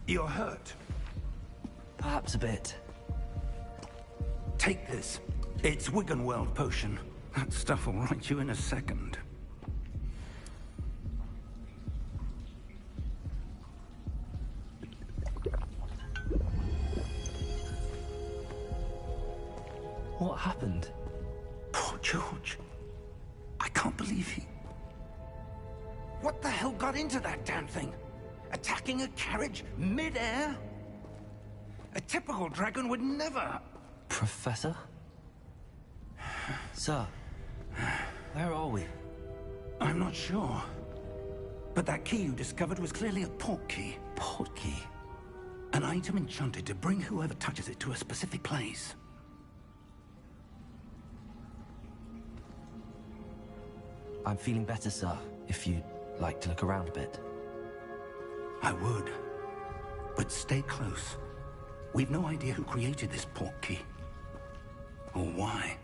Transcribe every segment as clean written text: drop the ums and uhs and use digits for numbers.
You're hurt. Perhaps a bit. Take this. It's Wiggenweld potion. That stuff will right you in a second. What happened? Poor George. I can't believe he... What the hell got into that damn thing? Attacking a carriage mid-air? A typical dragon would never... Professor? Sir, where are we? I'm not sure. But that key you discovered was clearly a port key. Port key? An item enchanted to bring whoever touches it to a specific place. I'm feeling better, sir, if you'd like to look around a bit. I would. But stay close. We've no idea who created this port key. Or why.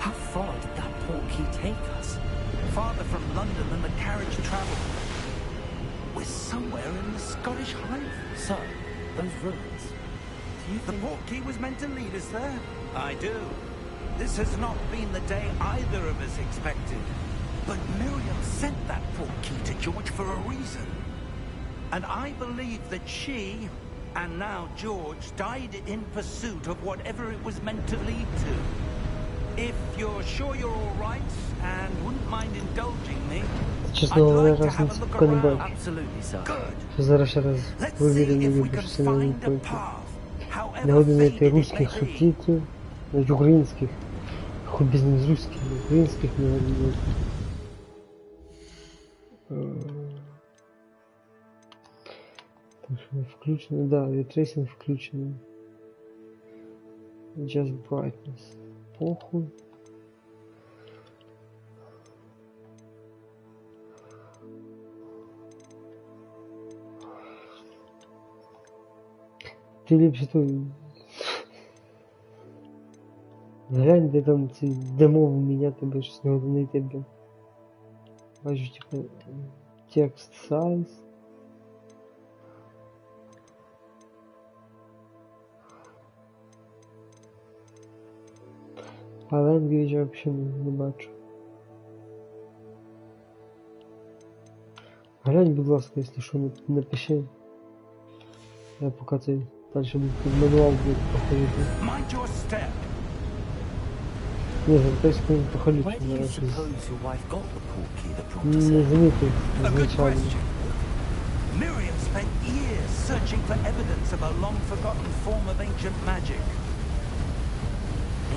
How far did that port key take us? Farther from London than the carriage traveled. We're somewhere in the Scottish Highlands. Sir, those ruins. Do you The think... port key was meant to lead us there? I do. This has not been the day either of us expected. But Miriam sent that port key to George for a reason. And I believe that she, and now George, died in pursuit of whatever it was meant to lead to. If you're sure you're all right and wouldn't mind indulging me, Честно I'd говоря, like to have a разницы look пока не around. бачу. Absolutely, sir. Good. Що зараз ще раз Let's see вивіримо if we ніби can що сильно не find a пойти. path, Не however годин знайти faded it may русських be. субтитрів, навіть українських. Хоч без них з русських, українських не годин знайти. Так що включено, да, ретрейсинг включено. Just brightness. Похуй. Ти ліпше той... Глянь, де там ці демови міняти, бо щось не годин знайти, блін. Бачу, типу, текст size. А language я взагалі не бачу. Глянь, будь ласка, якщо що, напиши. Я поки це далі буду мануал буде проходити. Mind your step. Ні, звертайся по ним походити. Where do you Зараз suppose your wife got the port key that brought us не here? замітив, A good звичайно. question. Miriam spent years searching for evidence of a long-forgotten form of ancient magic.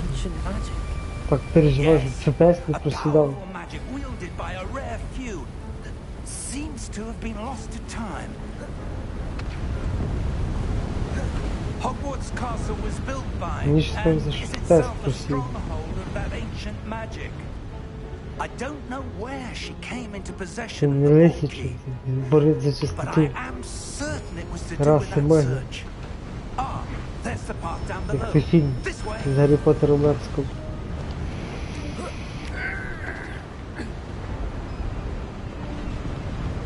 Ancient magic? Так переживаю, Yes, що FPS не a просідав. powerful magic wielded by a rare few that seems to have been lost to time. Hogwarts Castle was built by Мені ж and сказали, is що itself тест a просив. stronghold of that ancient magic. I don't know where she came into Це possession of не the port лисичі, key, борець за but чистоту. I am certain it was to do Раз with і that магія. search. Ah, there's the path down Як той below. фільм This way. з Гаррі Поттером Мерськом.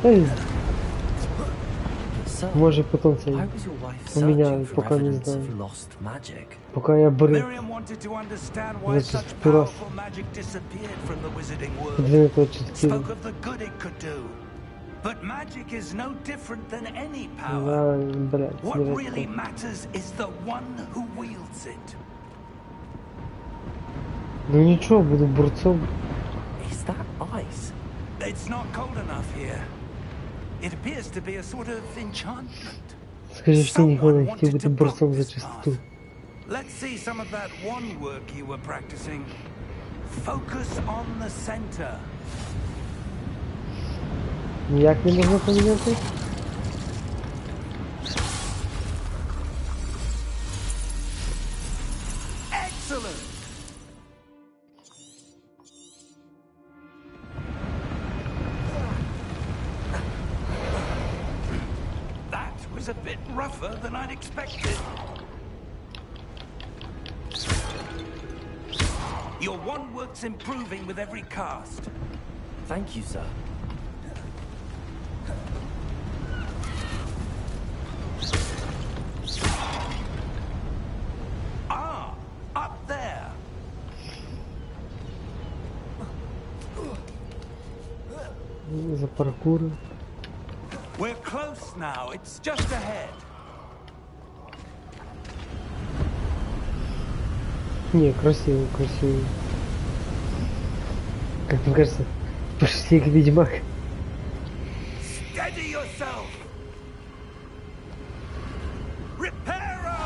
Та й Sir, може потім це why was your wife поміняю, searching for поки не evidence знаю. of lost magic? Поки я борець. Miriam wanted to understand why Значить, such пирос. powerful magic disappeared from the wizarding world. Подвинути того чіткіли. Spoke of the good it could do. But magic is no different than any power. На, блядь, What не really рядко. matters is the one who wields it. Ну нічого, буду борцом. Is that ice? It's not cold enough here. It appears to be a sort of enchantment. Скажи, що ти ніколи Someone не хотів wanted бути to борцом block за this чистоту. path. Let's see some of that one work you were practicing. Focus on the center. Ніяк не можна поміняти? Excellent! things a bit rougher than I'd expected. Your wand works improving with every cast. Thank you, sir. Ah, up there. За паркур. We're close now. It's just ahead. Не, красиво, красиво. Как мне кажется, почти как Ведьмак. Steady yourself. Reparo!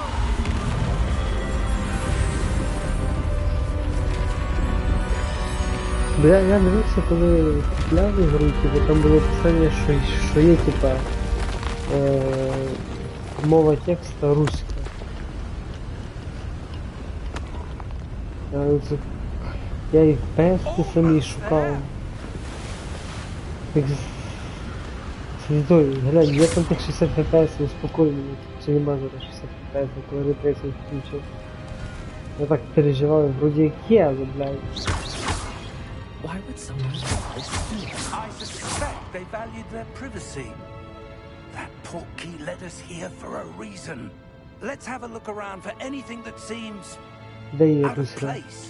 Бля, я дивився, коли купляв ігру, типу, там було писання, що є, типа, мова текста руська. Я їх пести самі шукав. Той, глянь, є там тих 60 FPS, успокой мене, чи нема зараз 60 FPS, коли репресію включив. Я так переживав, вроді як є, але, блядь. Why would someone want this here? I suspect they valued their privacy. That portkey led us here for a reason. Let's have a look around for anything that seems Де є out of руська? place.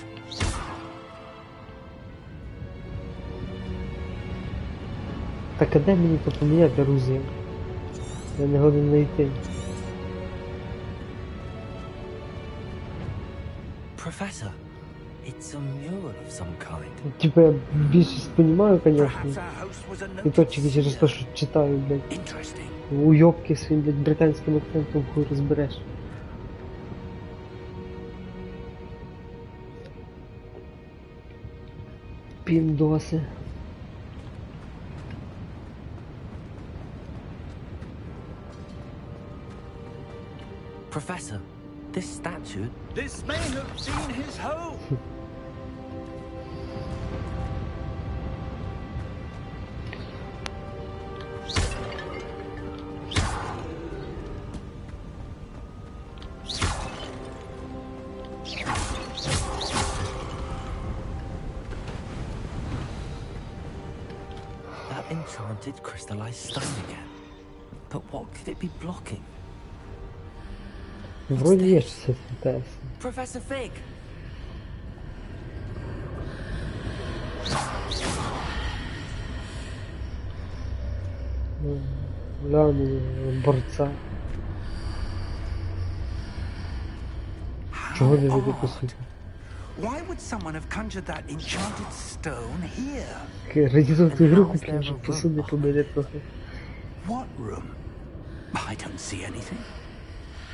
Так а де мені то поміняти Рузія? Я не годен знайти. Professor, it's a mural of some kind. Типа я більшість понімаю, Perhaps конечно. our host was a І то тільки через те, noted що читаю, блядь. Interesting. Уйобки своїм, блядь, британським акцентом хуй розбереш. Піндоси. Professor, this statue... This may have been his home. That enchanted crystallized stone again. But what could it be blocking? Вроді є 60 FPS. Professor Fig! Гляну борця. Чого не буде по суті? Why would someone have conjured that enchanted stone here? Раді тут ігру купляв, щоб посуди побили трохи. What room? I don't see anything.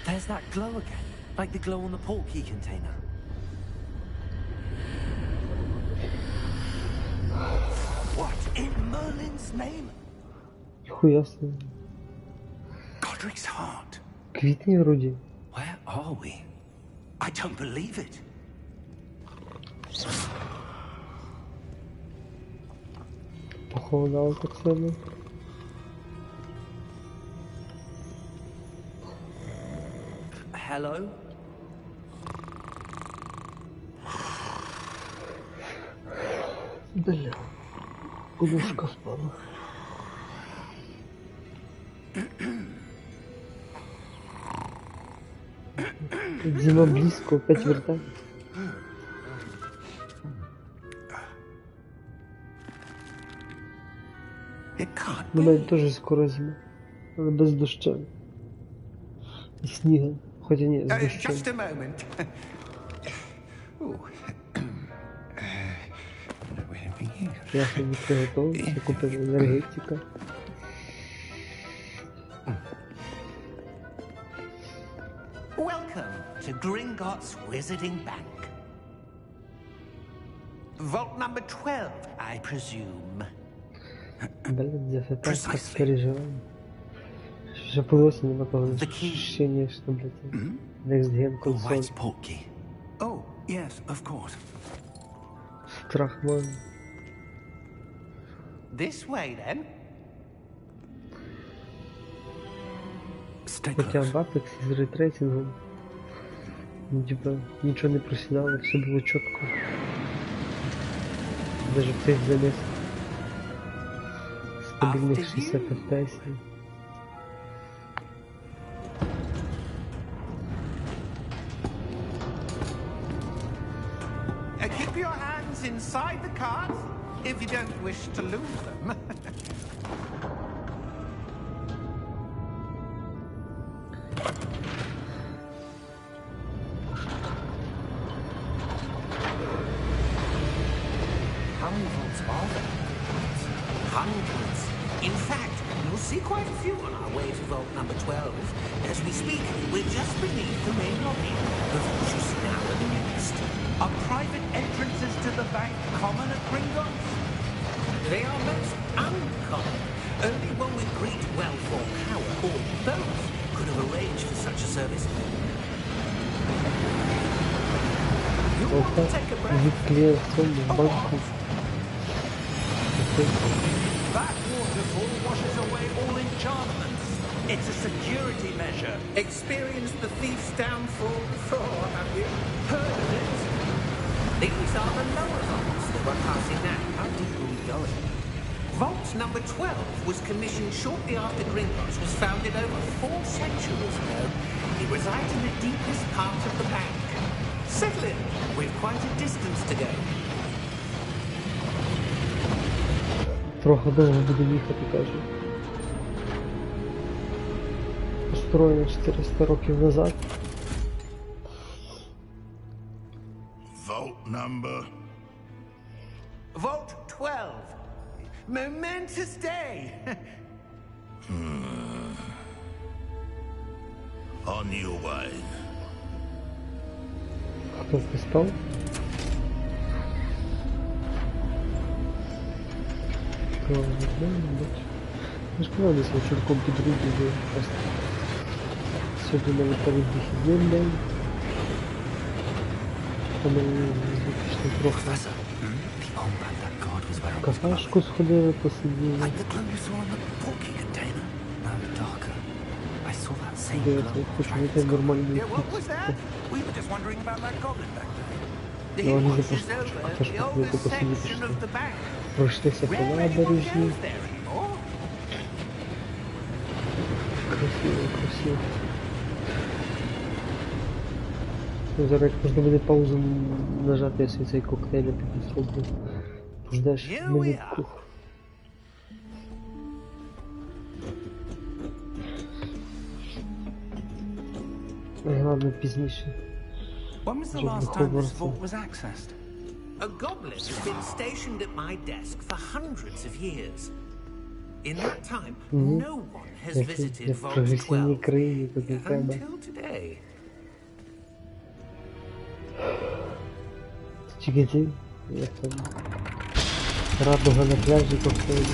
There's that glow again, like the glow on the portkey container. What in Merlin's name? Ніхуя собі. Godric's heart. Квітні вроді. Where are we? I don't believe it. Похолодало так сильно. Hello? Бля. Подушка впала. Зима близко, опять вертай. It can't У мене be. теж скоро зима. Але без дощу. І сніга. Хоча ні, з дощем. Just a moment. Ooh. Я собі приготувався, купив енергетика. Welcome to Gringotts Wizarding Bank. Vault number 12, I presume. Блин, за ФПС так Precisely. переживаю. Ще полоси нема того The key. ощущения, что, блядь, Next Gen консоль. White's portkey. Oh, yes, of course. Страх мой. This way, then. Stay Хоча close. в Апексі з ретрейсингом типа, нічого не просідало, все було чітко. Даже в цих заміс стабільних 60 FPS. Keep your hands inside the cart if you don't wish to lose them. How many vaults are there? Hundreds. In fact, you'll see quite a few on our way to vault number 12. As we speak, we're just beneath the main lobby. The vaults you see now are the newest. Are private entrances to the bank common at Gringotts? They are most uncommon. Only one with great wealth or power, or both, could have arranged for such a service. You want to take a breath? Відклеїв в цьому банку. That waterfall washes away all enchantments. It's a security measure. Experienced the thief's downfall before, have you? Heard of it? These are the lower vaults that we're passing now. How deep are we going? Vault number 12 was commissioned shortly after Gringotts was founded over 4 centuries ago. It resides in the deepest part of the bank. Settle in. We've quite a distance to go. Трохи довго будемо їхати, кажу. Построєно 400 років назад. Vault number. Vault 12. Momentous day. On your way. Хто спав? Я ж казав, десь вечірком підрудні, просто сьогодні навіть перед вихідним день. Тому звичайно трохи Professor, the armband that guard was wearing в was glowing. кафешку сходили, посиділи. Like the glow you saw in the portkey container. No, darker. I saw that same Дивіться, glow. як хочу знайти нормальний Yeah, what was фікс. that? We were just wondering about that goblin back there. No, He he's a watches prost- over też the nie oldest tylko sobie section of the bank. Пройшлися по Rarely anyone набережні. goes there anymore. Красиво, красиво. Ну, зараз як можна буде паузу нажати, я свій цей коктейль потім зроблю. Ждеш Here we минутку. Ладно, пізніше. When was the Żeby last time this Hogwarts- vault was accessed? A goblin has been stationed at my desk for hundreds of years. In that time, no one has visited Як в Vault професійній 12 країні, так не треба. until today. Чекайте, як там. Радуга на пляжі коктейлі.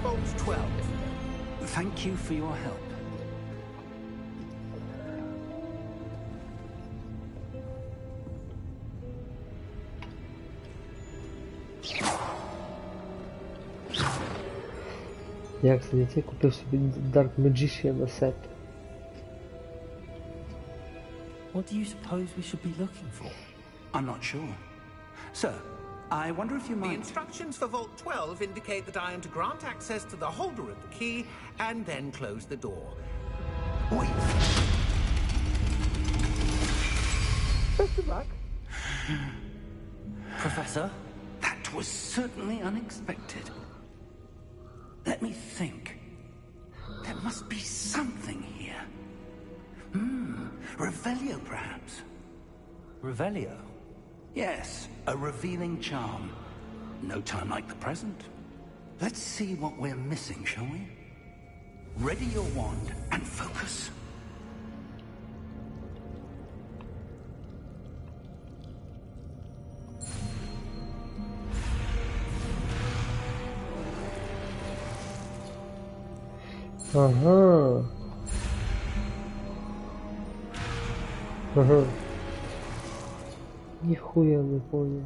Vault 12. Thank you for your help. Я, кстати, купив собі Dark Magician на сет. What do you suppose we should be looking for? I'm not sure. Sir, I wonder if you The might... instructions for Vault 12 indicate that I am to grant access to the holder of the key and then close the door. Wait. Best of luck. Professor? That was certainly unexpected. Let me think. There must be something here. Revelio, perhaps. Revelio? Yes, a revealing charm. No time like the present. Let's see what we're missing, shall we? Ready your wand and focus. Ага. Ага. Ніхуя не понял.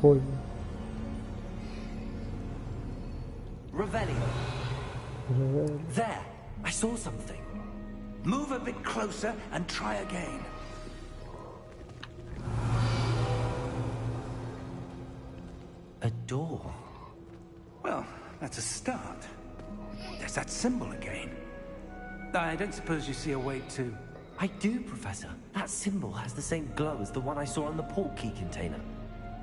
Понял. Revelio. Ревелио. There. I saw something. Move a bit closer and try again. A door. Well, that's a start. There's that symbol again. I don't suppose you see a way to... I do, Professor. That symbol has the same glow as the one I saw on the port key container.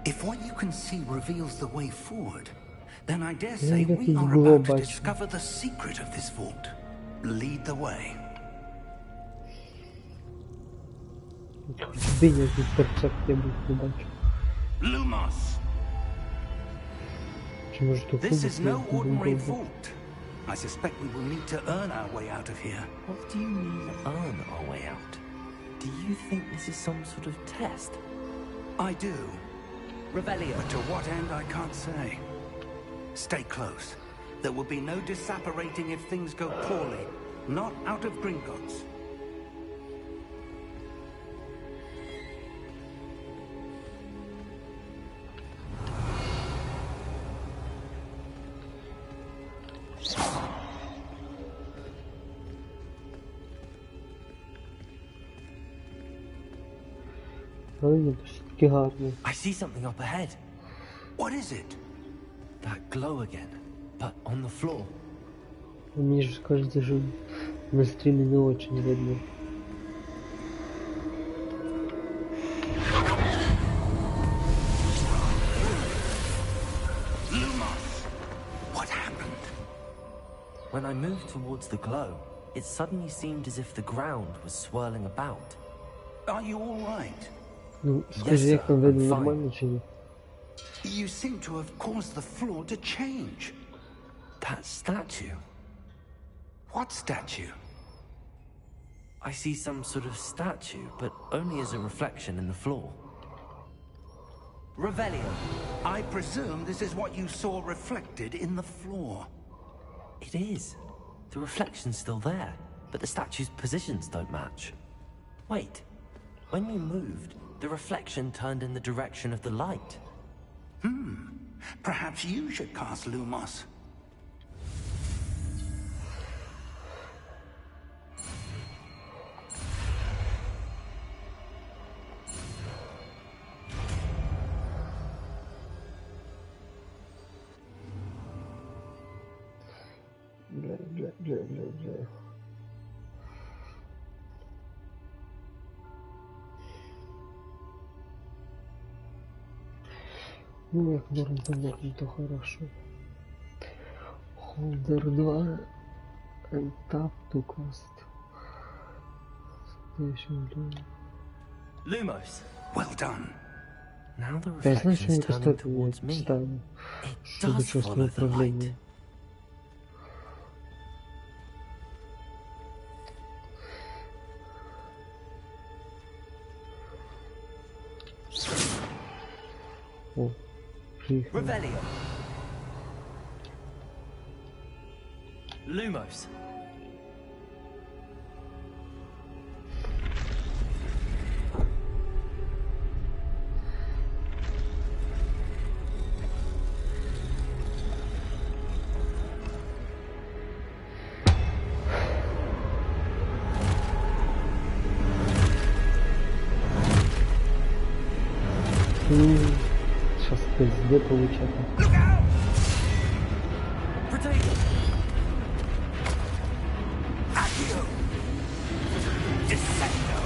If what you can see reveals the way forward, then I dare say Maybe we it's are about to global. discover the secret of this vault. Lead the way. Біння від перцептивних не бачу. Lumos! Чи може тут This is no кубик ordinary був? vault. I suspect we will need to earn our way out of here. What do you mean, earn our way out? Do you think this is some sort of test? I do, Revelio. but to what end I can't say. Stay close. There will be no disapparating if things go poorly. Not out of Gringotts. Але ні, досить таки гарний. I see something up ahead. What is it? That glow again, but on the floor. Мені ж кажеться, що на стрімі не очень видно. Lumos! What happened? When I moved towards the glow, it suddenly seemed as if the ground was swirling about. Are you all right? Ну, скажи, як там sir, видно, I'm fine. нормально чи ні? You seem to have caused the floor to change. That statue. What statue? I see some sort of statue, but only as a reflection in the floor. Revelio. I presume this is what you saw reflected in the floor. It is. The reflection's still there, but the statue's positions don't match. Wait. When you moved, the reflection turned in the direction of the light. Perhaps you should cast Lumos. Бля. Ну, як норм, то хорошо. Holder 2 and tap to cast. Station 2. Lumos. Well done. Now the Я знаю, що reflection's не turning поставити towards me. ставлю. It Щодо does чогось follow the управління. light. О, приїхав. Revelio. Lumos. Сейчас пизде получать. Potato. Accio! Descendo!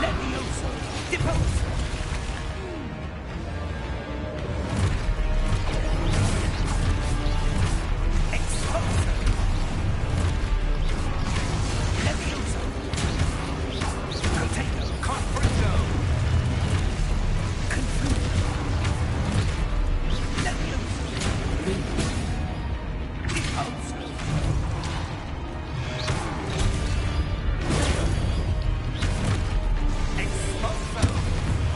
Levioso! Deposo! Expulso! Levioso! Potato! Confringo! Confuso! Levioso! Deposo! Expulso!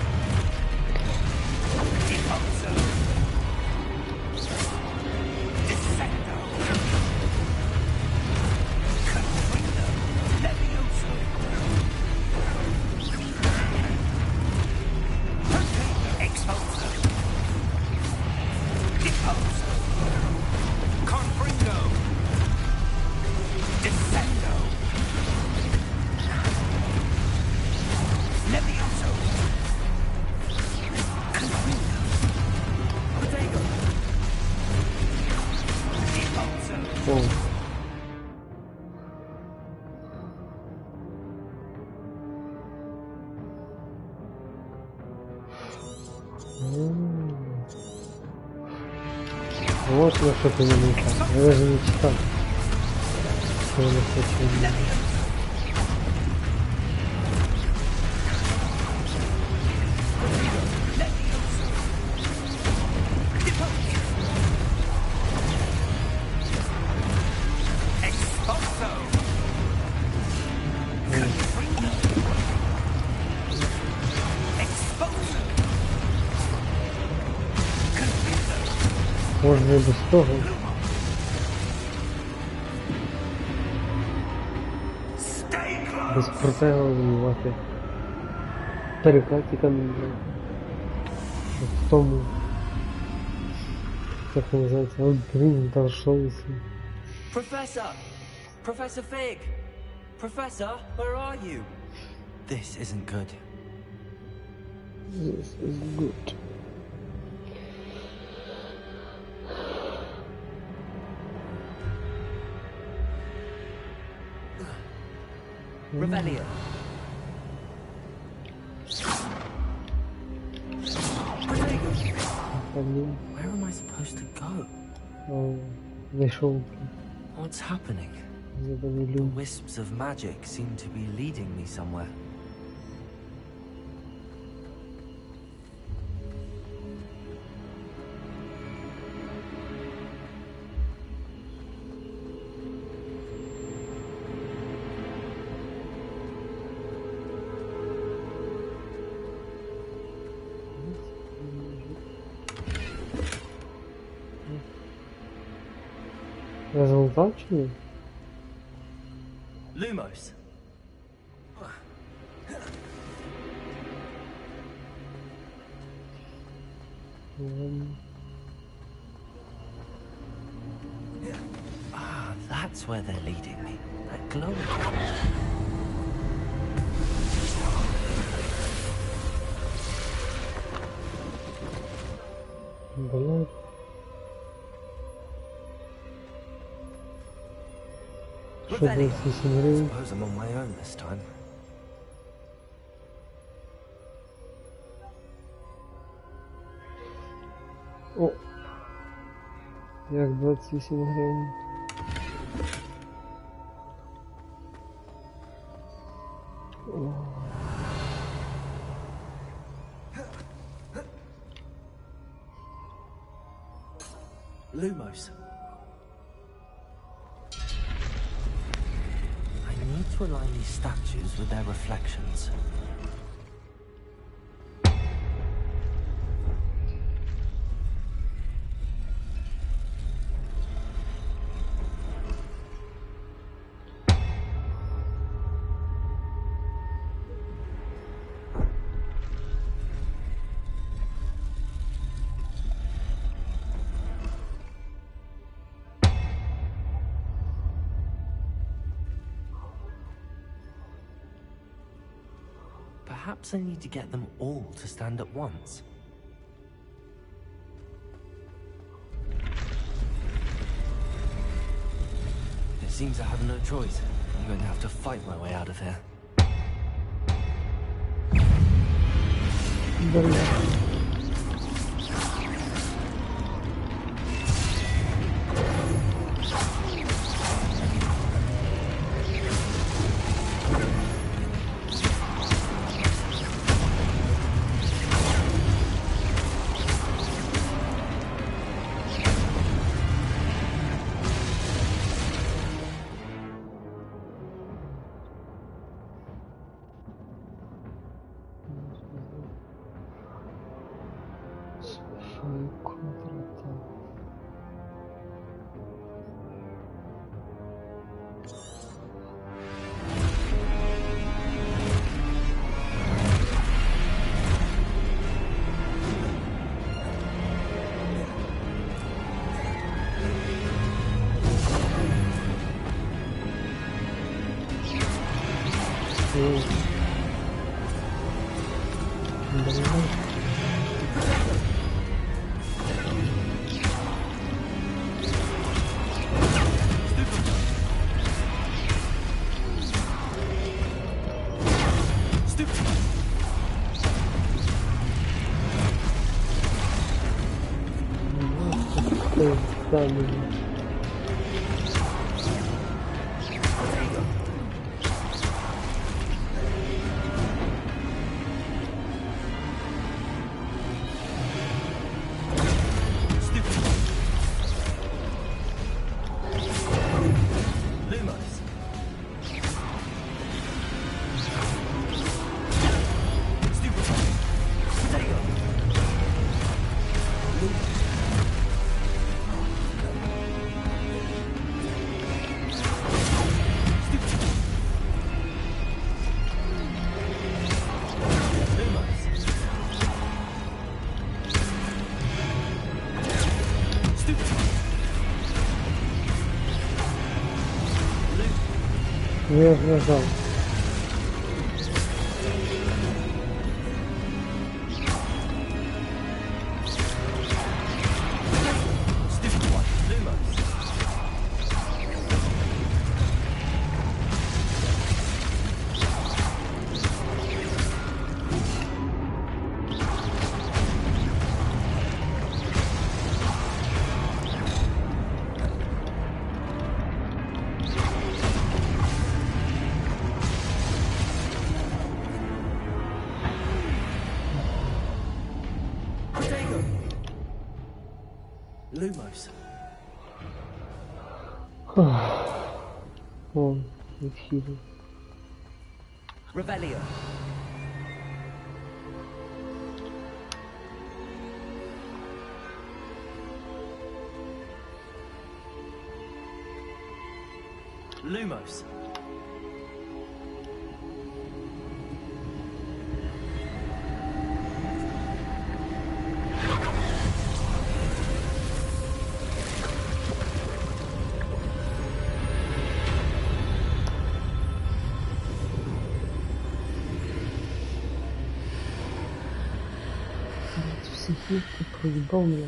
Вот на что ты не читал. Я даже не читал. Что я хочу. Можно и без того. Без протягивати перекатиками в тому, как это называется, вот блин, дошел. Professor! Professor Fig! Professor, where are you? This isn't good. This is good. Rebellion. Where am I supposed to go? Нашел. What's happening? The wisps of magic seem to be leading me somewhere. Результат чи ні? Lumos. Ah, that's where they're leading me. That glowing. Блядь. Rebellion. Suppose I'm on my own this time. О! Як 28 гривень. Lumos. I need to align these statues with their reflections. Perhaps I need to get them all to stand at once. It seems I have no choice. I'm going to have to fight my way out of here. Ладно. Не ждал. Lumos. О, эфир. Revelio. Lumos. Ты проебал меня.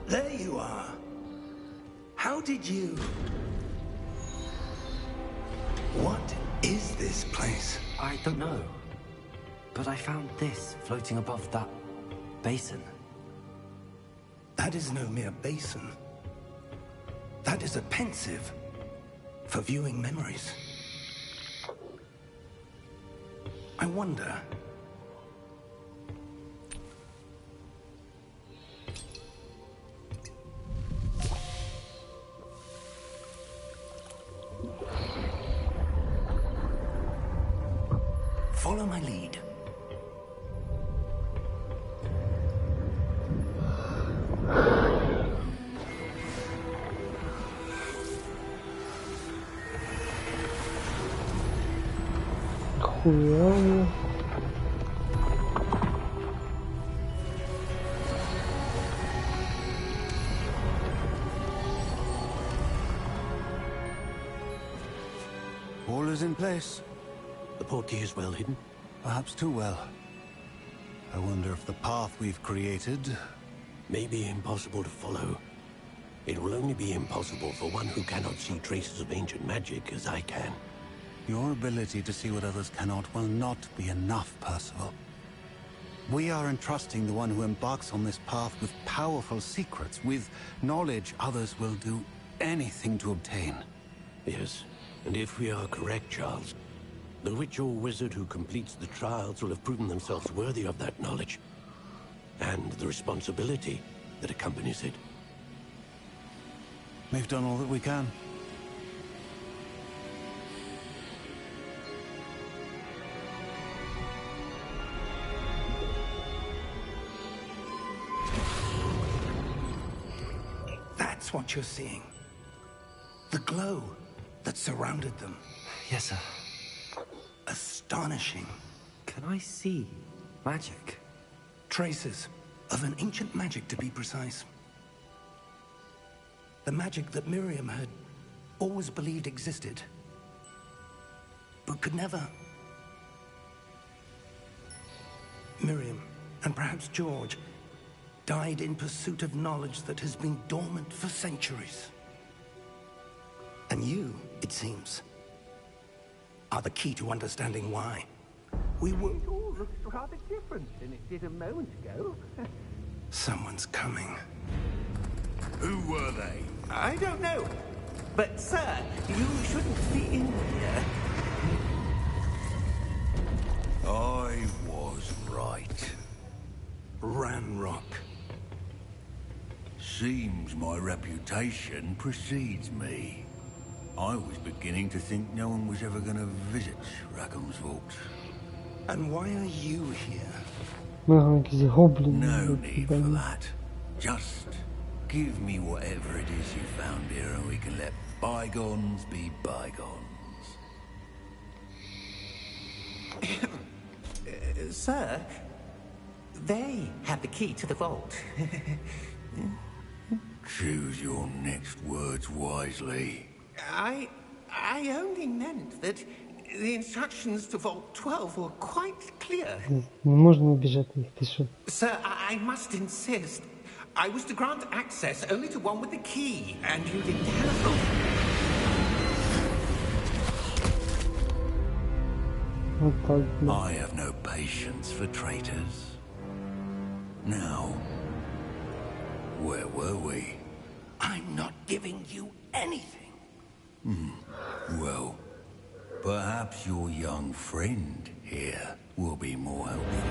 There you are. How did you... What is this place? I don't know. But I found this floating above that basin. That is no mere basin. That is a pensive for viewing memories. I wonder... Follow my lead. Хуя. All is in place. The portkey is well hidden. Perhaps too well. I wonder if the path we've created... May be impossible to follow. It will only be impossible for one who cannot see traces of ancient magic as I can. Your ability to see what others cannot will not be enough, Percival. We are entrusting the one who embarks on this path with powerful secrets, with knowledge others will do anything to obtain. Yes, and if we are correct, Charles, the witch or wizard who completes the trials will have proven themselves worthy of that knowledge, and the responsibility that accompanies it. We've done all that we can. That's what you're seeing. The glow that surrounded them. Yes, sir. Astonishing. Can I see magic? Traces of an ancient magic, to be precise. The magic that Miriam had always believed existed. but could never. Miriam, and perhaps George, died in pursuit of knowledge that has been dormant for centuries. And you, it seems, are the key to understanding why. We were... It all looks rather different than it did a moment ago. Someone's coming. Who were they? I don't know. But, sir, you shouldn't be in here. I was right. Ranrock. Seems my reputation precedes me. I was beginning to think no one was ever going to visit Rackham's vault. And why are you here? No, якийсь гоблін. No need for that. Just give me whatever it is you found here and we can let bygones be bygones. Sir, they have the key to the vault. Choose your next words wisely. I only meant that the instructions to Vault 12 were quite clear. Не можна обіжати їх, ти що? Sir, I must insist. I was to grant access only to one with the key, and you didn't have it. От так, бля. I have no patience for traitors. Now, where were we? I'm not giving you anything. Well, perhaps your young friend here will be more helpful.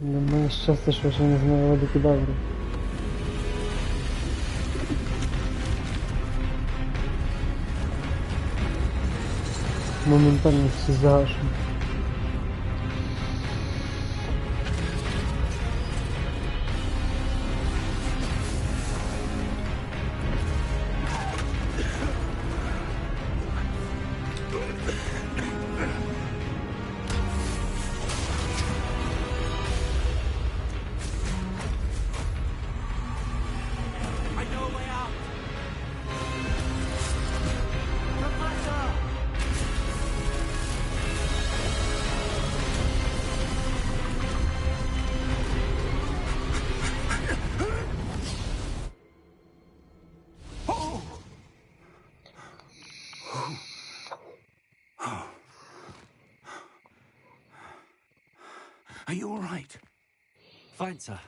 Для мене щастя, що ще не знаю води кедаври. Моментально всі загашу. I know a way out. Are you all right? Fine, sir.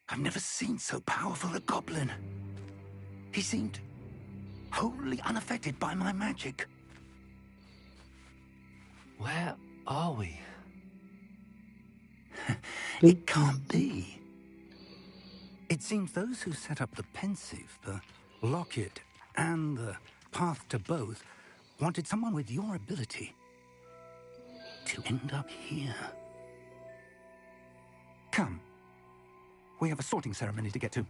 I've never seen so powerful a goblin. He seemed wholly unaffected by my magic. Where are we? It can't be. It seems those who set up the pensive, the locket, and the path to both wanted someone with your ability to end up here. Come. We have a sorting ceremony to get to.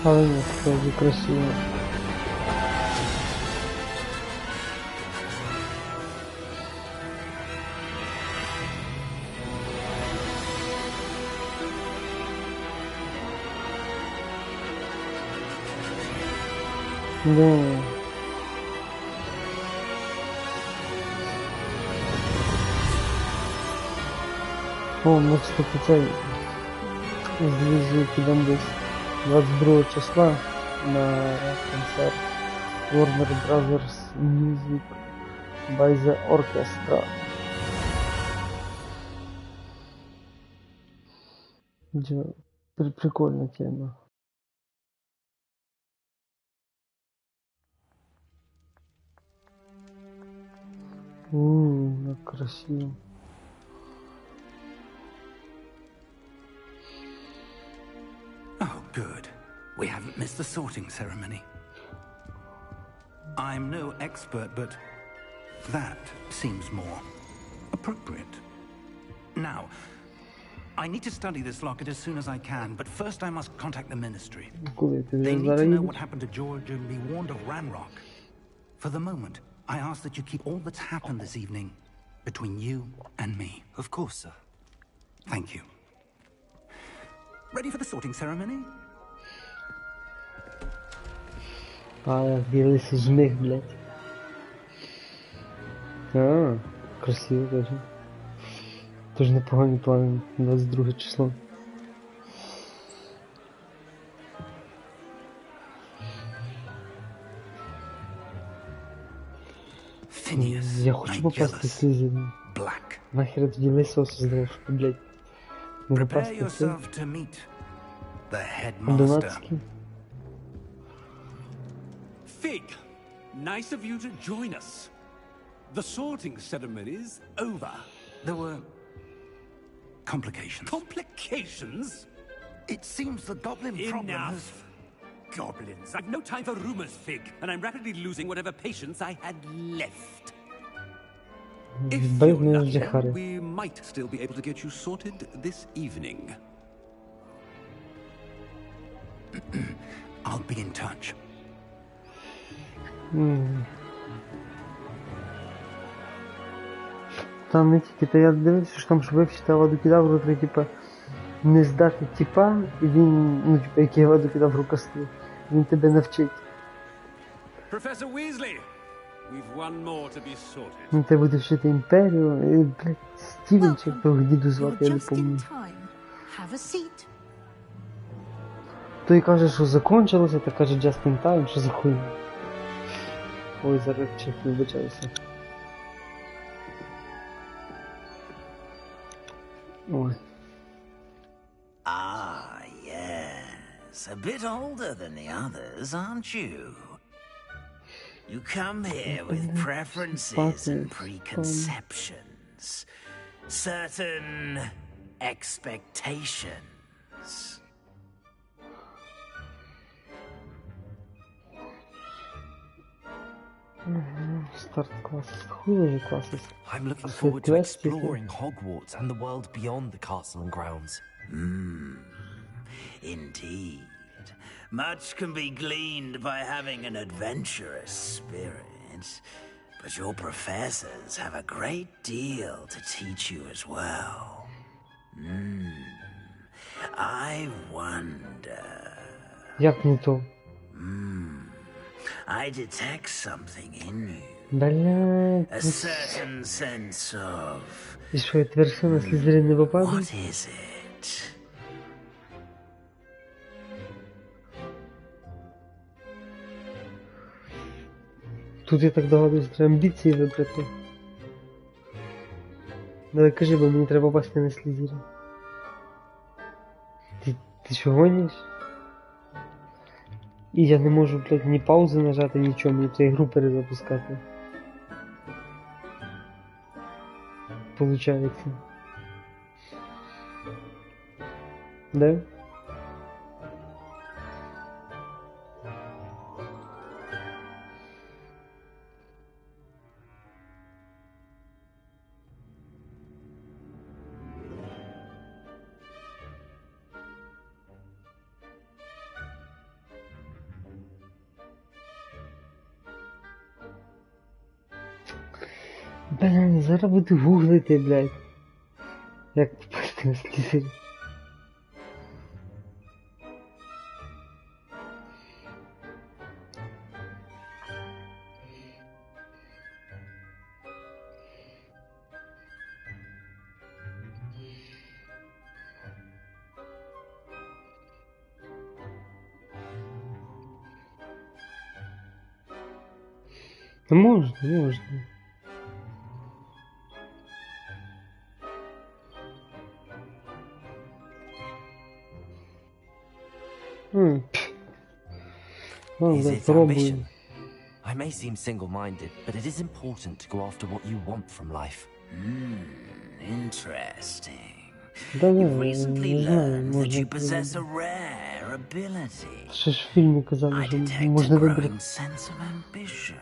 Але ні, справді красиво. Да. О, ми, кстати, цей злізу підемо десь 22 числа на концерт Warner Brothers Music by the Orchestra. Прикольна тема. Как красиво. Oh, good. We haven't missed the sorting ceremony. I'm no expert, but that seems more appropriate. Now, I need to study this locket as soon as I can, but first I must contact the Ministry. Куди ти They need зараз to know їдеш? what happened to George and be warned of Ranrock. For the moment, I ask that you keep all that's happened this evening between you and me. Of course, sir. Thank you. Ready for the sorting ceremony? Белый жмых, блядь. Красиво даже. Тоже непоганий план, 22 число. Phineas, Я хочу попасть в Слизерин. Black. Нахер тоді лисого создав, що, блядь. Ну, Prepare попасти в це. yourself to meet the headmaster. Донатський. Fig, nice of you to join us. The sorting ceremony's over. There were complications. Complications? It seems the goblin problem has... Enough. Goblins. I've no time for rumors, Fig, and I'm rapidly losing whatever patience I had left. If Блядь, you're не lucky, жихари. we might still be able to get you sorted this evening. I'll be in touch. Там не тільки, та я дивився, що там ж вивчити воду кидав, треба, типа, не здати типа, і він, ну, типа, який воду кидав рукасту, він тебе навчить. Professor Weasley, we've one more to be sorted. Він тебе буде вчити імперію, і, блядь, Стівен, чи як того діду звати, я не You're just in пам'ятаю. time. Have a seat. Той каже, що закончилося, та каже just in time, що за хуйня. Ой, зараз чек, вибачаюся. Ой. Ah, yes. A bit older than the others, aren't you? You come here with preferences and preconceptions. Certain expectations. Старт классис. Хуй же классис. I'm looking So forward to quest, you exploring Hogwarts and the world beyond the castle and grounds. Indeed. Much can be gleaned by having an adventurous spirit, but your professors have a great deal to teach you as well. I wonder... Як не то? I detect something in you. Блядь. A certain sense of... І що, я тверся на Слизерин не попаду? What is it? Тут я так догадуюсь, треба амбіції вибрати. Давай кажи, бо мені треба попасти на Слизерин. Ти що гониш? І я не можу, блядь, ні паузи нажати, нічого, мені треба ігру перезапускати. Получається. Да? Блін, зараз буду гуглити, блядь. Як попасти на Слизерин. Та можна, можна. Ну, Is да, it пробую. ambition? I may seem single-minded, but it is important to go after what you want from life. Interesting. Да-да, You've recently не знаю, learned that you можна... possess a rare ability. Ще ж в фільмі казали, I що detect можна a вибрати. growing sense of ambition,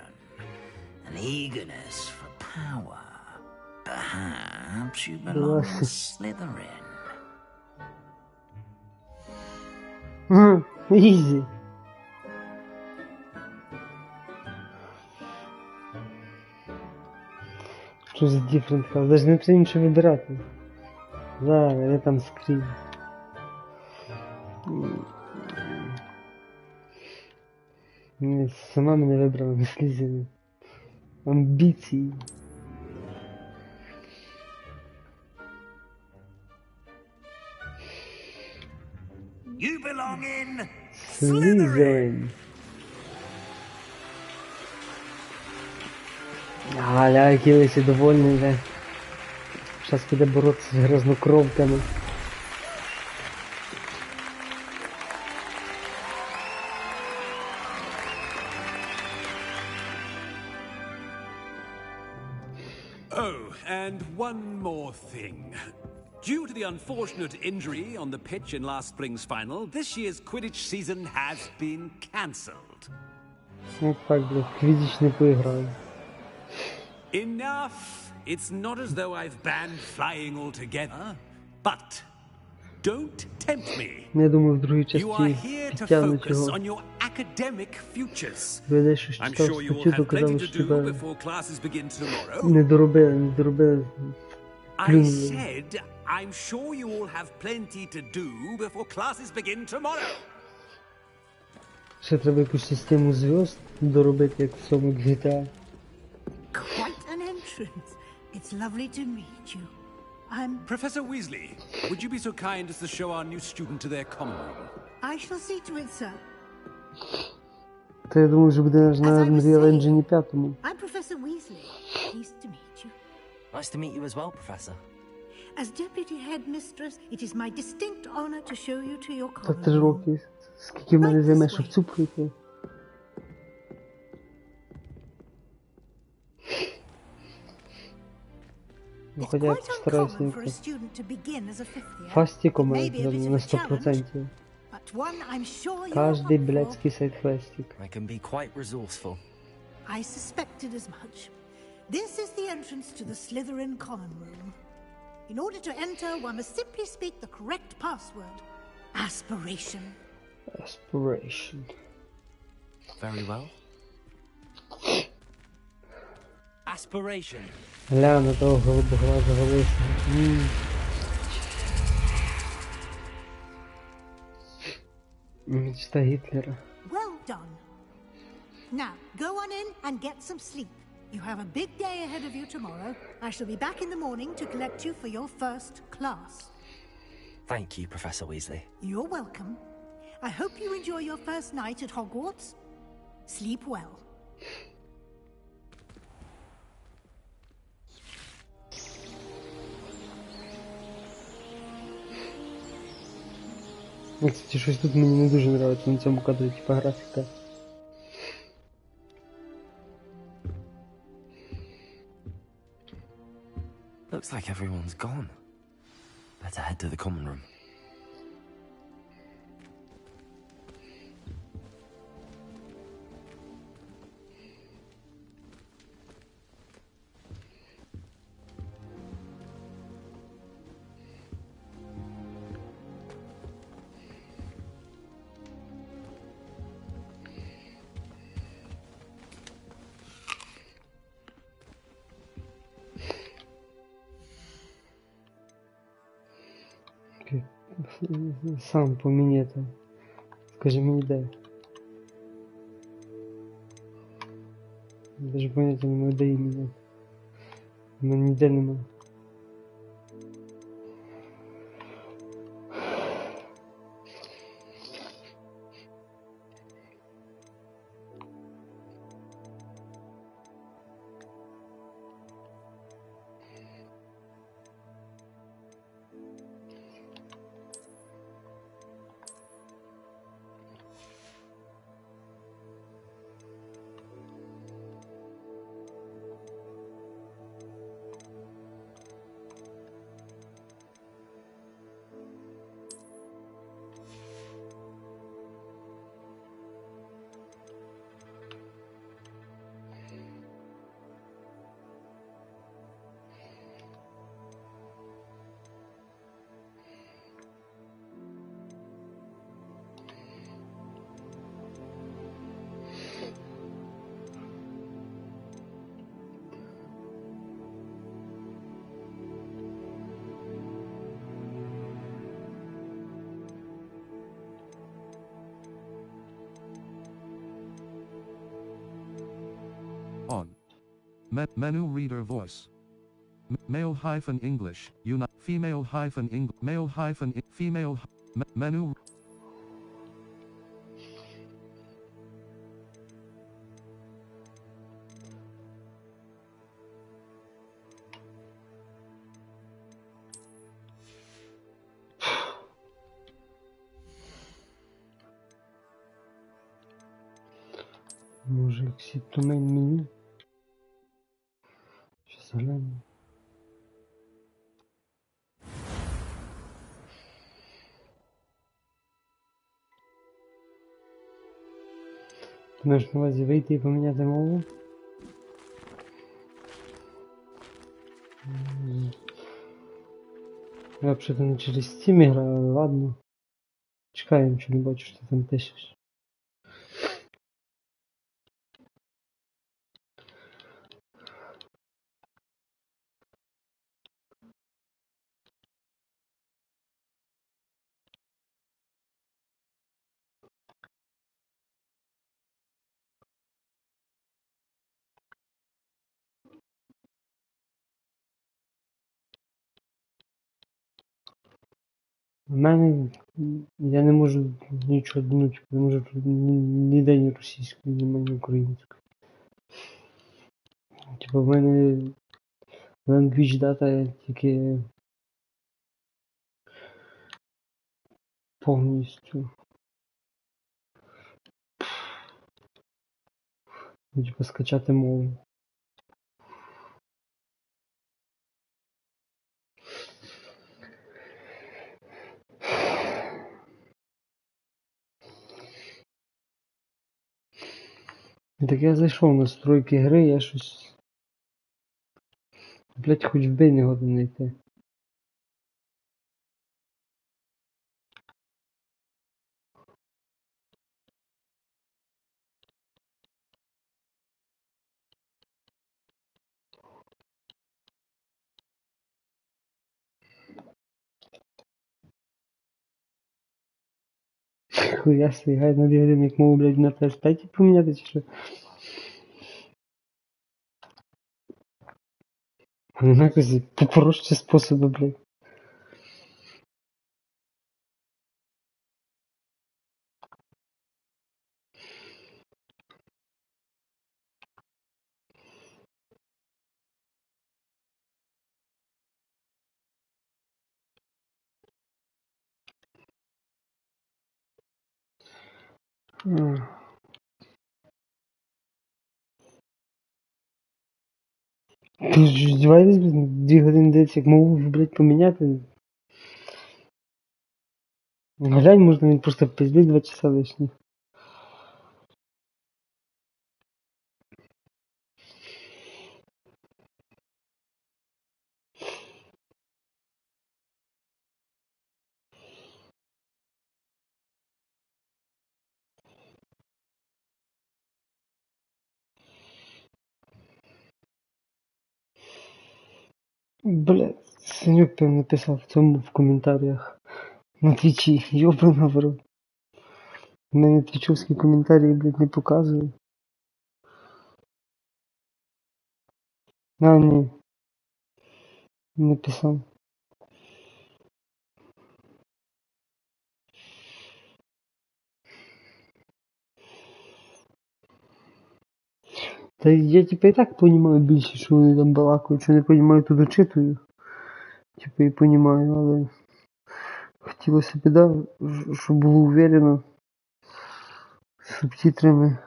an eagerness for power. Perhaps you belong to Yes. Slytherin. Easy. Що за different house? Даже не потрібно нічого вибирати. Зараз, я там скрін. Ні, сама мене вибрала, не слізі. Амбіції. You belong in Слізерин. Який весь довольний вже. Зараз піде боротися з грознокровками. Oh, and one more thing. Due to the unfortunate injury on the pitch in last spring's final, this year's Quidditch season has been cancelled. Ну так, блядь, квідіч не поіграю. Enough! It's not as though I've banned flying altogether. But don't tempt me. Я думаю, в другій You are частині here to підтягнуть focus його. on your academic futures. Я дещо I'm читав sure you will статтю, то have plenty казали, to що do тебе before classes begin tomorrow. не доробили. I Плюнули. said, I'm sure you all have plenty to do before classes begin tomorrow. Ще треба якусь систему зв'язд доробити, як в цьому GTA. Quite an entrance. It's lovely to meet you. I'm... Professor Weasley, would you be so kind as to show our new student to their common room? I shall see to it, sir. Та я думаю, що буде аж As на I was Unreal saying, Engine 5. I'm Professor Weasley. Pleased to meet you. Nice to meet you as well, Professor. As Deputy Headmistress, it is my distinct honor to show you to your Та common 3 room. роки. Скільки в мене займе, щоб цю пройти? Ну, It's хоча я quite постараюсь uncommon for a не student to begin as a fifth year. фастиком, It may be a bit на of a challenge, 100%. but one I'm sure you're Каждый up for. блядский сайт-фастик. I can be quite resourceful. I suspected as much. This is the entrance to the Slytherin common room. In order to enter, one must simply speak the correct password. Aspiration. Aspiration. Very well. Aspiration. Гля на того голубоглазого лиса. Мечта Гитлера. Well done. Now, go on in and get some sleep. You have a big day ahead of you tomorrow. I shall be back in the morning to collect you for your first class. Thank you, Professor Weasley. You're welcome. I hope you enjoy your first night at Hogwarts. Sleep well. Кстати, щось тут мені не дуже подобається на цьому кадрі, типа графіка. Looks like everyone's gone. Better head to the common room. Сам по мені это. Скажи мені де. Даже поняття не маю, де іменно. У мене ніде нема. on. Menu reader voice. Male hyphen English, female hyphen English, male hyphen female, menu. Може, exit to main menu? Щас гляну. Ти маєш на увазі вийти і поміняти мову? Я взагалі не через Steam граю, але ладно. Чекай, я нічого не бачу, що ти там пишеш. У мене я не можу нічого днути, тому що тут ніде ні російської, ні української. Типа в мене language data тільки повністю. Типа скачати мову. Так я зайшов в настройки гри, я щось... Блять, хоч вбий не годен знайти. Хуя си, гай на 2 години, як мову, блядь, на PS5 поміняти чи що? Ну якось попроще способи, блядь. Ти ж здіваєтесь, блядь, 2 години дивитися, як мову, блядь, поміняти? Глянь, можна він просто пиздить 2 часа лишні. Блядь, Санюк там написав в цьому в коментарях. На твічі, ёбана в рот. У мене твічовські коментарі, блядь, не показує. А, ні. Написав. Та я типа і так понімаю більше, що вони там балакають, що не понімаю, то дочитую. Типа і понімаю, але хотілося б, да, щоб було уверено з субтитрами.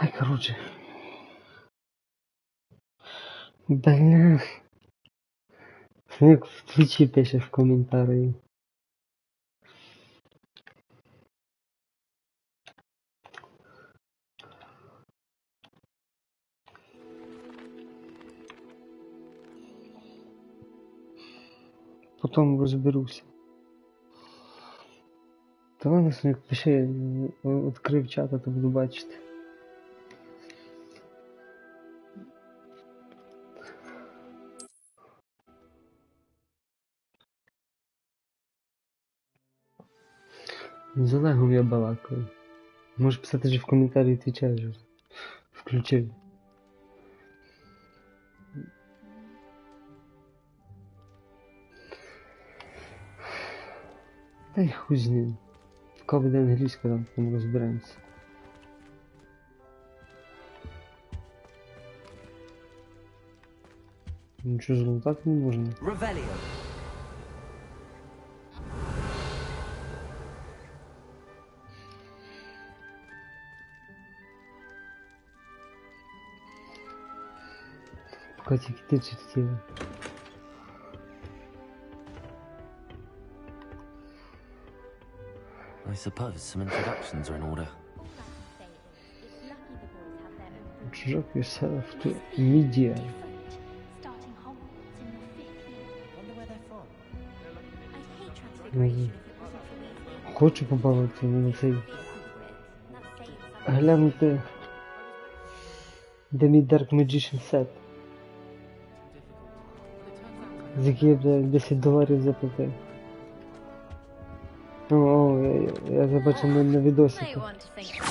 Ай, короче. Бля. Як в твічі пише в коментарі. Потім розберуся. Та ладно, Соник, пиши, я відкрив чат, а то буду бачити. З Олегом я балакаю. Можеш писати вже в коментарі, відповідаю вже. Включив. Та й хуй з ним. Коли буде англійська, там розберемося. Нічого злутати не можна. Revelio. Поки тільки ти хотіли. I suppose some introductions are in order. Drop yourself to media. Starting Hogwarts in your 5th year. Wonder where they're from. I'd hate transfiguration if it wasn't for Weasley. Хочу побавити на цей. That saves us. Глянути. Де мій Dark Magician set. З який я $10 заплатив. О, я забачив на відосі. They want to think.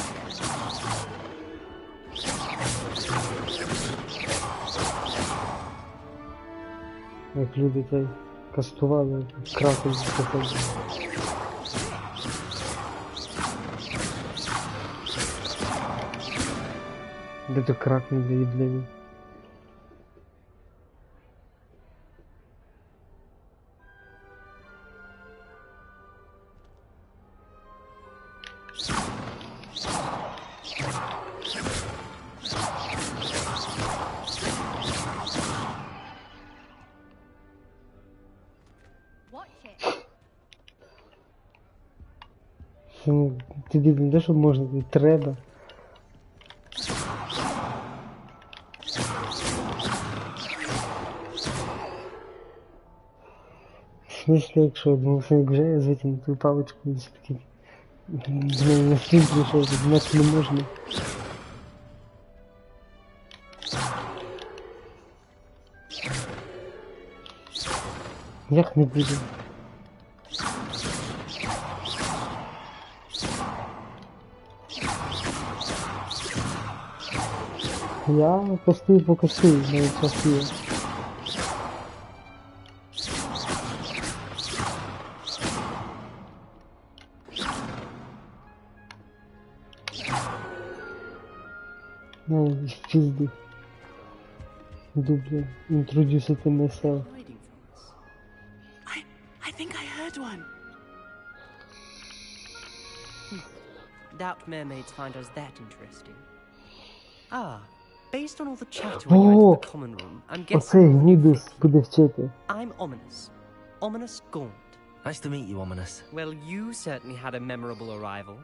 Як люди цей кастували, краком заходили. Де то кракнув для їблення? Watch it. Тобі не те, що можна, тобі треба. В смысле, якщо думав, що як вже я звідти ту паличку десь такий. З мене на стрім прийшов, знати не можна. Як не буде? Я постою по косую, навіть час є. Ну, пизды. Дубля. Introduce it to myself. Hiding from us. I think I heard one. Doubt mermaids find us that interesting. Ah, based on all the chatter when you Oh, entered the common room, I'm guessing Оцей гнідус буде вчити. I'm Ominous. Ominous Gaunt. Nice to meet you, Ominous. Well, you certainly had a memorable arrival.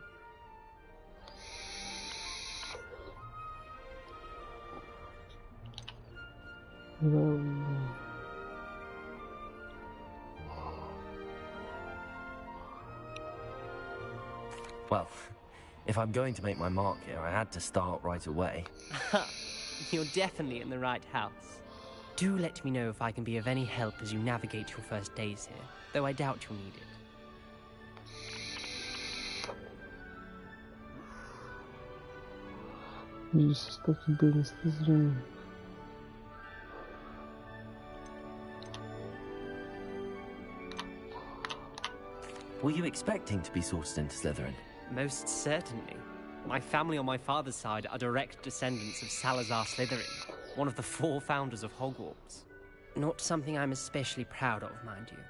Well, if I'm going to make my mark here, I had to start right away. You're definitely in the right house. Do let me know if I can be of any help as you navigate your first days here, though I doubt you'll need it. Jesus, taki byli Slytherin. Were you expecting to be sourced into Slytherin? Most certainly. My family on my father's side are direct descendants of Salazar Slytherin, one of the 4 founders of Hogwarts. Not something I'm especially proud of, mind you.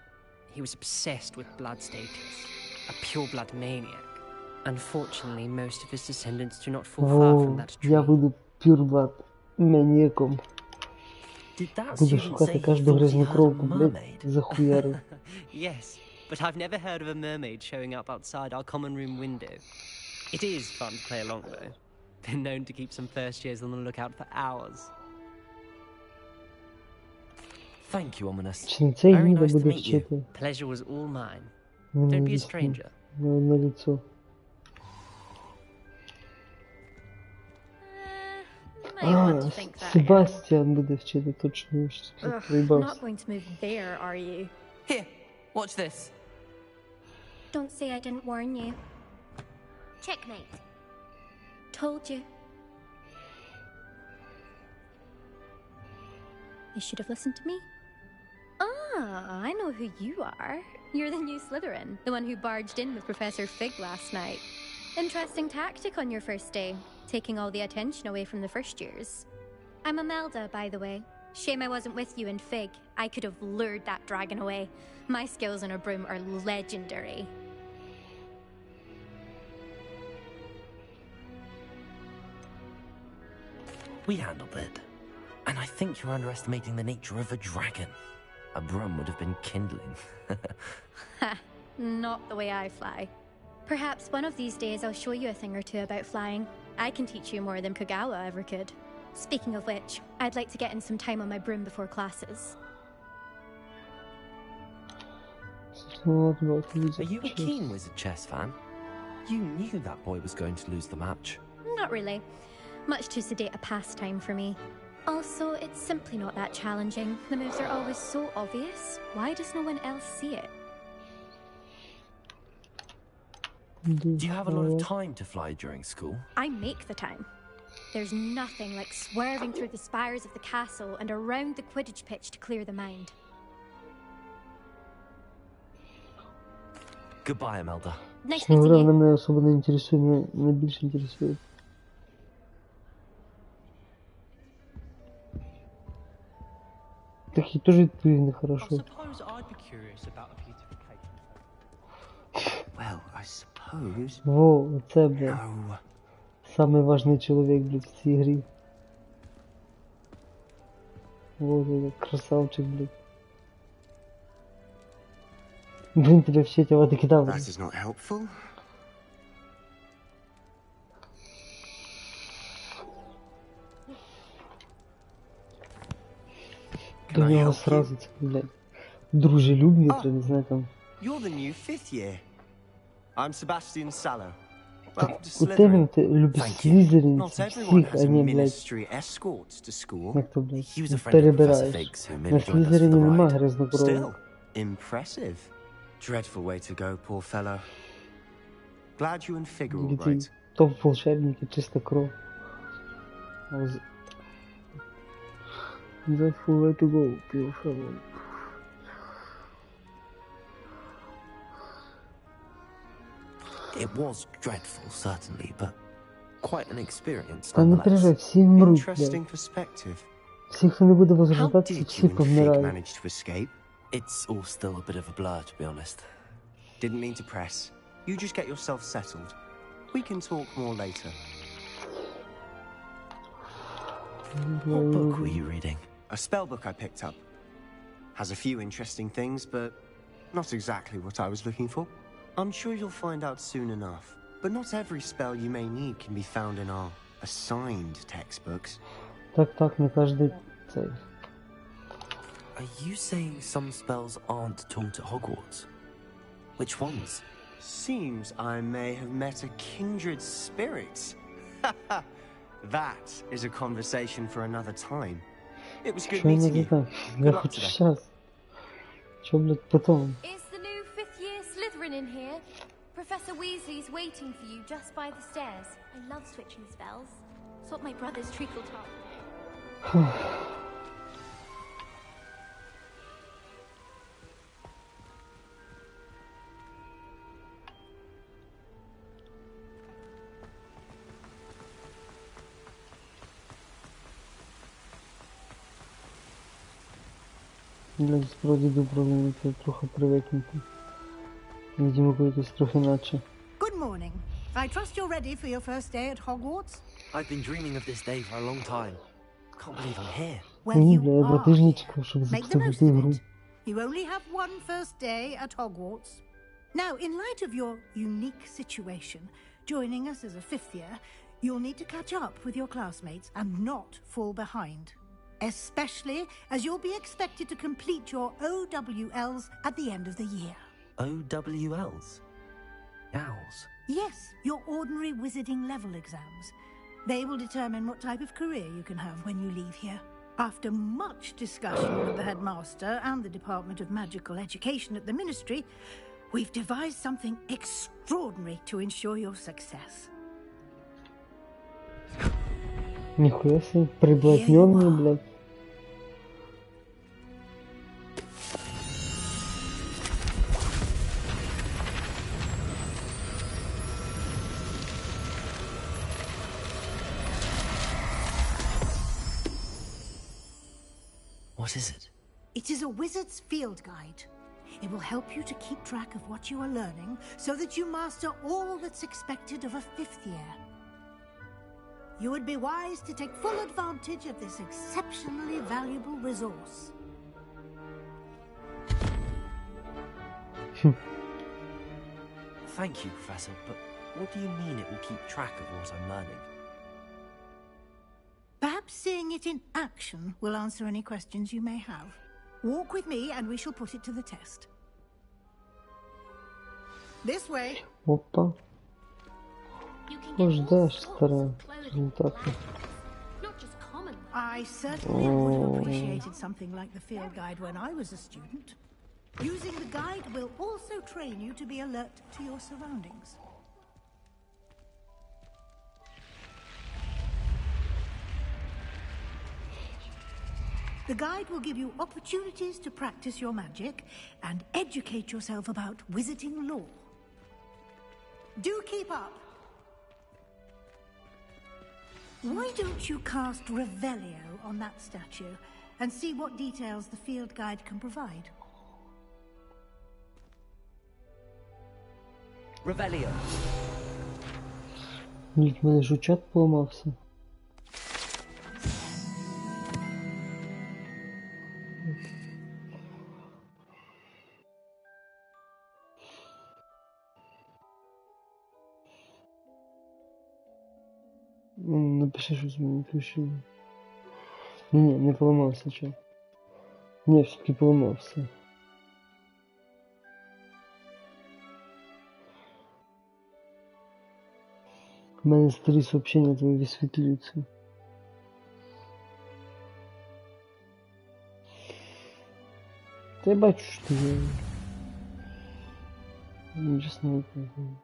He was obsessed with blood status, a pure-blood maniac. Unfortunately, most of his descendants do not fall far from О, that tree. я буду пюрблат маніяком. Did that Буду student say шукати he кожну thought he грязну heard a кровку, блядь, mermaid? захуярив. Yes, but I've never heard of a mermaid showing up outside our common room window. It is fun to play along, though. Been known to keep some first years on the lookout for hours. Thank you, Ominous. Чи не цей Very гніда nice to буде meet you. вчити? Pleasure was all mine. Він Don't не be a дійсно stranger. на лицо. Might want to think that again. Себастьян буде вчити, точно. Ugh, Проїбався. not going to move there, are you? Here, watch this. Don't say I didn't warn you. Checkmate. Told you. You should have listened to me. Ah, I know who you are. You're the new Slytherin, the one who barged in with Professor Fig last night. Interesting tactic on your first day, taking all the attention away from the first years. I'm Imelda, by the way. Shame I wasn't with you in Fig. I could have lured that dragon away. My skills on a broom are legendary. We handled it. And I think you're underestimating the nature of a dragon. A broom would have been kindling. Ha! Not the way I fly. Perhaps one of these days I'll show you a thing or two about flying. I can teach you more than Kogawa ever could. Speaking of which, I'd like to get in some time on my broom before classes. Are you a keen Wizard chess fan? You knew that boy was going to lose the match. Not really. Much too sedate a pastime for me. Also, it's simply not that challenging. The moves are always so obvious. Why does no one else see it? Do you have a lot of time to fly during school? I make the time. There's nothing like swerving through the spires of the castle and around the Quidditch pitch to clear the mind. Goodbye, Imelda. Nice meeting Вона you. мене особо не інтересує, мене більше інтересує. Так і теж відповів нехорошо. Suppose I'd be curious about a beautification. Well, I suppose. Во, оце, блядь. No. Самий важний чоловік, блядь, в цій грі. Вот это, красавчик, блядь. Він тебе вчить аватокидавру. That is not helpful. До нього сразу це, блядь, дружелюбний, не знаю, там. You're the new fifth year. I'm Sebastian Sallow. Так, Welcome to от іменно Slytherin. ти любиш слізеринців Not everyone всіх, has а a не, блядь, ministry escorts to school. як то, блядь, He was a friend of Professor перебираєш. Fig's who На merely joined us for слізерині the нема ride. грязнокрові. Still, impressive. Dreadful way to go, poor fellow. Glad you and Fig are all Ті right. топ-волшебники, чиста кров. That's full way to go, pure fellow. It was dreadful, certainly, but quite an experience Та не nonetheless. переживай, всі мруть, Interesting блядь. perspective. Всі, хто не буде How возрождатися, did всі you and Fig повмирають. manage to escape? It's all still a bit of a blur, to be honest. Didn't mean to press. You just get yourself settled. We can talk more later. What book were you reading? A spell book I picked up. Has a few interesting things, but not exactly what I was looking for. I'm sure you'll find out soon enough. But not every spell you may need can be found in our assigned textbooks. Так, не кожний цей. Are you saying some spells aren't taught at Hogwarts? Which ones? Seems I may have met a kindred spirit. That is a conversation for another time. It was good Що я не meeting you. знаю? Good Я luck хочу today. щас. Що, блядь, потом? Is the new fifth-year Slytherin in here? Professor Weasley's waiting for you just by the stairs. I love switching spells. It's what my brother's treacle taught me. Блядь, справді до управління трохи привикнути. Видимо, якось трохи наче. Good morning. I trust you're ready for your first day at Hogwarts? I've been dreaming of this day for a long time. Can't believe I'm here. Well, Ні, you бля, я 2 are. тижні чекав, щоб Make the most запустити of гру. it. You only have one first day at Hogwarts. Now, in light of your unique situation, joining us as a fifth year, you'll need to catch up with your classmates and not fall behind. especially as you'll be expected to complete your OWLs at the end of the year. OWLs? Owls? Yes, your ordinary wizarding level exams. They will determine what type of career you can have when you leave here. After much discussion with the headmaster and the Department of Magical Education at the Ministry, we've devised something extraordinary to ensure your success. Нихуя себе, приблотненный, блядь. What is it? It is a wizard's field guide. It will help you to keep track of what you are learning so that you master all that's expected of a 5th year. You would be wise to take full advantage of this exceptionally valuable resource. Thank you, Professor, but what do you mean it will keep track of what I'm learning? Perhaps seeing it in action will answer any questions you may have. Walk with me and we shall put it to the test. This way. Опа. Ждешь, старая. Результаты. I certainly would have appreciated something like the field guide when I was a student. Using the guide will also train you to be alert to your surroundings. The guide will give you opportunities to practice your magic and educate yourself about wizarding lore. Do keep up! Why don't you cast Revelio on that statue and see what details the field guide can provide? Revelio! Блять, мене жучок поламався. Напиши, що зміни включили. Ні, не поламався, чат. Ні, все-таки поламався. У мене старі сообщення твої висвітлюються. Та я бачу, що ти є. Чесно, не знаю.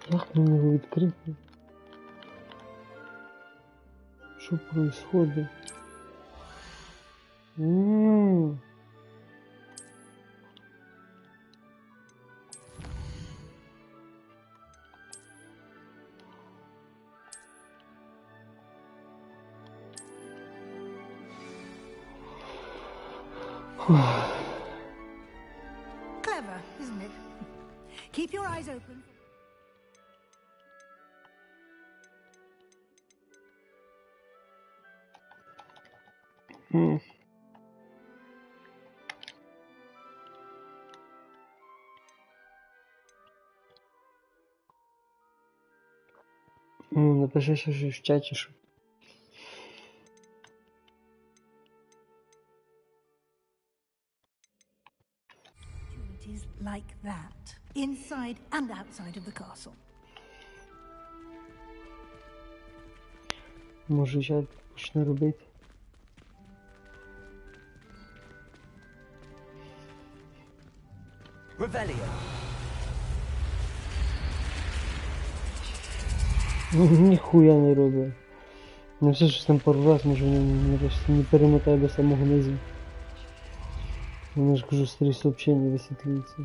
Як мені його відкрити? Що происходит? Clever, isn't it? Keep your eyes open. Напиши щось в чаті, що. Opportunities like that, inside and outside of the castle. Може, чат почне робити. Revelio! Ніхуя не робить. Ну все ж там пару раз, може не перемотає до самого низу. Я ж кажу, старі сообщення висвітлюються.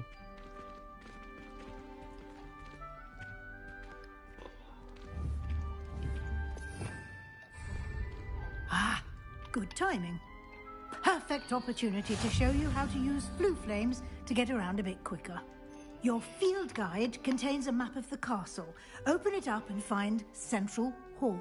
Ah, good timing. Perfect opportunity to show you how to use flue flames to get around a bit quicker. Your field guide contains a map of the castle. Open it up and find Central Hall.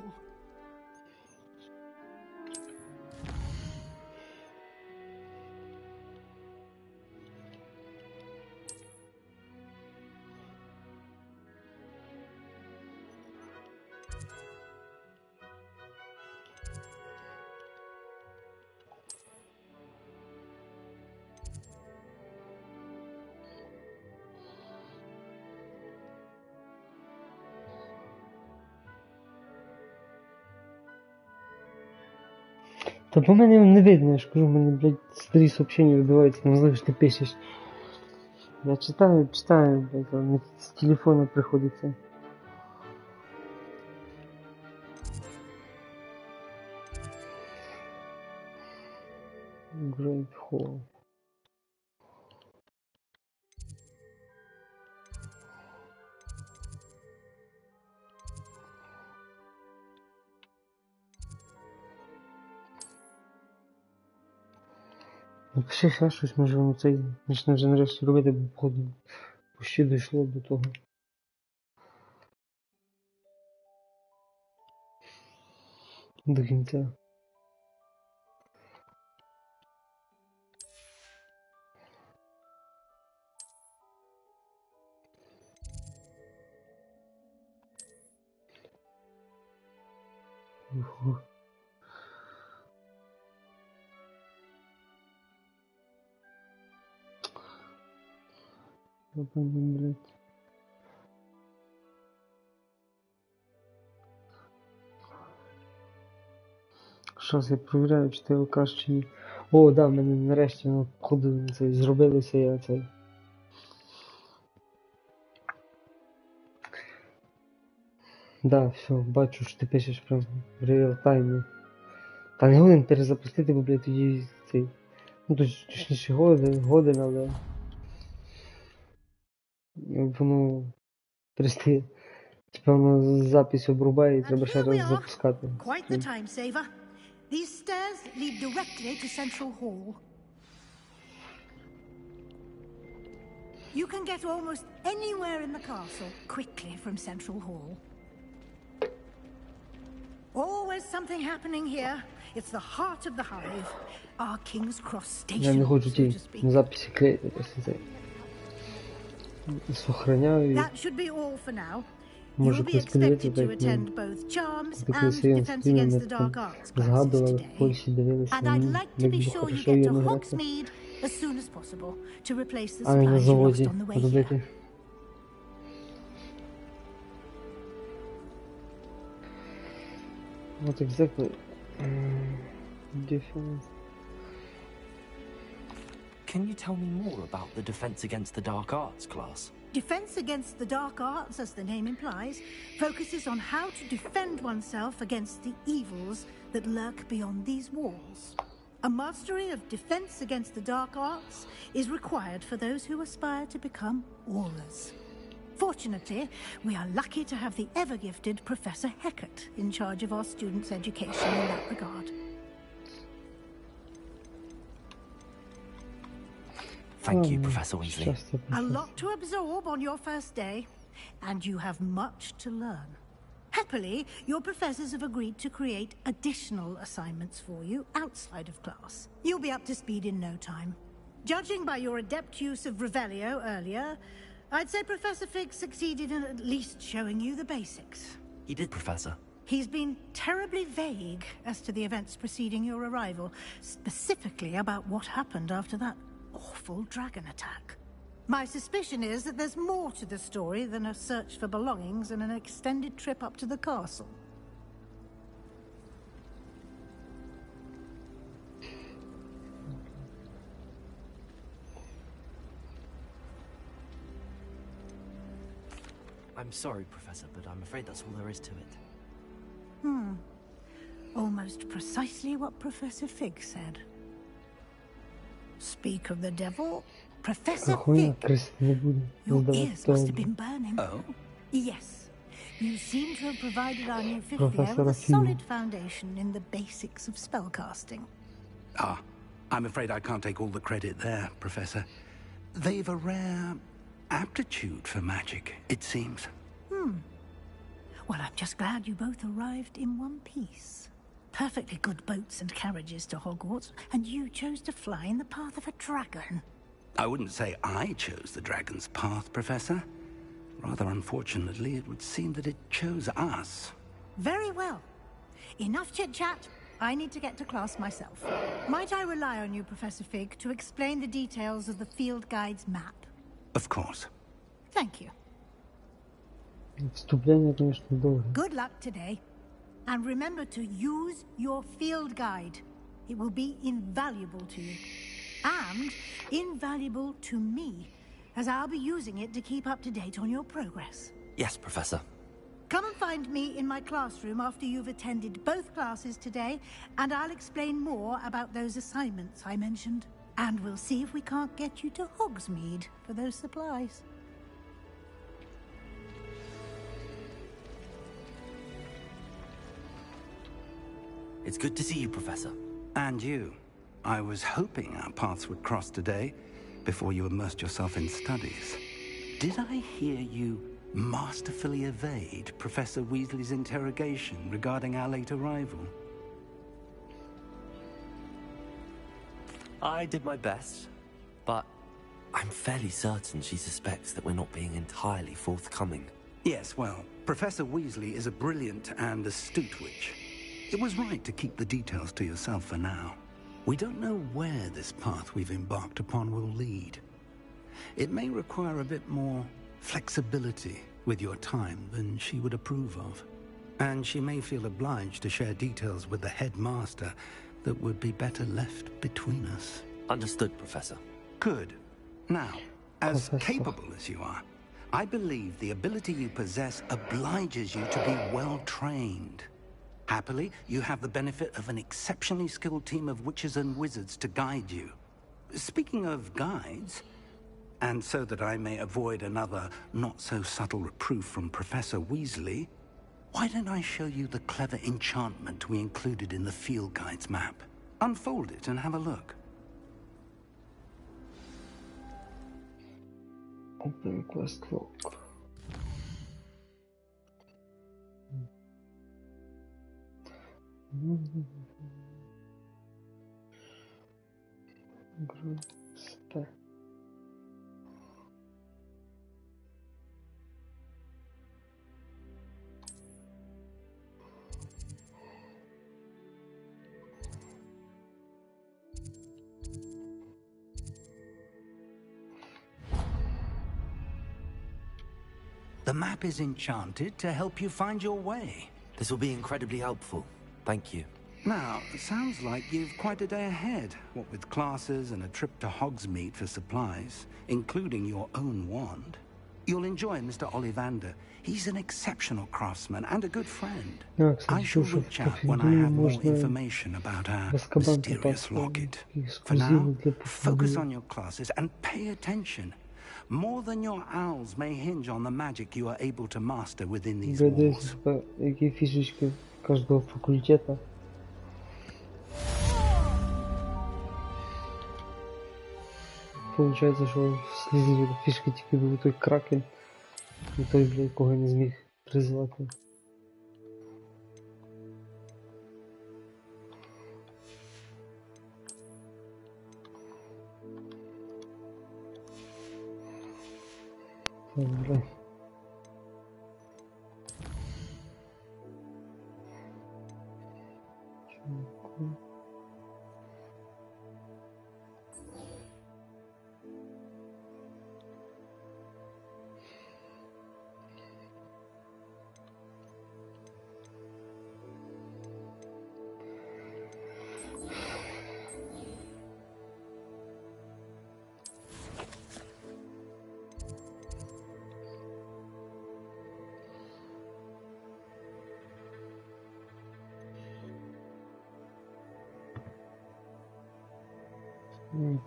Та по мене не видно, я ж кажу, в мене, блядь, старі сообщення вибиваються, не знаю, що ти пишеш. Я читаю, блядь, а мені з телефона приходиться. Great Hall. Напиши ще щось, може воно цей почне вже нарешті робити, бо походу ще дійшло до того. До кінця. Ух. Напевно, блядь. Щас я провіряю, чи ти викаш чи ні. О, да, в мене нарешті воно походу це зробилося, я цей. Да, все, бачу, що ти пишеш прям в реал-таймі. Та не годин перезапустити, бо, блядь, тоді цей. Ну, точніше годин, але воно перестає. Типа воно запись обрубає і треба ще раз запускати. Quite the time saver. These stairs lead directly to Central Hall. You can get almost anywhere in the castle quickly from Central Hall. Always something happening here. It's the heart of the hive. Our King's Cross Я station, не хочу so ті to speak. записи клеїти, просто це. Сохраняю і That should be all for now. можу You'll be колись подивитися, expected to так attend both charms як and колись я defense стрімі, against ми the там dark arts classes згадували, в today. Польщі дивилися, And I'd like to як be би sure you хорошо get є to не грати. Hogsmeade as soon as possible to replace the А не на supplies you lost заводі on the way here. робити. What exactly? Defense. Can you tell me more about the Defense Against the Dark Arts class? Defense against the dark arts, as the name implies, focuses on how to defend oneself against the evils that lurk beyond these walls. A mastery of defense against the dark arts is required for those who aspire to become aurors. Fortunately, we are lucky to have the ever-gifted Professor Heckert in charge of our students' education in that regard. Thank you, Professor Weasley. A lot to absorb on your first day, and you have much to learn. Happily, your professors have agreed to create additional assignments for you outside of class. You'll be up to speed in no time. Judging by your adept use of Revelio earlier, I'd say Professor Fig succeeded in at least showing you the basics. He did, Professor. He's been terribly vague as to the events preceding your arrival, specifically about what happened after that awful dragon attack. My suspicion is that there's more to the story than a search for belongings and an extended trip up to the castle. I'm I'm sorry, Professor, but I'm afraid that's all there is to it. Almost precisely what Professor Fig said. Speak of the devil, Professor Fig. Your ears must have been burning. Oh? Yes. You seem to have provided our new fifth year with a solid foundation in the basics of spellcasting. Ah, I'm afraid I can't take all the credit there, Professor. They've a rare aptitude for magic, it seems. Well, I'm just glad you both arrived in one piece. Perfectly good boats and carriages to Hogwarts, and you chose to fly in the path of a dragon. I wouldn't say I chose the dragon's path, Professor. Rather unfortunately, it would seem that it chose us. Very well. Enough chit-chat. I need to get to class myself. Might I rely on you, Professor Fig, to explain the details of the field guide's map? Of course. Thank you. Вступление, конечно, долго. Good luck today. And remember to use your field guide. It will be invaluable to you. And invaluable to me, as I'll be using it to keep up to date on your progress. Yes, Professor. Come and find me in my classroom after you've attended both classes today, and I'll explain more about those assignments I mentioned. And we'll see if we can't get you to Hogsmeade for those supplies. It's good to see you, Professor. And you. I was hoping our paths would cross today, before you immersed yourself in studies. Did I hear you masterfully evade Professor Weasley's interrogation regarding our late arrival? I did my best, but I'm fairly certain she suspects that we're not being entirely forthcoming. Yes, well, Professor Weasley is a brilliant and astute witch. It was right to keep the details to yourself for now. We don't know where this path we've embarked upon will lead. It may require a bit more flexibility with your time than she would approve of. And she may feel obliged to share details with the headmaster that would be better left between us. Understood, Professor. Good. Now, as capable as you are, I believe the ability you possess obliges you to be well trained. Happily, you have the benefit of an exceptionally skilled team of witches and wizards to guide you. Speaking of guides, and so that I may avoid another not-so-subtle reproof from Professor Weasley, why don't I show you the clever enchantment we included in the field guide's map? Unfold it and have a look. Open quest log. Group. The map is enchanted to help you find your way. This will be incredibly helpful. Thank you. Now, it sounds like you've quite a day ahead, what with classes and a trip to Hogsmeade for supplies, including your own wand. You'll enjoy Mr. Ollivander. He's an exceptional craftsman and a good friend. I shall reach out when I have more information about our mysterious locket. For now, focus on your classes and pay attention. More than your owls may hinge on the magic you are able to master within these walls. Какие фишечки каждого факультета. Получается, що в Слизерина фішки тільки був той кракен, і той, блядь, кого не зміг призвати. Блядь.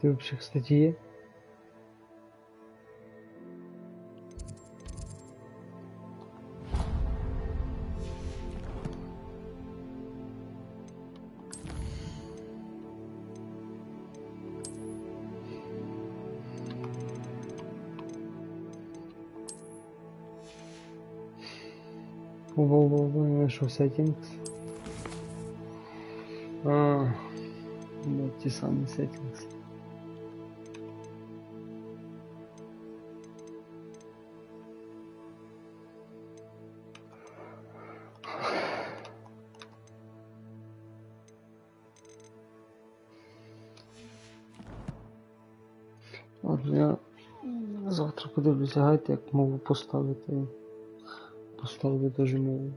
Ты вообще, кстати, є? Во-во-во, нашел settings. Вот те самые settings. Отже, я завтра подивлюся гайд, як мову поставити. Поставити теж мову.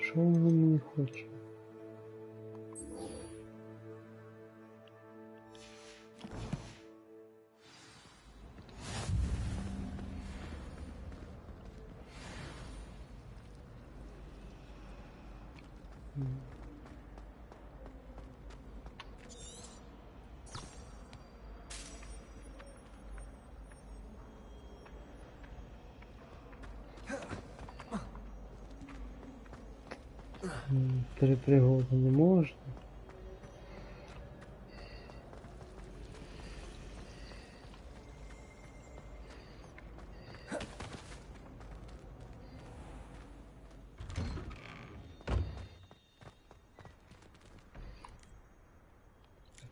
Що воно мені хоче? Перепригувати не можна.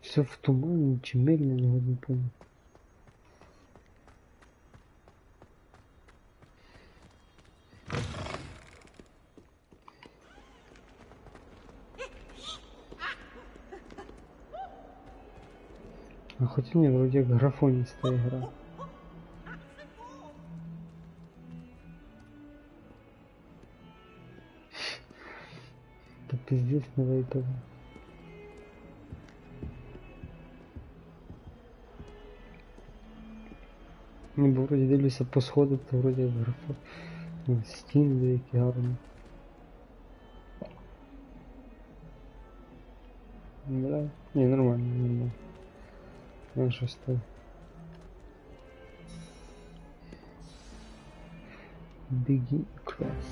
Все в тумані, чи медленно, не помню. А хотя не, вроде как графонистая игра. Да пиздец на лайтово. Ну, бо вроде дивлюся по сходу, то вроде графон. Ну, стіни деякі гарні. Да? Не, нормально, нормально. Ну, щось там. Begin class.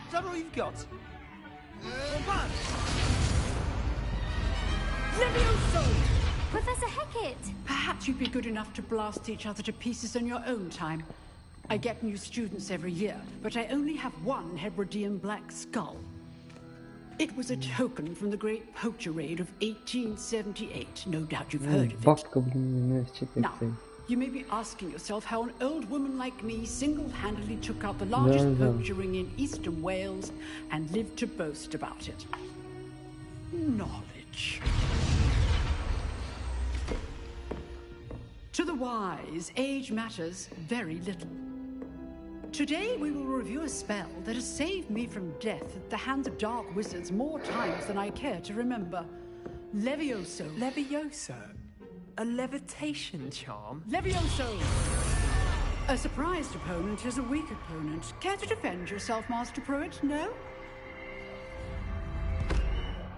Is that all you've got? Levioso! Professor Hecat! Perhaps you'd be good enough to blast each other to pieces in your own time. I get new students every year, but I only have one Hebridean black skull. It was a token from the Great Poacher Raid of 1878. No doubt you've heard of it. Now, you may be asking yourself how an old woman like me single-handedly took out the largest poacher ring in eastern Wales and lived to boast about it. Knowledge. To the wise, age matters very little. Today we will review a spell that has saved me from death at the hands of dark wizards more times than I care to remember. Levioso. Levioso? A levitation charm? Levioso! A surprised opponent is a weak opponent. Care to defend yourself, Master Pruitt? No?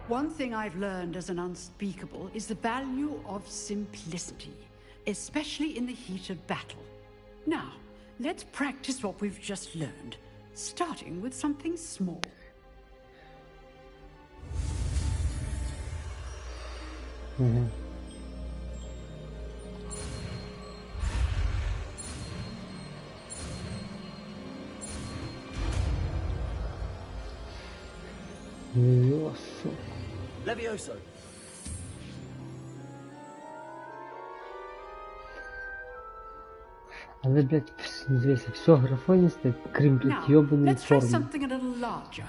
One thing I've learned as an unspeakable is the value of simplicity, especially in the heat of battle. Now, let's practice what we've just learned, starting with something small. Levioso. Але, блядь, дивися, все графонисте, крім тут ёбаної Let's try форми. something a little larger.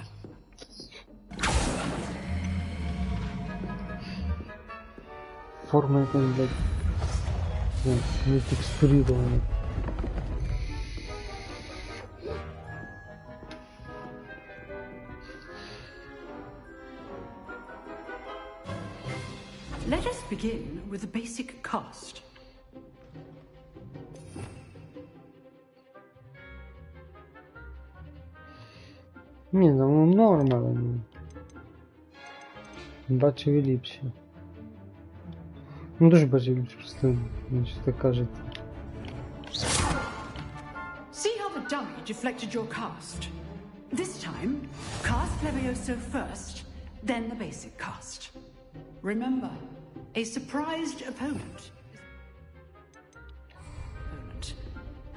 Форма якась, блядь, не текстурирована. Let us begin with the basic cast. Ні, ну норм, але ну. Бачив і ліпше. Ну дуже бачив ліпше, просто, значить, так кажеться. See how the dummy deflected your cast? This time, cast Levioso first, then the basic cast. Remember, a surprised opponent,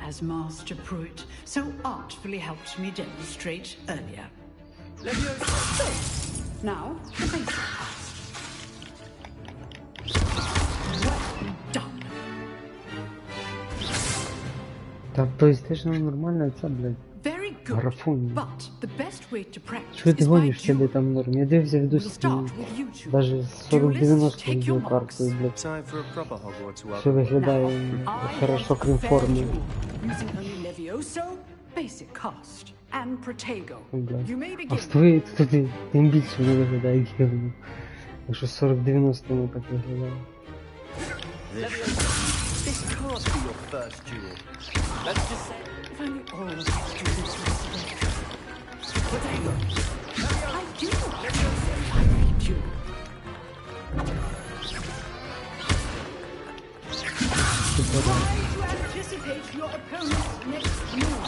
as Master Pruitt so artfully helped me demonstrate earlier. Levioso! So, now, the basic cast. Well done. Та PlayStation нормально, це, блядь. Very good. Графон. But the best way to practice Що ти is by гониш, тебе duel. там норм? Я дивився We'll відосики, start with you two. даже з 4090 відеокартою, блядь. Time for a proper Hogwarts Все welcome. виглядає хорошо, крім форми. Using only Levioso, basic cast, and Protego. Блядь. You may А begin. в твоїй туди тим більше воно виглядає гівно. Якщо 4090 воно так виглядає. This can't be your first duel. Let's just say, if only all of the students were today. Protego. I do. I read you. Try to anticipate your opponent's next move.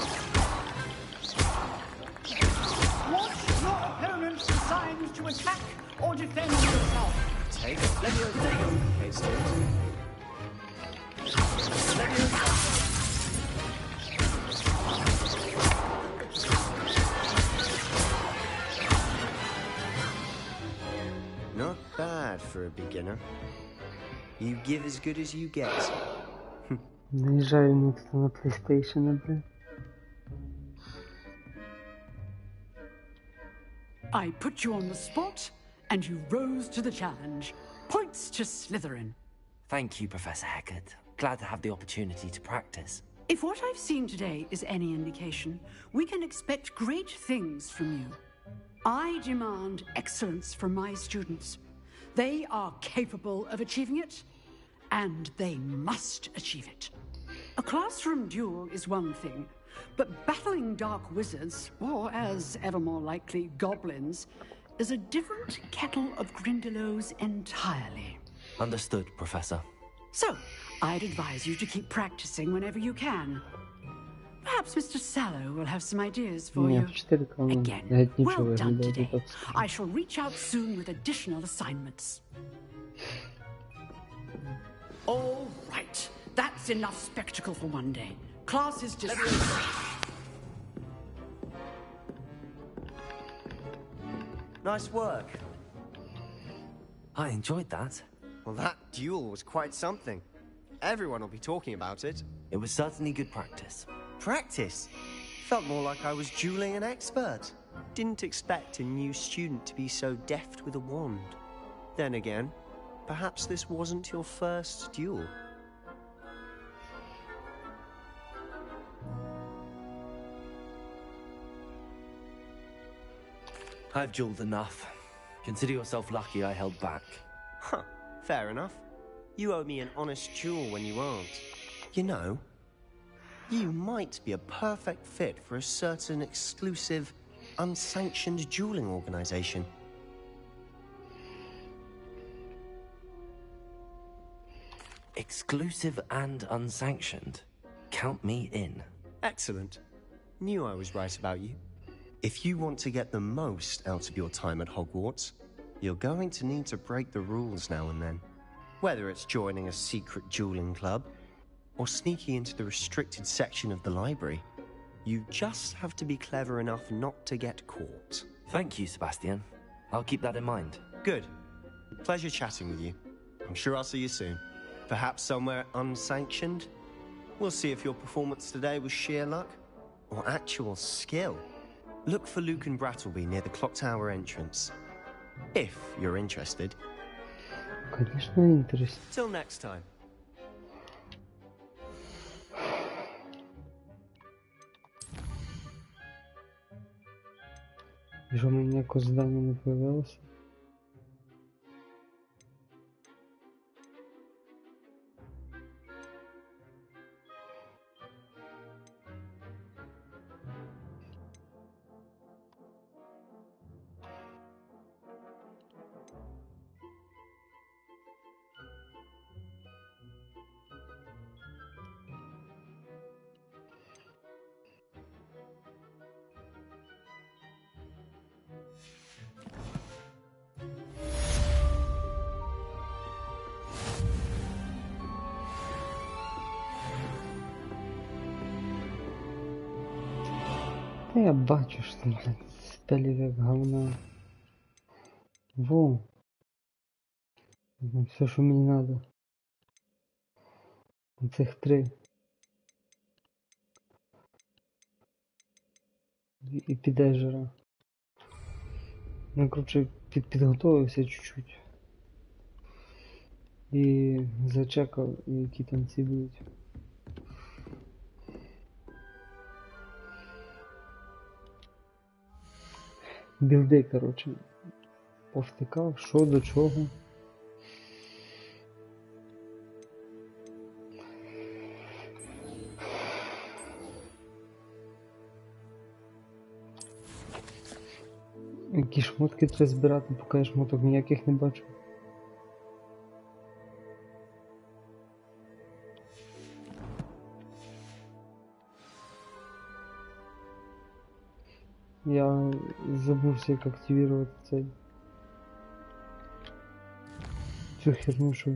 Watch your opponent's signs to attack or defend yourself. Take it. Levioso. Okay, students. Not bad for a beginner. You give as good as you get. Наїжджаю на тут на PlayStation, блядь. I put you on the spot, and you rose to the challenge. Points to Slytherin. Thank you, Professor Heckert. Glad to have the opportunity to practice. If what I've seen today is any indication, we can expect great things from you. I demand excellence from my students. They are capable of achieving it, and they must achieve it. A classroom duel is one thing, but battling dark wizards, or as ever more likely, goblins, is a different kettle of Grindylows entirely. Understood, Professor. So, I'd advise you to keep practicing whenever you can. Perhaps Mr. Sallow will have some ideas for Ні, you. в 4К воно Again, навіть нічого well done виглядає today. так. I shall reach out soon with additional assignments. All right, that's enough spectacle for one day. Class is dismissed. Nice work. I enjoyed that. Well, that duel was quite something. Everyone will be talking about it. It was certainly good practice. Practice? Felt more like I was dueling an expert. Didn't expect a new student to be so deft with a wand. Then again, perhaps this wasn't your first duel. I've dueled enough. Consider yourself lucky I held back. Huh, fair enough. You owe me an honest duel when you aren't. You know, you might be a perfect fit for a certain exclusive, unsanctioned dueling organization. Exclusive and unsanctioned. Count me in. Excellent. Knew I was right about you. If you want to get the most out of your time at Hogwarts, you're going to need to break the rules now and then. Whether it's joining a secret dueling club, or sneaking into the restricted section of the library, you just have to be clever enough not to get caught. Thank you, Sebastian. I'll keep that in mind. Good. Pleasure chatting with you. I'm sure I'll see you soon. Perhaps somewhere unsanctioned? We'll see if your performance today was sheer luck, or actual skill. Look for Luke and Brattleby near the clock tower entrance. If you're interested. Конечно, интересно. Till next time. Що мені ніякого завдання не появилося? Та я бачу, що там, блядь, спелів як говна. Во. Все, що мені надо. Цих 3. І піде жара. Ну, коротше, підготовився чуть-чуть. І зачекав, які там ці будуть. Білди, коротше. Повтикав, що до чого. Які шмотки треба збирати, поки я шмоток ніяких не бачу. Я забувся, як активувати цю херню, щоб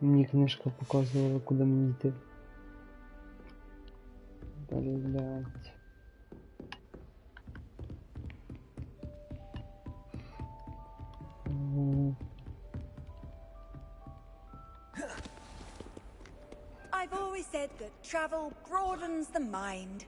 мені книжка показувала, куди мені йти. Блять. I've always said that travel broadens the mind.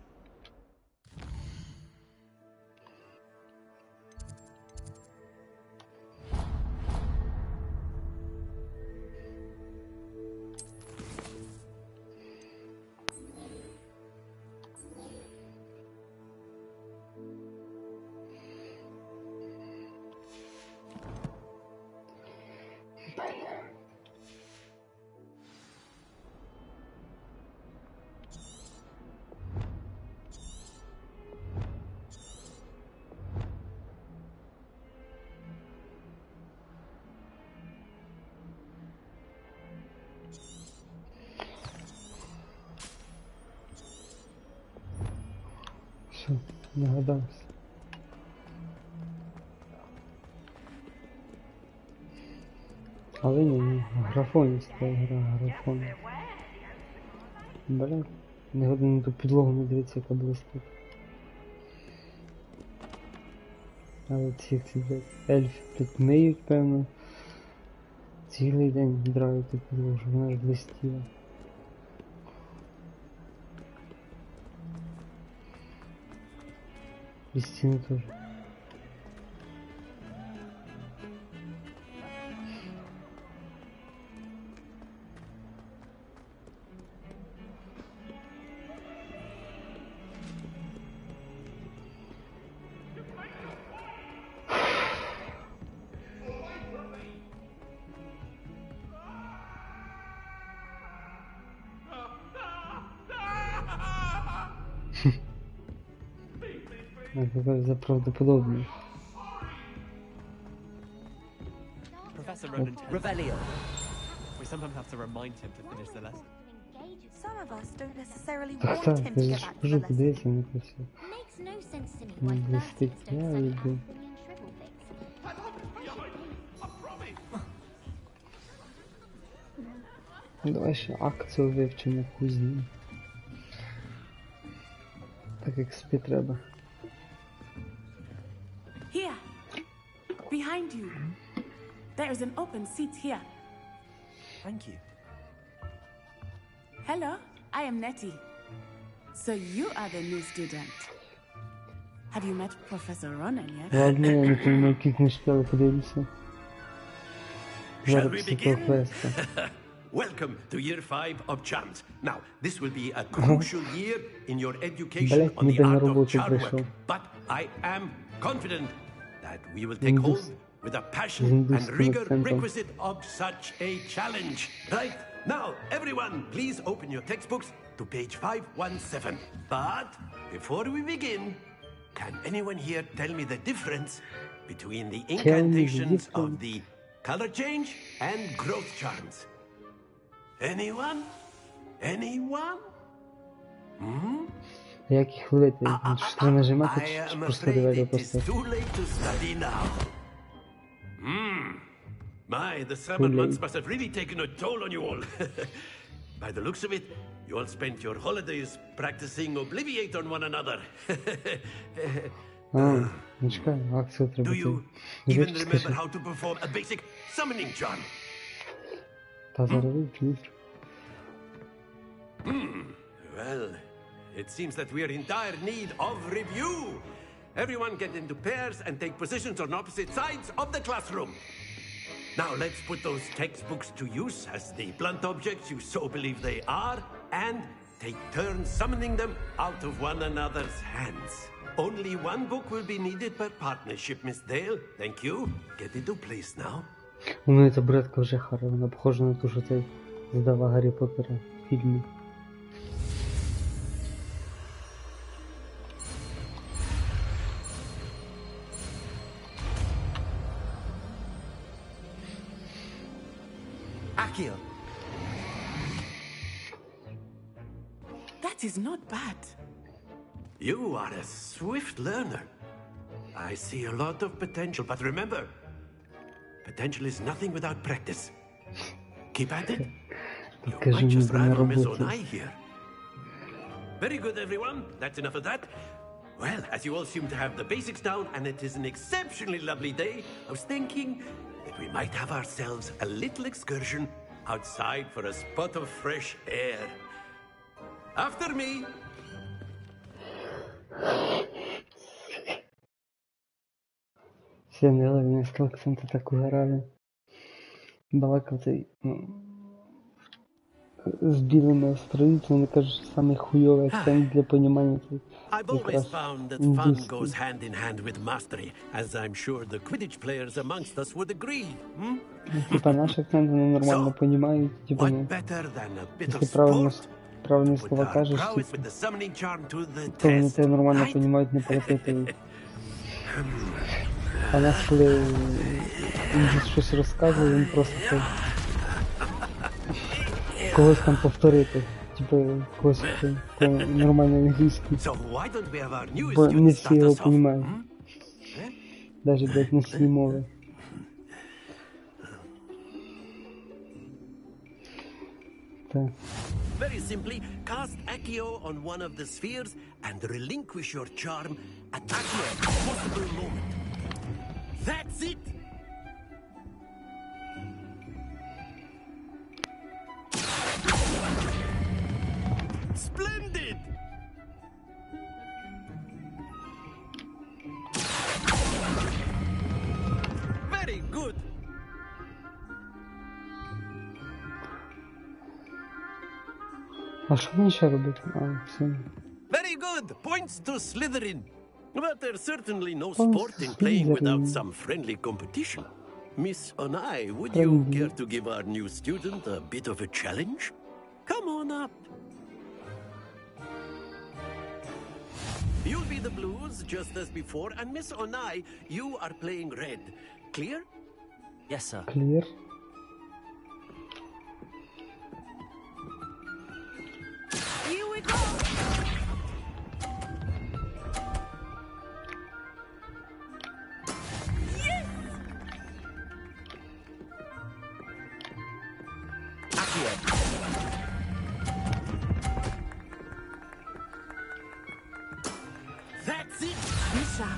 Все, нагадався. Але ні, графоністка гра, графон. Бля, не годно на ту підлогу не дивиться, яка блистить. Але ці, блядь, ельфи тут миють, певно. Цілий день драють ту підлогу, щоб вона ж блистіла. И стены тоже. Это правдоподобно. Professor Ronan, Revelio. We sometimes have to remind him to finish the lesson. Some of us don't necessarily Так, want так, him to я get ж back to the кажу, lesson. подивися на це все. Makes no sense to me Не why блистить, first don't я study йду. Anthony and shrivel things. Давай ще акцію вивчимо кузні. Так як спі треба. Here, behind you. There is an open seat here. Thank you. Hello, I am Nettie. So you are the new student. Have you met Professor Ronan yet? Ладно, я не розумію, які книжки, але подивлюся. Shall Зараз we після begin? квеста. Welcome to year 5 of charms. Now, this will be a crucial year in your education Блять, on the ніби на art of роботу charm work. прийшов. But I am confident that we will take hold with the passion and індусським rigor акцентом. requisite of such a challenge. Right? Now, everyone, please open your textbooks to page 517. But before we begin, can anyone here tell me the difference between the incantations of the color change and growth charms? Anyone? Anyone? Як їх ловити? Що треба нажимати, I чи am просто afraid дивити it is просто? too late to study now. My, the Too 7 late. months must have really taken a toll on you all. By the looks of it, You all spent your holidays practicing Obliviate on one another. Ну чекай, акцію треба Do цей. you even Звідки remember скажи? how to perform a basic summoning charm? Та зараз вивчу. Well, it seems that we're in dire need of review. Everyone get into pairs and take positions on opposite sides of the classroom. Now let's put those textbooks to use as the blunt objects you so believe they are, and take turns summoning them out of one another's hands. Only one book will be needed per partnership, Miss Dale. Thank you. Get into place now. У мене ця бредка вже хара, вона похожа на ту, що цей здала Гаррі Поттера в фільмі. Akio. That is not bad. You are a swift learner. I see a lot of potential, but remember, potential is nothing without practice. Keep at it. You might just rival Miss Onai here. Very good, everyone. That's enough of that. Well, as you all seem to have the basics down, and it is an exceptionally lovely day, I was thinking that we might have ourselves a little excursion outside for a spot of fresh air. After me. Все, не він з акценту так угорали. Балакав цей, з білими австралійцями, вони кажуть, що самий хуйовий акцент для понімання цей. I've always found that fun goes hand in hand with mastery, as I'm sure the Quidditch players amongst us would agree. Типа наш акцент вони нормально понімають, типа ну, якщо правильні слова кажеш, типа, то вони тебе нормально понімають, не перепитують. А нас, коли він щось розказує, він просто когось там повторити. Типу, когось нормально англійський. Бо не всі його розуміють. Навіть, блядь, не всі мови. Так. Very simply, cast Accio on one of the spheres and relinquish your charm at that possible moment. That's it! Splendid! Very good! А що мені ще робити? А, все. Very good! Points to Slytherin! But there's certainly no sport in playing without some friendly competition. Miss Onai, would you care to give our new student a bit of a challenge? Come on up. You'll be the blues, just as before, and Miss Onai, you are playing red. Clear? Yes, sir. Clear. Here we go! That's it! Misha.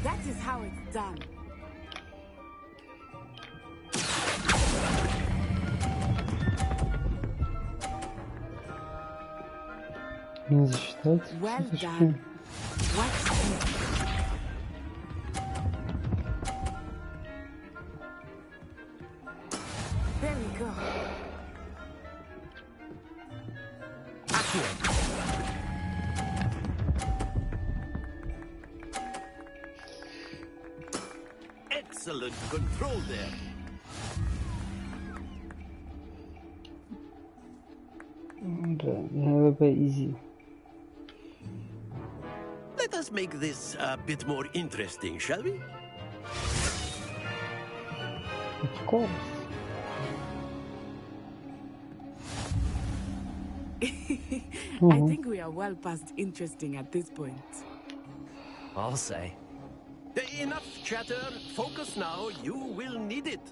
That is how it's done. Не засчитать. Well done. What's this? There we go. Excellent control there. Easy. Let us make this a bit more interesting, shall we? Of course. I think we are well past interesting at this point. I'll say. Enough chatter. Focus now. You will need it.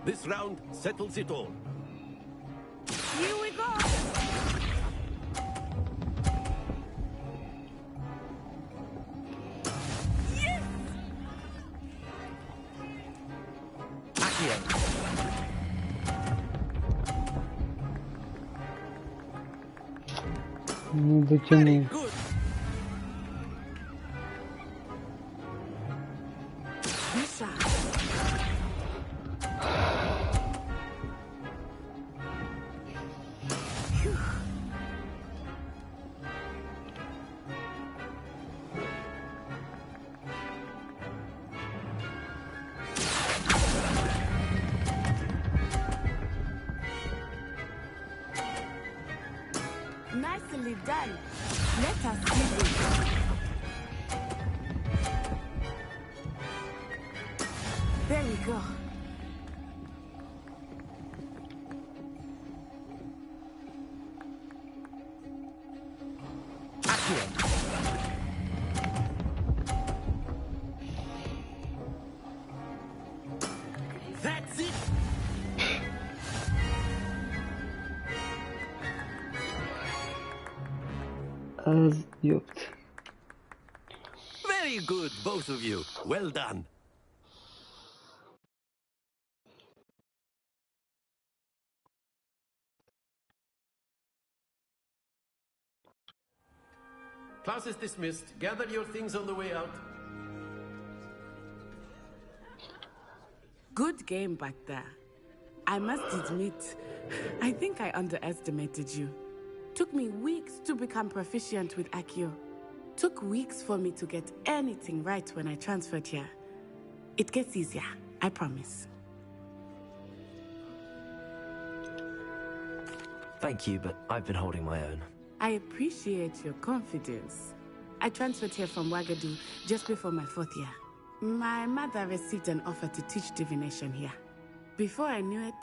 This round settles it all. Here we go! Yes! Accio. Не дотянул. Nicely done. Let us see this. There we go. That's it. Ёпт. Very good, both of you. Well done. Class is dismissed. Gather your things on the way out. Good game back there. I must admit, I think I underestimated you. Took me weeks to become proficient with Accio. Took weeks for me to get anything right when I transferred here. It gets easier, I promise. Thank you, but I've been holding my own. I appreciate your confidence. I transferred here from Wagadu just before my 4th year. My mother received an offer to teach divination here. Before I knew it,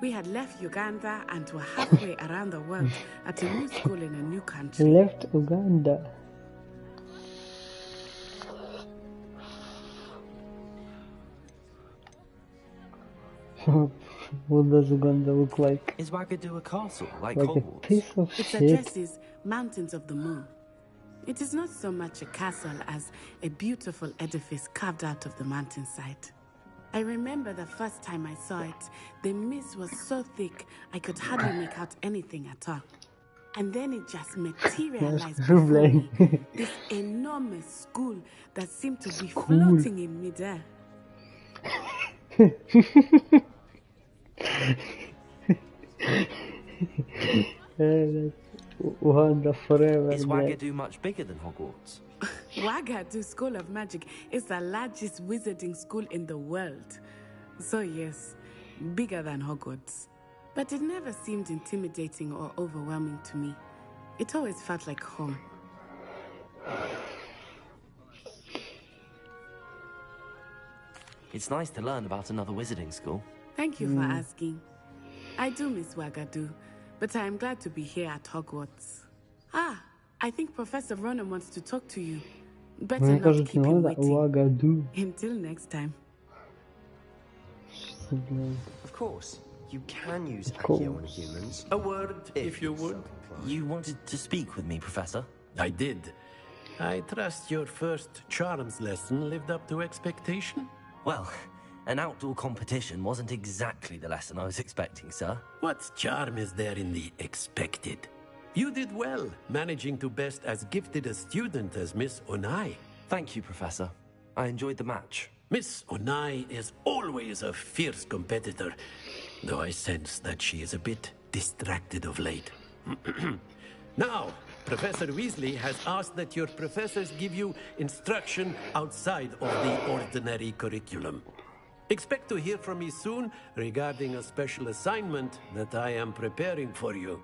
we had left Uganda and were halfway around the world at a new school in a new country. Left Uganda. What does Uganda look like? Is Wagadu a castle, like a Hogwarts? piece of Its shit. address is Mountains of the Moon. It is not so much a castle as a beautiful edifice carved out of the mountainside. I remember the first time I saw it, the mist was so thick I could hardly make out anything at all. And then it just materialized before me, this enormous school that seemed to be floating in midair. Uganda forever. Is Wagadu much bigger than Hogwarts? Wagadu School of Magic is the largest wizarding school in the world. So yes, bigger than Hogwarts. But it never seemed intimidating or overwhelming to me. It always felt like home. It's nice to learn about another wizarding school. Thank you for asking. I do miss Wagadu, but I am glad to be here at Hogwarts. Ah, I think Professor Ronan wants to talk to you. Better not keep him waiting. Wagadu. Until next time. Of course, you can use Accio on humans. A word, if you would. You wanted to speak with me, Professor? I did. I trust your first charms lesson lived up to expectation? Well, an outdoor competition wasn't exactly the lesson I was expecting, sir. What charm is there in the expected? You did well, managing to best as gifted a student as Miss Onai. Thank you, Professor. I enjoyed the match. Miss Onai is always a fierce competitor, though I sense that she is a bit distracted of late. Now, Professor Weasley has asked that your professors give you instruction outside of the ordinary curriculum. Expect to hear from me soon regarding a special assignment that I am preparing for you.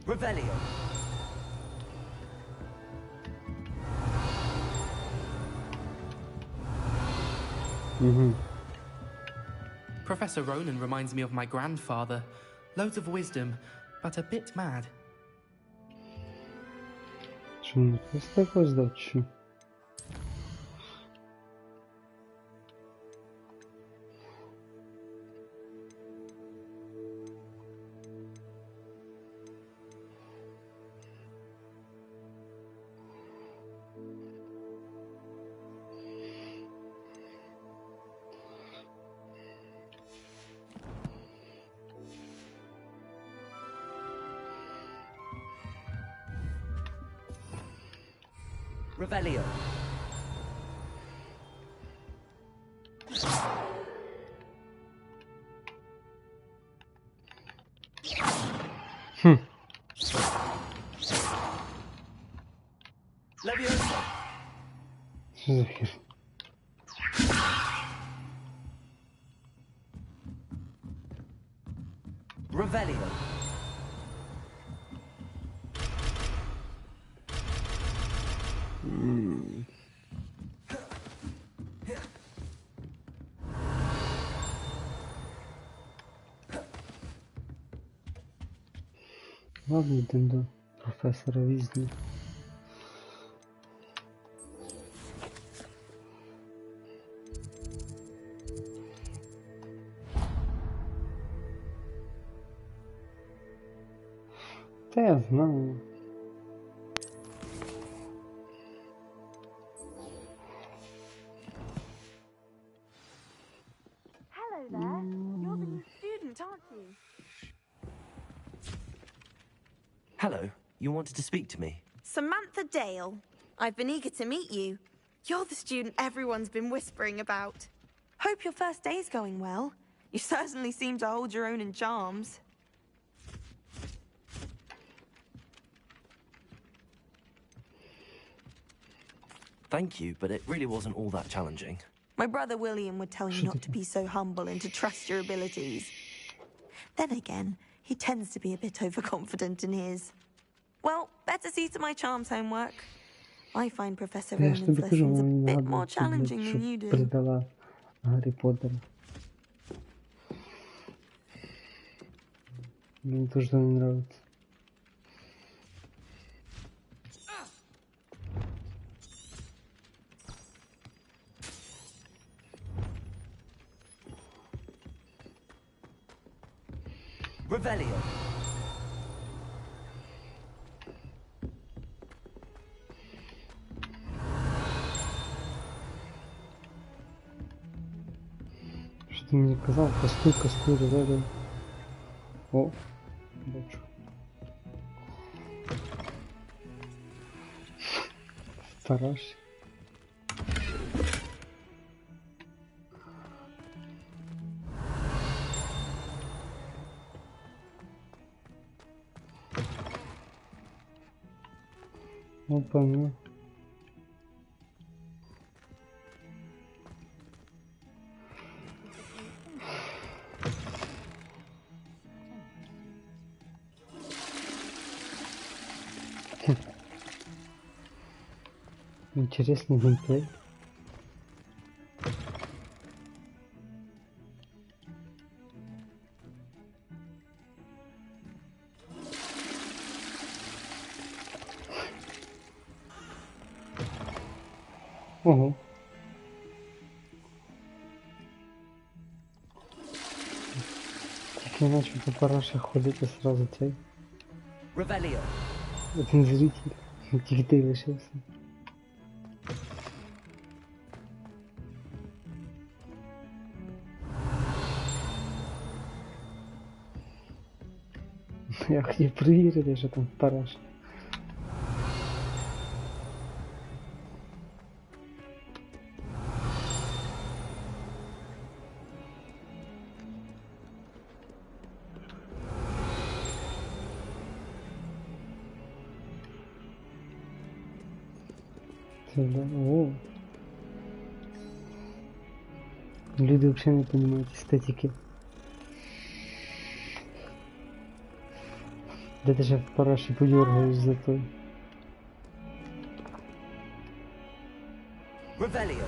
Revelio. Professor Ronan reminds me of my grandfather. Loads of wisdom, but a bit mad. Şunu esta coisa da tchu. Revelio. Leviosa. Revelio. Ладно, йдемо до професора Візні. Та я знаю. Hello there. You're the new student, aren't you? Hello. You wanted to speak to me? Samantha Dale. I've been eager to meet you. You're the student everyone's been whispering about. Hope your first day's going well. You certainly seem to hold your own in charms. Thank you, but it really wasn't all that challenging. My brother William would tell you not to be so humble and to trust your abilities. Then again, he tends to be a bit overconfident in his. Well, better see to my charms homework. I find Professor Я ж Ronan's тобі кажу, lessons a мені bit нагадує, more challenging щоб than you do. передала Гаррі Поттера. Мне тоже не нравится. Revelio. Что ты мне казал? Кастуй, Ревелио. О, бачу. Параш. Опа, ну. Интересный геймплей. Ого. Так я начал по параше ходить, и сразу цей. Revelio. Один зритель. Тих лишився. Я хотів перевірити, що там параш. О. Люди вообще не понимают эстетики. Да даже в параше подергаюсь за той. Revelio.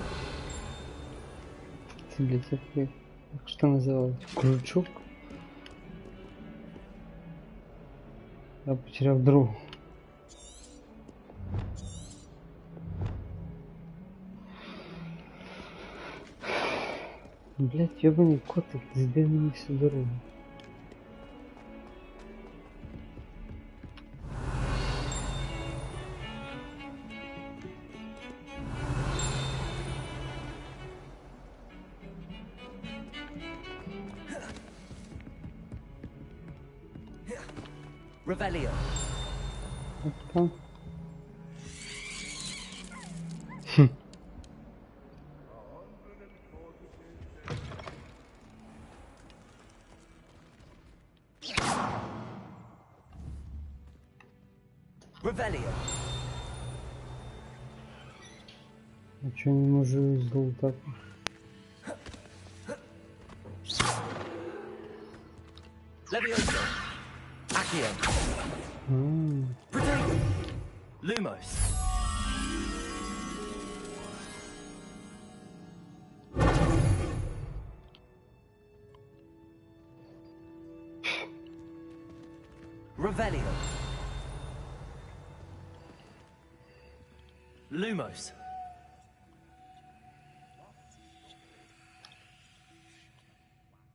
Блять, Как что называлось? Крючок? Я потерял дорогу. Блять, ёбаный котик, сбей мне всю дорогу. Revelio. Опа. Revelio. А чё не могу золотать? Levioso. Accio. Protego. Lumos. Revelio. Lumos.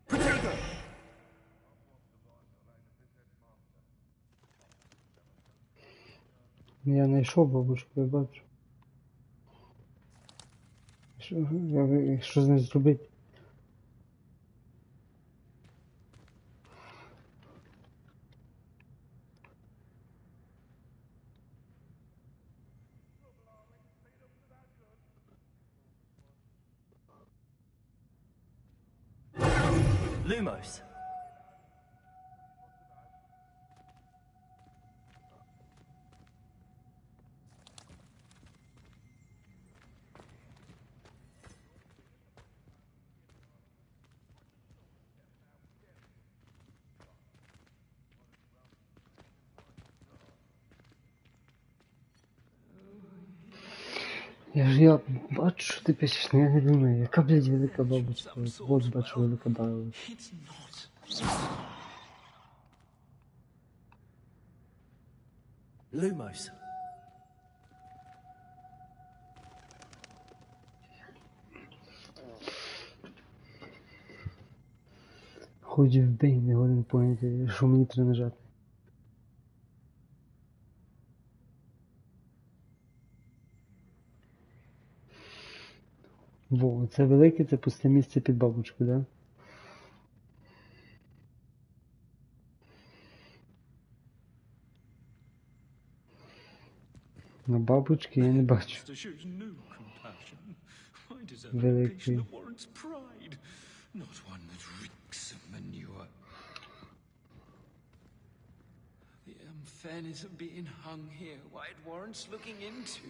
Protego. Я знайшов бабушку, я бачу. Що з нею зробити? Lumos. Я бачу, що ти пишеш, але я не думаю, яка, блядь, велика бабочка. От бачу, велика бабочка. Lumos. Хоч вбий, не годин поняти, що мені треба нажати. Во, це велике, це пусте місце під бабочку, да? На бабочки я не бачу. Великий. The unfairness of being hung here, why it warrants looking into.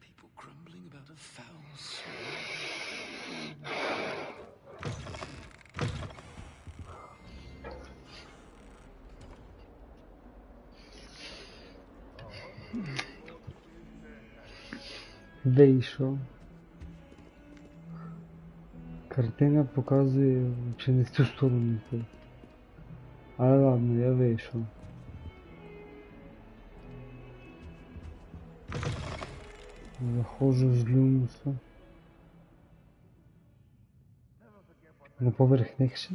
People grumbling about a foul smell. Вийшов. Картина показує, чи не в цю сторону йти. Але ладно, я вийшов. Заходжу з люмуса. На поверх нижче.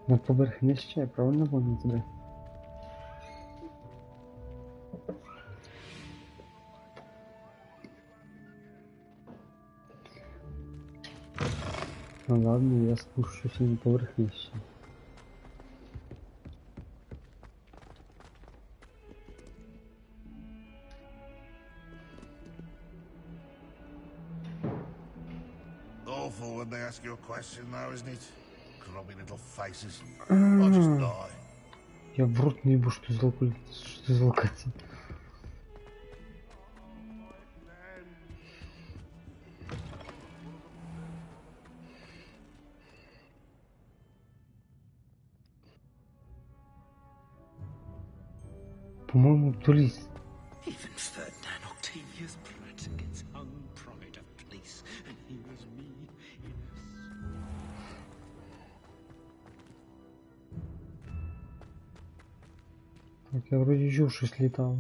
На поверх нижче, я правильно понял тебе? Ну ладно, я спущусь на поверх нижче. Awful when they ask you a question though, isn't it? Grubby little faces. I'll just die. Я в рот не ебу, что за локация. По-моему, турист. Even Ferdinand Octavius Pratt gets hung pride of place, and here's me in Так, я вроде чув, щось літало.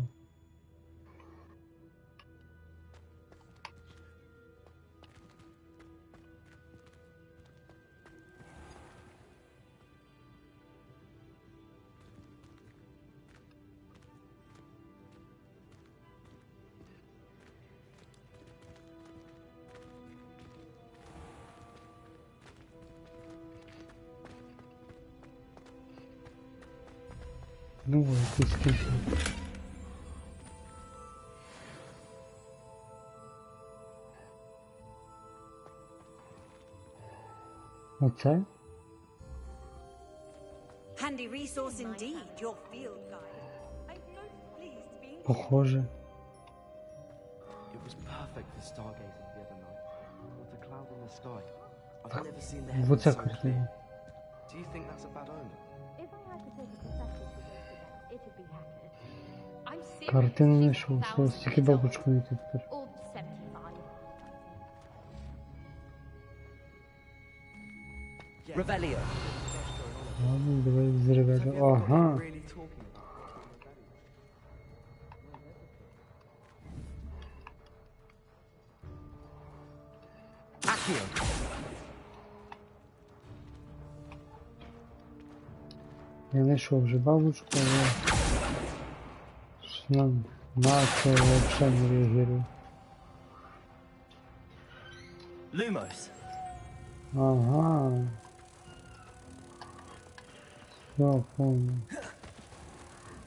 Ну, якийсь кілька. Оце? Handy resource indeed, your field guide. I'm most pleased to be Похоже. It was perfect for stargazing the other night, with the cloud in the sky. I've Так, never seen the в heavens оця so clear. картина. Do you think that's a bad omen? If I had to take a professor's event, it'd be Hackett. I'm serious. Картину She's знайшов. 1,000 Ось тільки years old. бабочку йти тепер. Or 75. Revelio. Ладно, давай зривати. Ага. Accio. Я знайшов вже бабочку, але... На це взагалі не реагую. Lumos. Ага. Все, понял.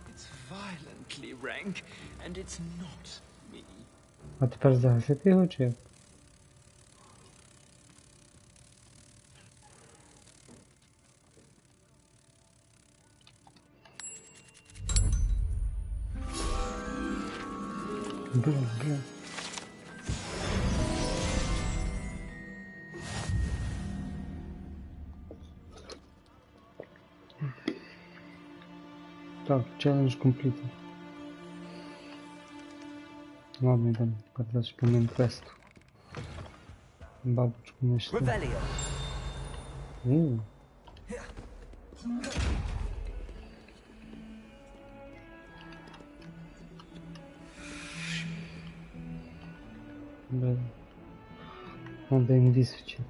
It's violently rank, and it's not me. А тепер загасити його чи як? Блин. Так, челлендж completed. Ладно, йдемо дальше по мейн-квесту. Бабочку знайшли. Блин. Надо инвиз вчить.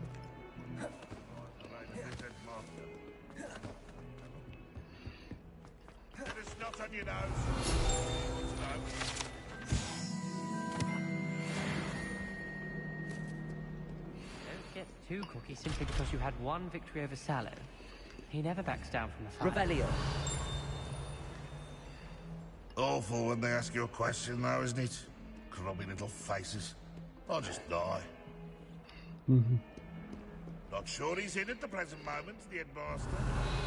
Don't get too cocky simply because you had one victory over Sallow. He never backs down from the fight. Revelio. Awful when they ask you a question, though, isn't it? Grubby little faces. I'll just die. Not sure he's in at the present moment, the headmaster.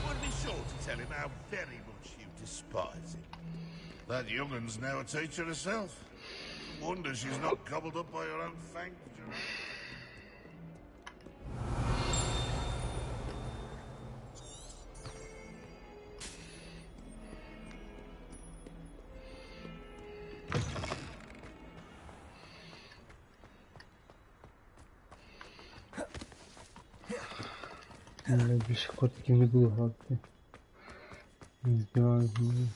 Would be sure to tell him how very much you despise him. That young'un's now a teacher herself. Wonder she's not gobbled up by her own fangs. Я більше котиків не буду грати. Не збивають мене.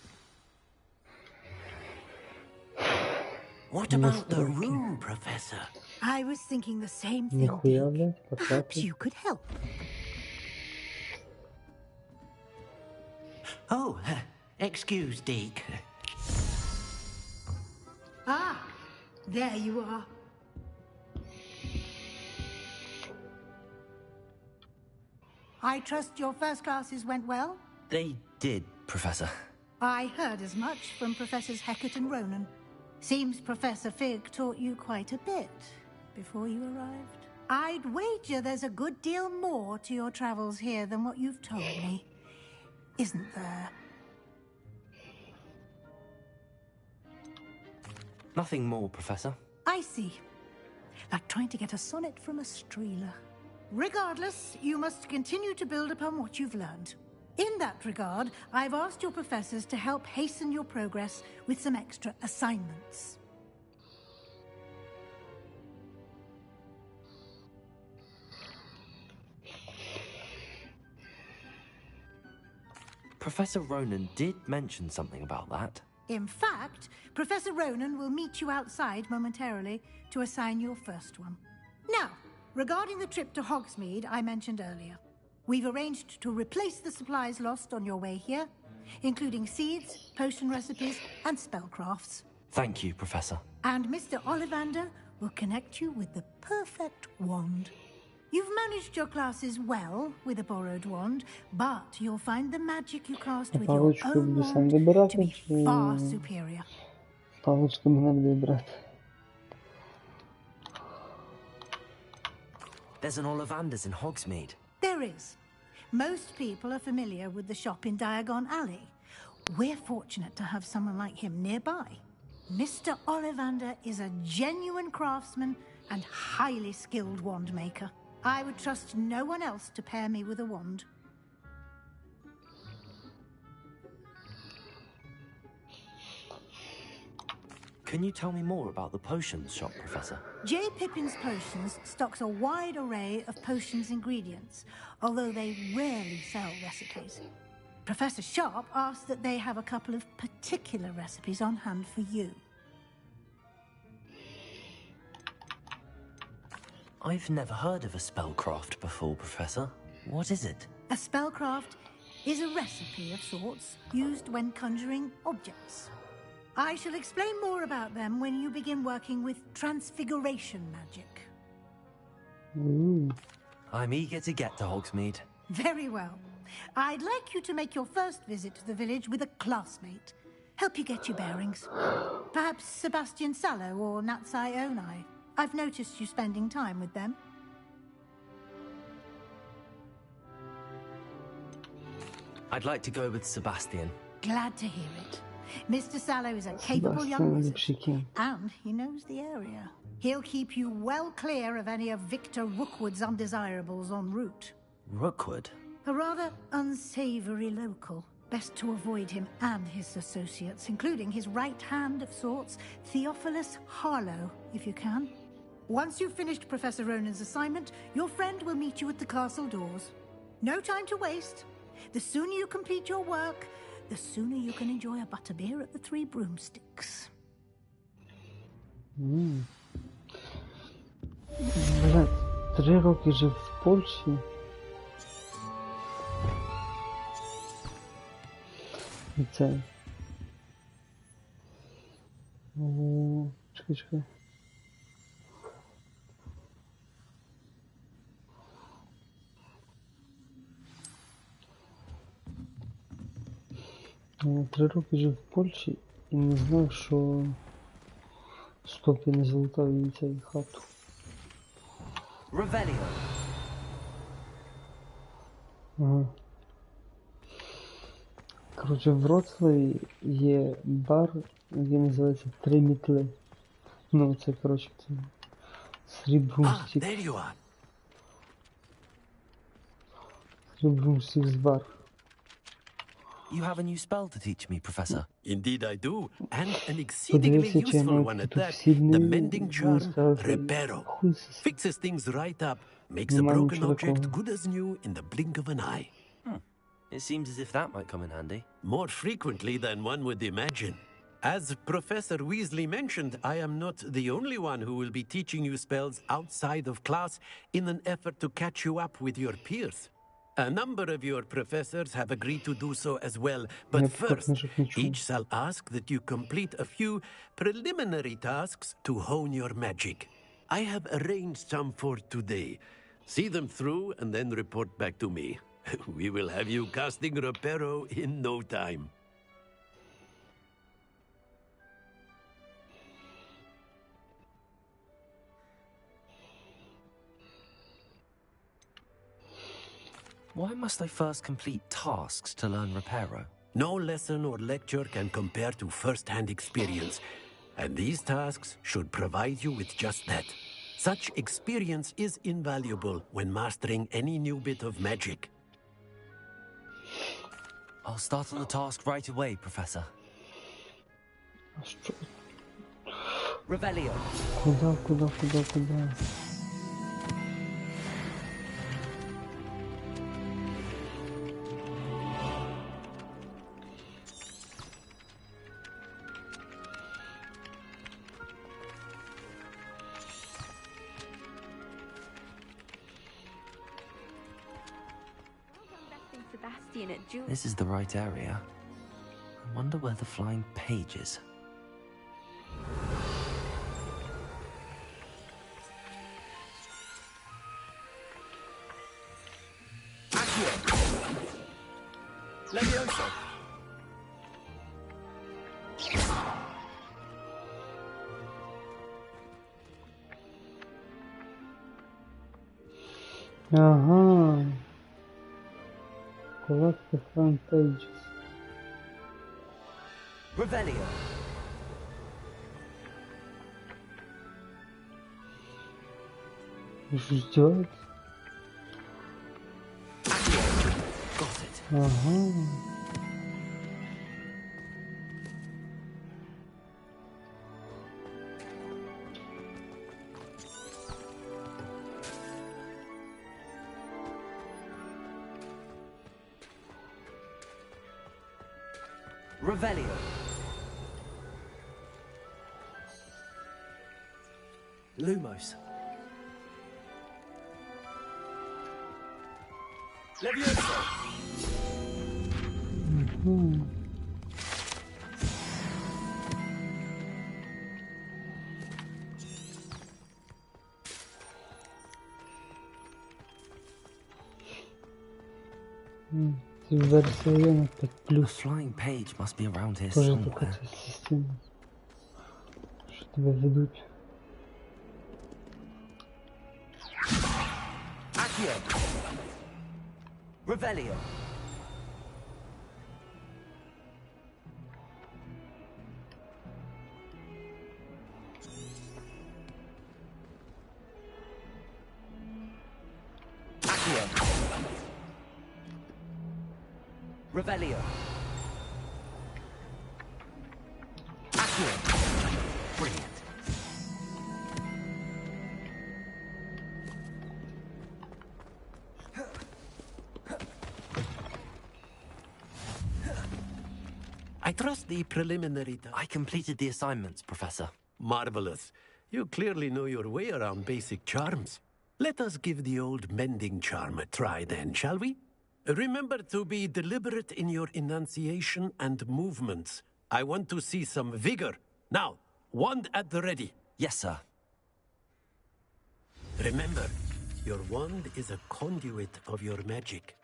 What about the room, Professor? I was thinking the same thing. Ніхуя, блядь, Perhaps потратив. you could help. Oh, excuse, Deke. Ah, there you are. I trust your first classes went well? They did, Professor. I heard as much from Professors Hecat and Ronan. Seems Professor Fig taught you quite a bit before you arrived. I'd wager there's a good deal more to your travels here than what you've told me. Isn't there? Nothing more, Professor. I see. Like trying to get a sonnet from a streeler. Regardless, you must continue to build upon what you've learned. In that regard, I've asked your professors to help hasten your progress with some extra assignments. Professor Ronan did mention something about that. In fact, Professor Ronan will meet you outside momentarily to assign your first one. Now, regarding the trip to Hogsmeade I mentioned earlier, we've arranged to replace the supplies lost on your way here, including seeds, potion recipes, and spellcrafts. Thank you, Professor. And Mr. Ollivander will connect you with the perfect wand. You've managed your classes well with a borrowed wand, but you'll find the magic you cast with your Палочку own буду сам wand to вибирати, be чи far superior. палочку мене буде брати? There's an Ollivander's in Hogsmeade. There is. Most people are familiar with the shop in Diagon Alley. We're fortunate to have someone like him nearby. Mr. Ollivander is a genuine craftsman and highly skilled wand maker. I would trust no one else to pair me with a wand. Can you tell me more about the potions shop, Professor? J. Pippin's Potions stocks a wide array of potions ingredients, although they rarely sell recipes. Professor Sharp asked that they have a couple of particular recipes on hand for you. I've never heard of a spellcraft before, Professor. What is it? A spellcraft is a recipe of sorts used when conjuring objects. I shall explain more about them when you begin working with transfiguration magic. I'm eager to get to Hogsmeade. Very well. I'd like you to make your first visit to the village with a classmate. Help you get your bearings. Perhaps Sebastian Sallow or Natsai Onai. I've noticed you spending time with them. I'd like to go with Sebastian. Glad to hear it. Mr. Sallow is a capable young wizard, and he knows the area. He'll keep you well clear of any of Victor Rookwood's undesirables en route. Rookwood? A rather unsavory local. Best to avoid him and his associates, including his right hand of sorts, Theophilus Harlow, if you can. Once you've finished Professor Ronan's assignment, your friend will meet you at the castle doors. No time to waste. The sooner you complete your work, the sooner you can enjoy a butterbeer at the Three Broomsticks. Блядь, 3 роки жив в Польщі. І це... Чекай. Я 3 роки жив в Польщі і не знав, що стоп, я не залутав її цю хату. Revelio. Ага. Коротше, в Вроцлаві є бар, який називається «Три мітли». Ну, це, коротше, це Three Broomsticks. There you are. Three Broomsticks бар. You have a new spell to teach me, Professor. Indeed I do, and an exceedingly useful one at that. The mending charm, Reparo. Fixes things right up, makes a broken object good as new in the blink of an eye. It seems as if that might come in handy. More frequently than one would imagine. As Professor Weasley mentioned, I am not the only one who will be teaching you spells outside of class in an effort to catch you up with your peers. A number of your professors have agreed to do so as well, but first, each shall ask that you complete a few preliminary tasks to hone your magic. I have arranged some for today. See them through and then report back to me. We will have you casting Reparo in no time. Why must I first complete tasks to learn Reparo? No lesson or lecture can compare to first-hand experience, and these tasks should provide you with just that. Such experience is invaluable when mastering any new bit of magic. I'll start on the task right away, Professor. Revelio. Куда? This is the right area. I wonder where the flying page is. Levioso. Ага. Collect the front pages. Revelio. Ждет. Got it. Ага. Revelio. Lumos. Levioso. Версия 5+. The flying page must be around here Тоже somewhere. такая система. Что тебя ведут? Accio. Revelio. Accio. Revelio. Accio. Brilliant. I trust the preliminary... I completed the assignments, Professor. Marvelous. You clearly know your way around basic charms. Let us give the old mending charm a try then, shall we? Remember to be deliberate in your enunciation and movements. I want to see some vigor. Now, wand at the ready. Yes, sir. Remember, your wand is a conduit of your magic.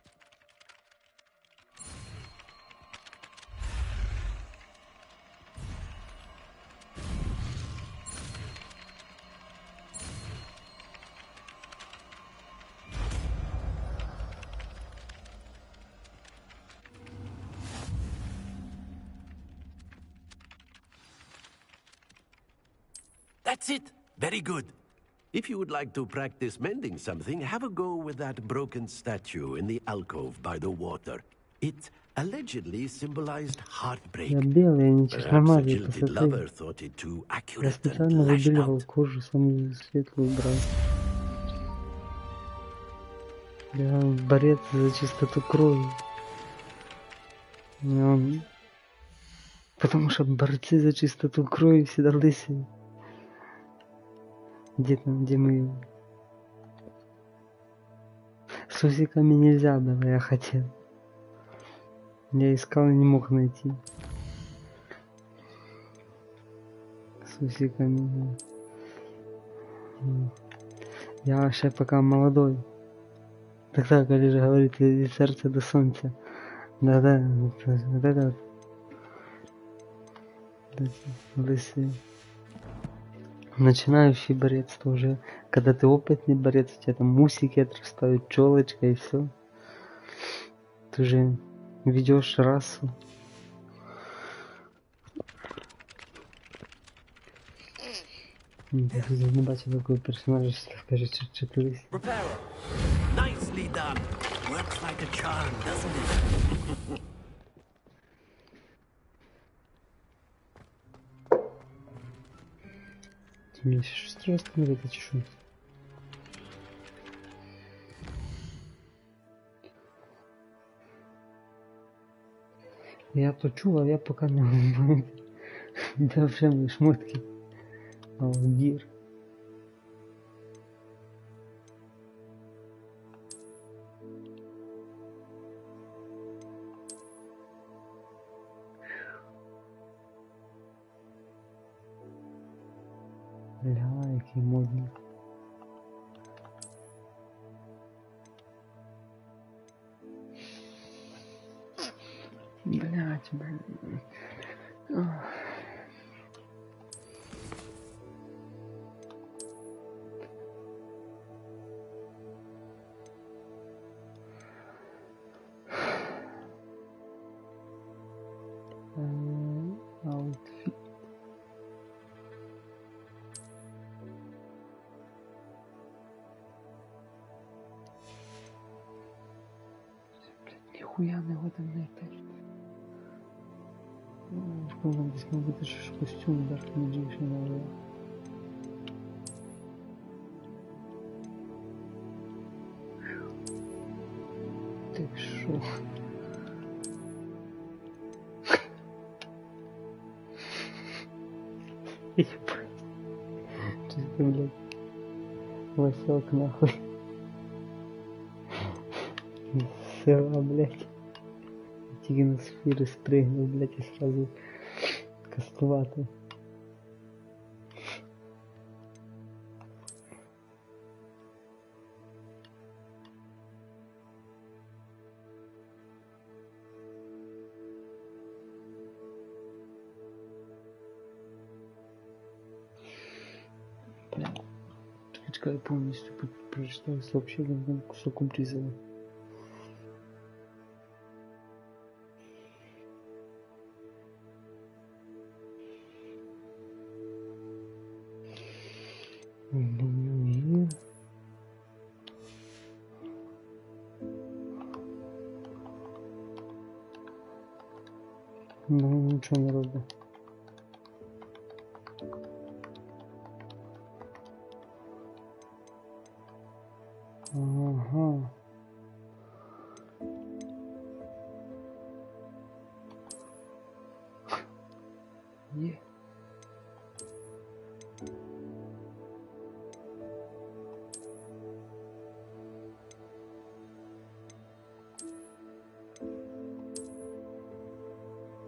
That's it. Very good. If you would like to practice mending something, have a go with that broken statue in the alcove by the water. It allegedly symbolized heartbreak. Я белый, они Perhaps a черномазые jilted lover красоты. thought it too Я accurate and специально lashed выбеливал out. кожу, самую светлую брал. Я борец за чистоту крови. Потому что борцы за чистоту крови всегда лысые. Где мы? С усиками нельзя было, я хотел. Я искал и не мог найти. С усиками. Я вообще пока молодой. Тогда, когда же говорит, из сердца до солнца. Да-да, вот это вот. Лысые. Начинающий борец тоже. Когда ты опытный борец, у тебя там усики отрастают, челочка и все. Ты уже ведешь расу. Я не бачу такого персонажа, що скаже, чи ти лисий. Nicely done. Works like a charm, doesn't it? Мені щось треба встановити чи що? Я то чув, але я поки не знаю, де вже мої шмотки. А дір. Ля, який модний. Блять, блин. Аутфит. Нихуя не годен знайти. Повинен десь мав бути ж костюм Dark Magician, але... Ти що? Ебать. Чисто, блядь. Васек нахуй. Села, блядь. Тільки на сфери спригнув, блядь, і сразу кастувати. Бля. Чекай, я повністю прочитаю сообщение, там кусок обрізали. Ну, нічого не робить. Ага. Є.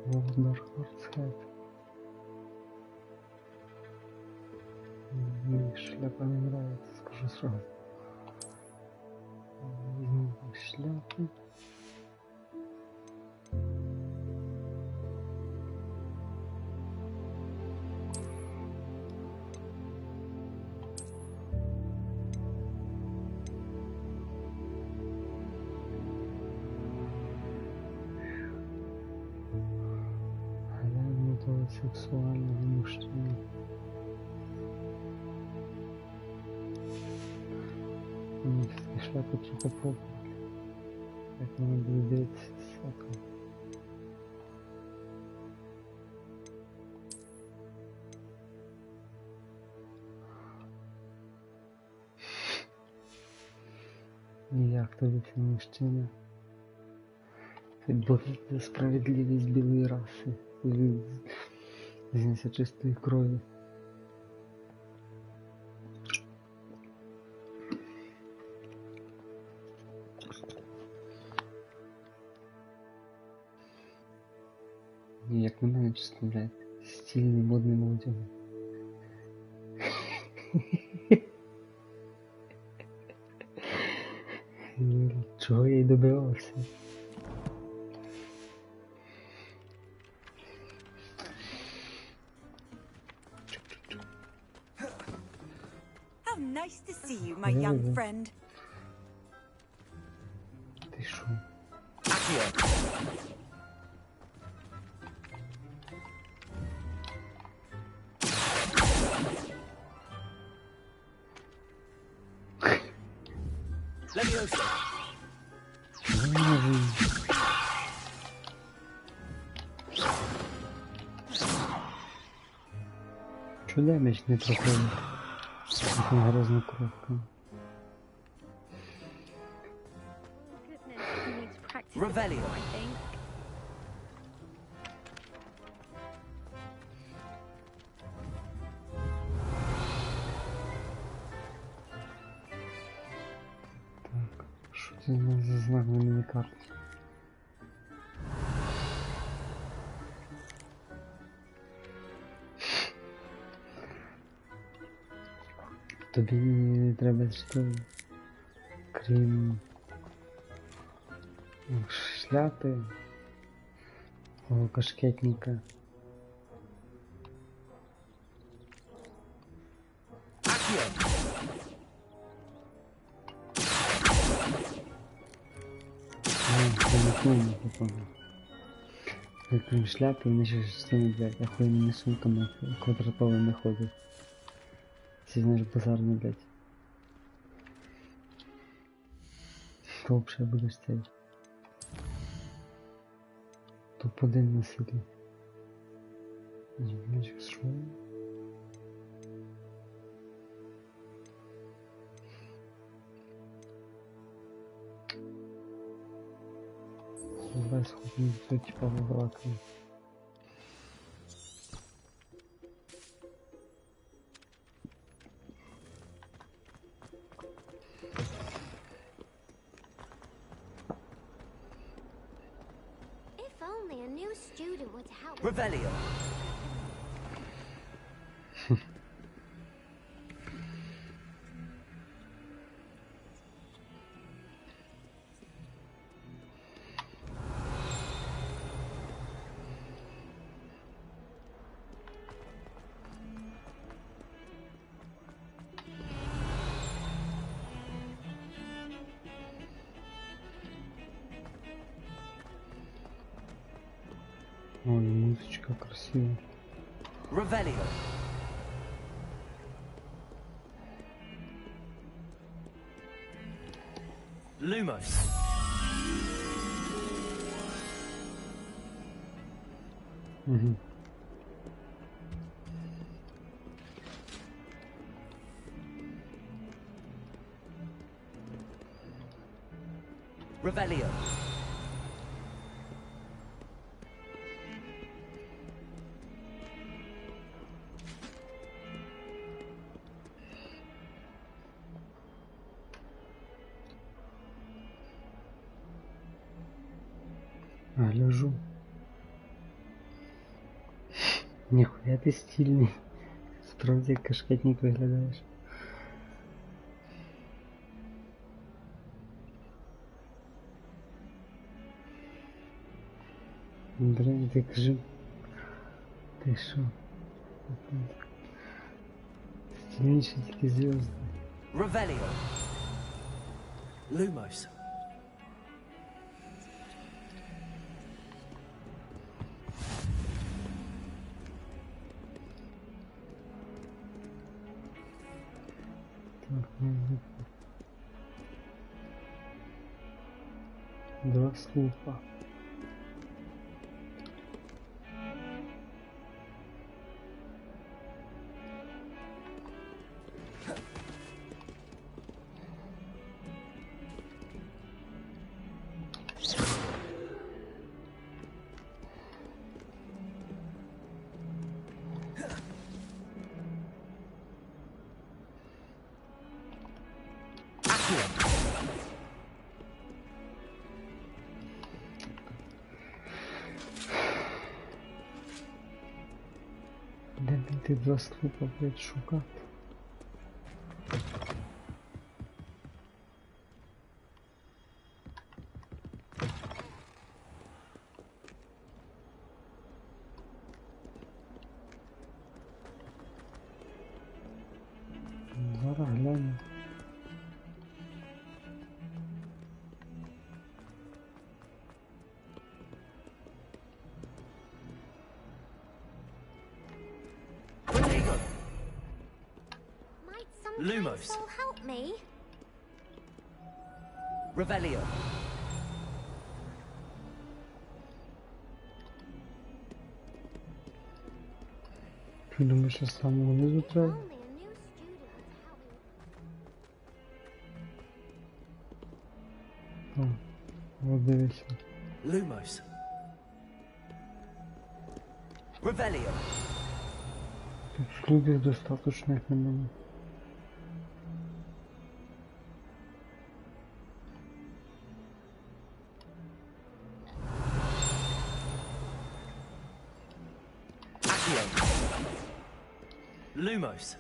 Hogwarts head. Мне шляпа не нравится, скажу сразу. Возьму шляпу. Сексуального мужчины. Шляпа типа попали. Это надо видеть всякое. Як тобі цей мужчина? Це боротьба за справедливість білої раси. З чистої крові. Як на мене, чесно, блядь, стильний модний молодіг. Чого я й добивався? Nice to see you, my young friend. Ти шо? Чо що демедж не проходить. Таким грозно кровком. Revelio, I think. Так, що це за знак на міні-карті? Тобі не треба що, крім шляпи, кашкетника. Крім шляпи, вони ще з тими, блядь, охуєнними сумками квадратовими ходять. Всі, знаєш, базарні, блядь. То взагалі будеш цей. Топ-1 на селі. Значить, що? Давай сходимо, все типа вибрати. If only a new student would help. Revelio. Ой, музычка красивая. Revelio. Lumos. Угу. Revelio. Гляжу. Ніхуя ти стильний. Справді як кашкетник виглядаєш. Блин, ти кажи. Ти що? Стильніше тільки зв'язки. Revelio. Lumos. Два слупа. Де ти два слупа, блядь, шукати? Зараз гляну. Lumos. Will help me. Revelio. Ты думаешь, я с самого низу треба? А, вот дивися. Lumos. Revelio. Тут слуги достаточно их не было. Lumos.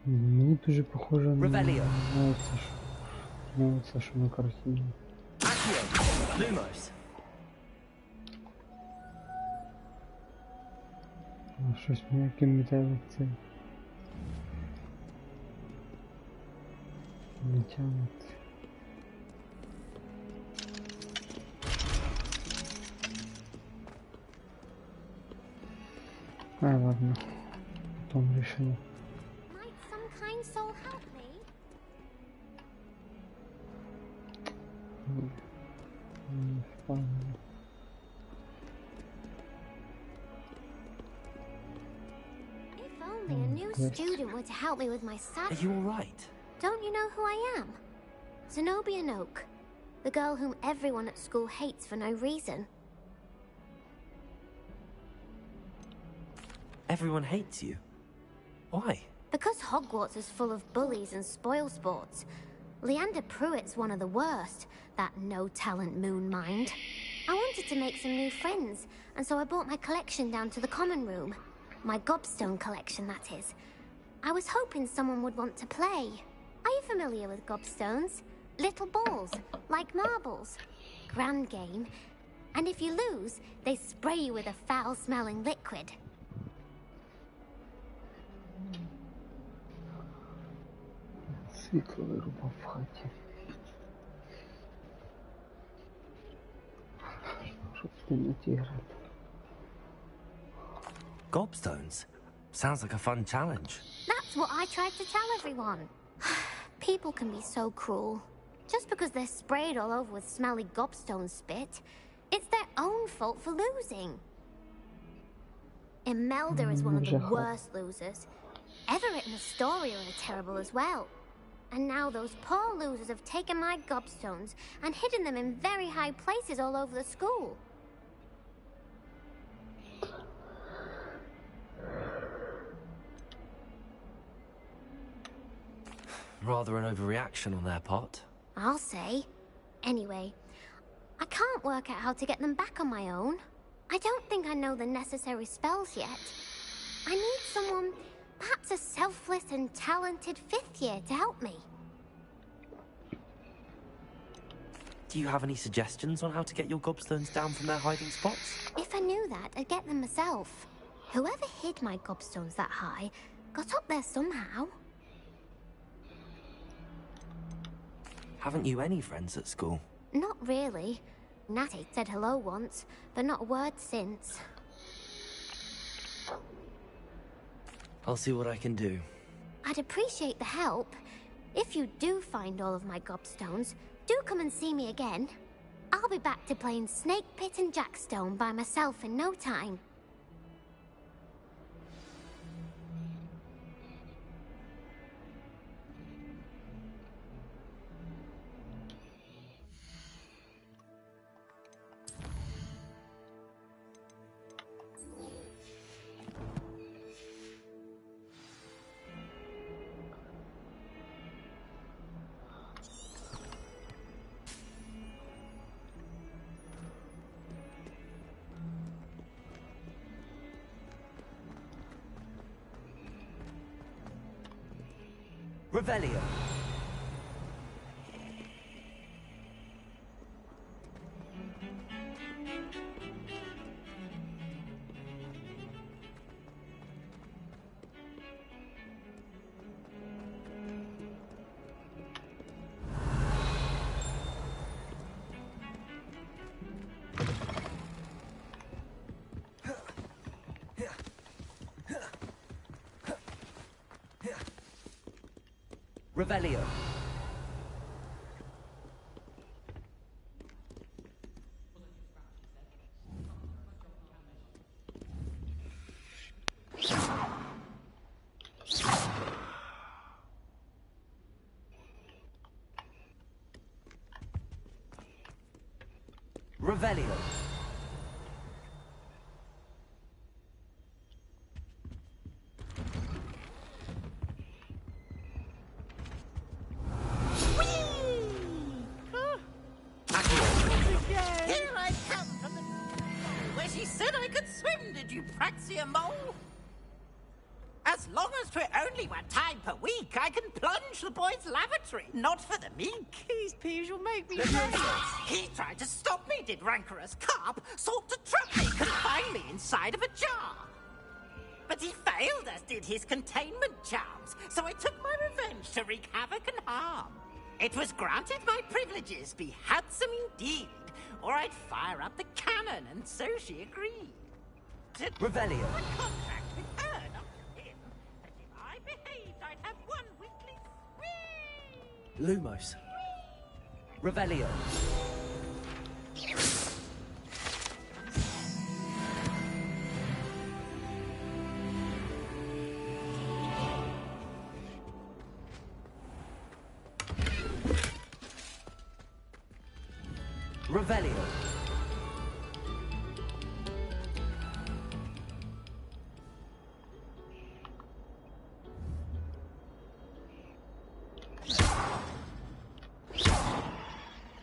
Мені дуже похоже на Revelio. це, що на картині. Lumos. Щось ніяке метелик це не тягнеться. Ладно, потом решено. Might some kind soul help me? If only a new student were to help me with my sad... Are you alright? Don't you know who I am? Zenobia Noak, the girl whom everyone at school hates for no reason. Everyone hates you. Why? Because Hogwarts is full of bullies and spoilsports. Leander Pruitt's one of the worst, that no-talent moon mind. I wanted to make some new friends, and so I brought my collection down to the common room. My gobstone collection, that is. I was hoping someone would want to play. Are you familiar with gobstones? Little balls, like marbles. Grand game. And if you lose, they spray you with a foul-smelling liquid. Світло вирубав в хаті. Щоб в темноті грати. Gobstones? Sounds like a fun challenge. That's what I tried to tell everyone. People can be so cruel. Just because they're sprayed all over with smelly gobstone spit, it's their own fault for losing. Imelda is one of the worst losers. Everett and Astoria are terrible as well. And now those poor losers have taken my gobstones and hidden them in very high places all over the school. Rather an overreaction on their part. I'll say. Anyway, I can't work out how to get them back on my own. I don't think I know the necessary spells yet. I need someone, perhaps a selfless and talented fifth year to help me. Do you have any suggestions on how to get your gobstones down from their hiding spots? If I knew that, I'd get them myself. Whoever hid my gobstones that high got up there somehow. Haven't you any friends at school? Not really. Natty said hello once, but not a word since. I'll see what I can do. I'd appreciate the help. If you do find all of my gobstones, do come and see me again. I'll be back to playing Snake Pit and Jackstone by myself in no time. Revelio. Revelio. Revelio. Here I come from the where she said I could swim, did you praxia mole? As long as 'twere only 1 time per week, I can plunge the boy's lavatory, not for the meek. These peas will make me He tried to stop me, did rancorous carp, sought to trap me, confine me inside of a jar. But he failed, as did his containment charms, so I took my revenge to wreak havoc and harm. It was granted my privileges be handsome indeed, or I'd fire up the cannon, and so she agreed. Revelio. A contract with her, not with him. And if I behaved, I'd have 1 weekly swing. Lumos. Revelio. Revelio.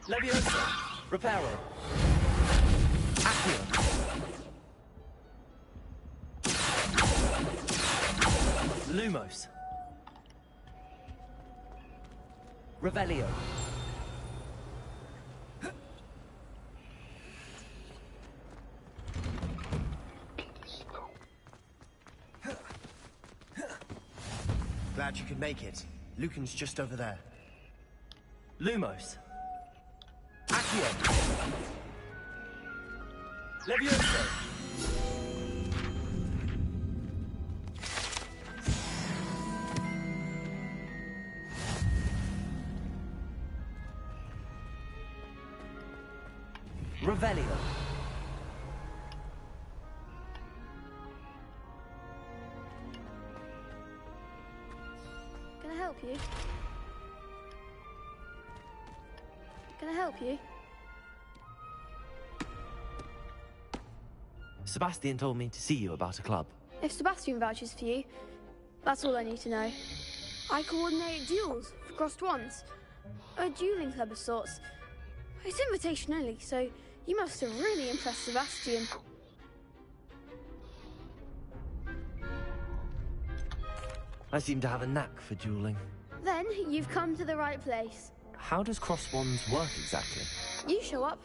Leviosa. Reparo. Accio. Lumos. Revelio. Glad you could make it. Lucan's just over there. Lumos. Accio. Leviosa. Revelio. Can I help you? Can I help you? Sebastian told me to see you about a club. If Sebastian vouches for you, that's all I need to know. I coordinate duels for crossed ones. A dueling club of sorts. It's invitation only, so you must have really impressed Sebastian. I seem to have a knack for dueling. Then you've come to the right place. How does cross wands work exactly? You show up,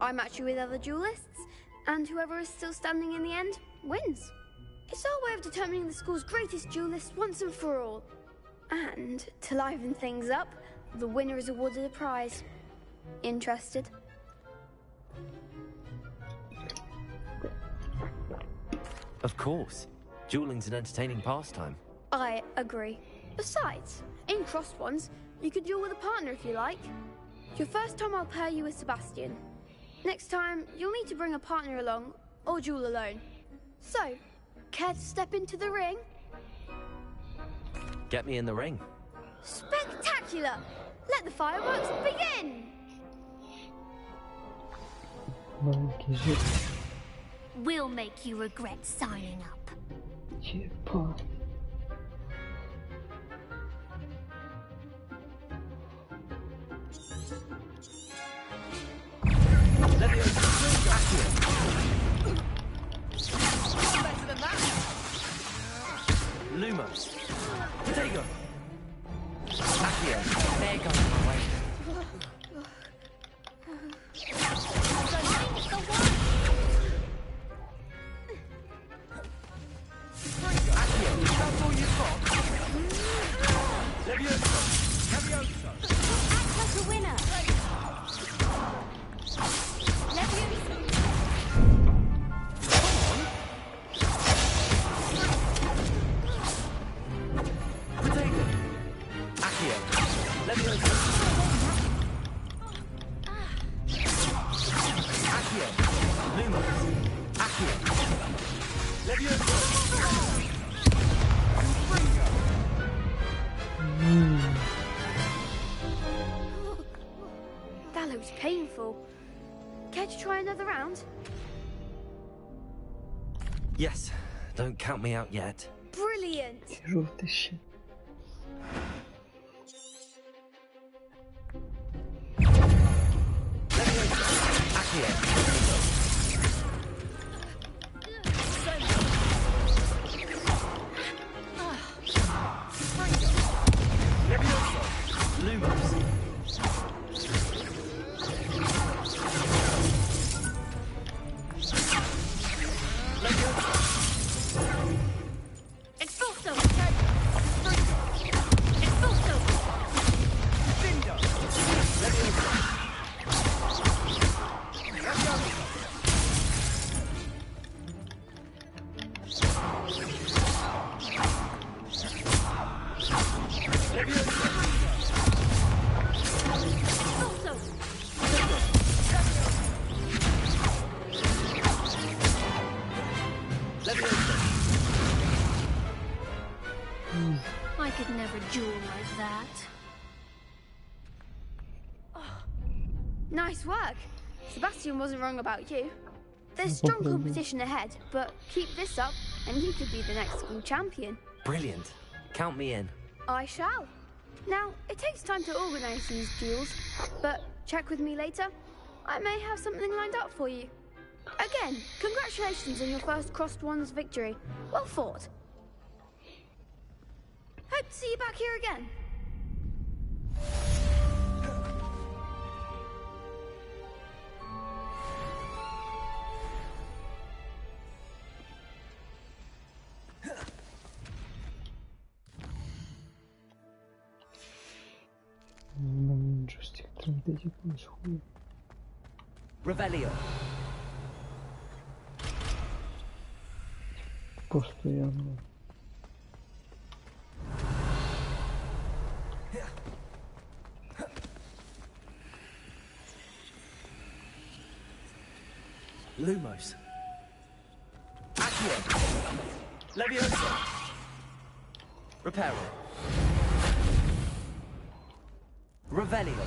I match you with other duelists, and whoever is still standing in the end wins. It's our way of determining the school's greatest duelist once and for all. And to liven things up, the winner is awarded a prize. Interested? Of course. Dueling's an entertaining pastime. I agree. Besides, in crossed ones, you could duel with a partner if you like. Your first time I'll pair you with Sebastian. Next time, you'll need to bring a partner along, or duel alone. So, care to step into the ring? Get me in the ring. Spectacular! Let the fireworks begin! We'll make you regret signing up. Better than that. Lumos. Potato. Accio. There goes my way. Accio. most painful. Care to try another round? Yes, don't count me out yet. Brilliant! Żółty się. I could never duel like that. Nice work. Sebastian wasn't wrong about you. There's strong competition ahead, but keep this up and you could be the next school champion. Brilliant. Count me in. I shall. Now, it takes time to organize these duels, but check with me later. I may have something lined up for you. Again, congratulations on your first Crossed Ones victory. Well fought. Hope to see you back here again. Revelio. Постоянно. Lumos. Accio. Leviosa. Reparo. Revelio.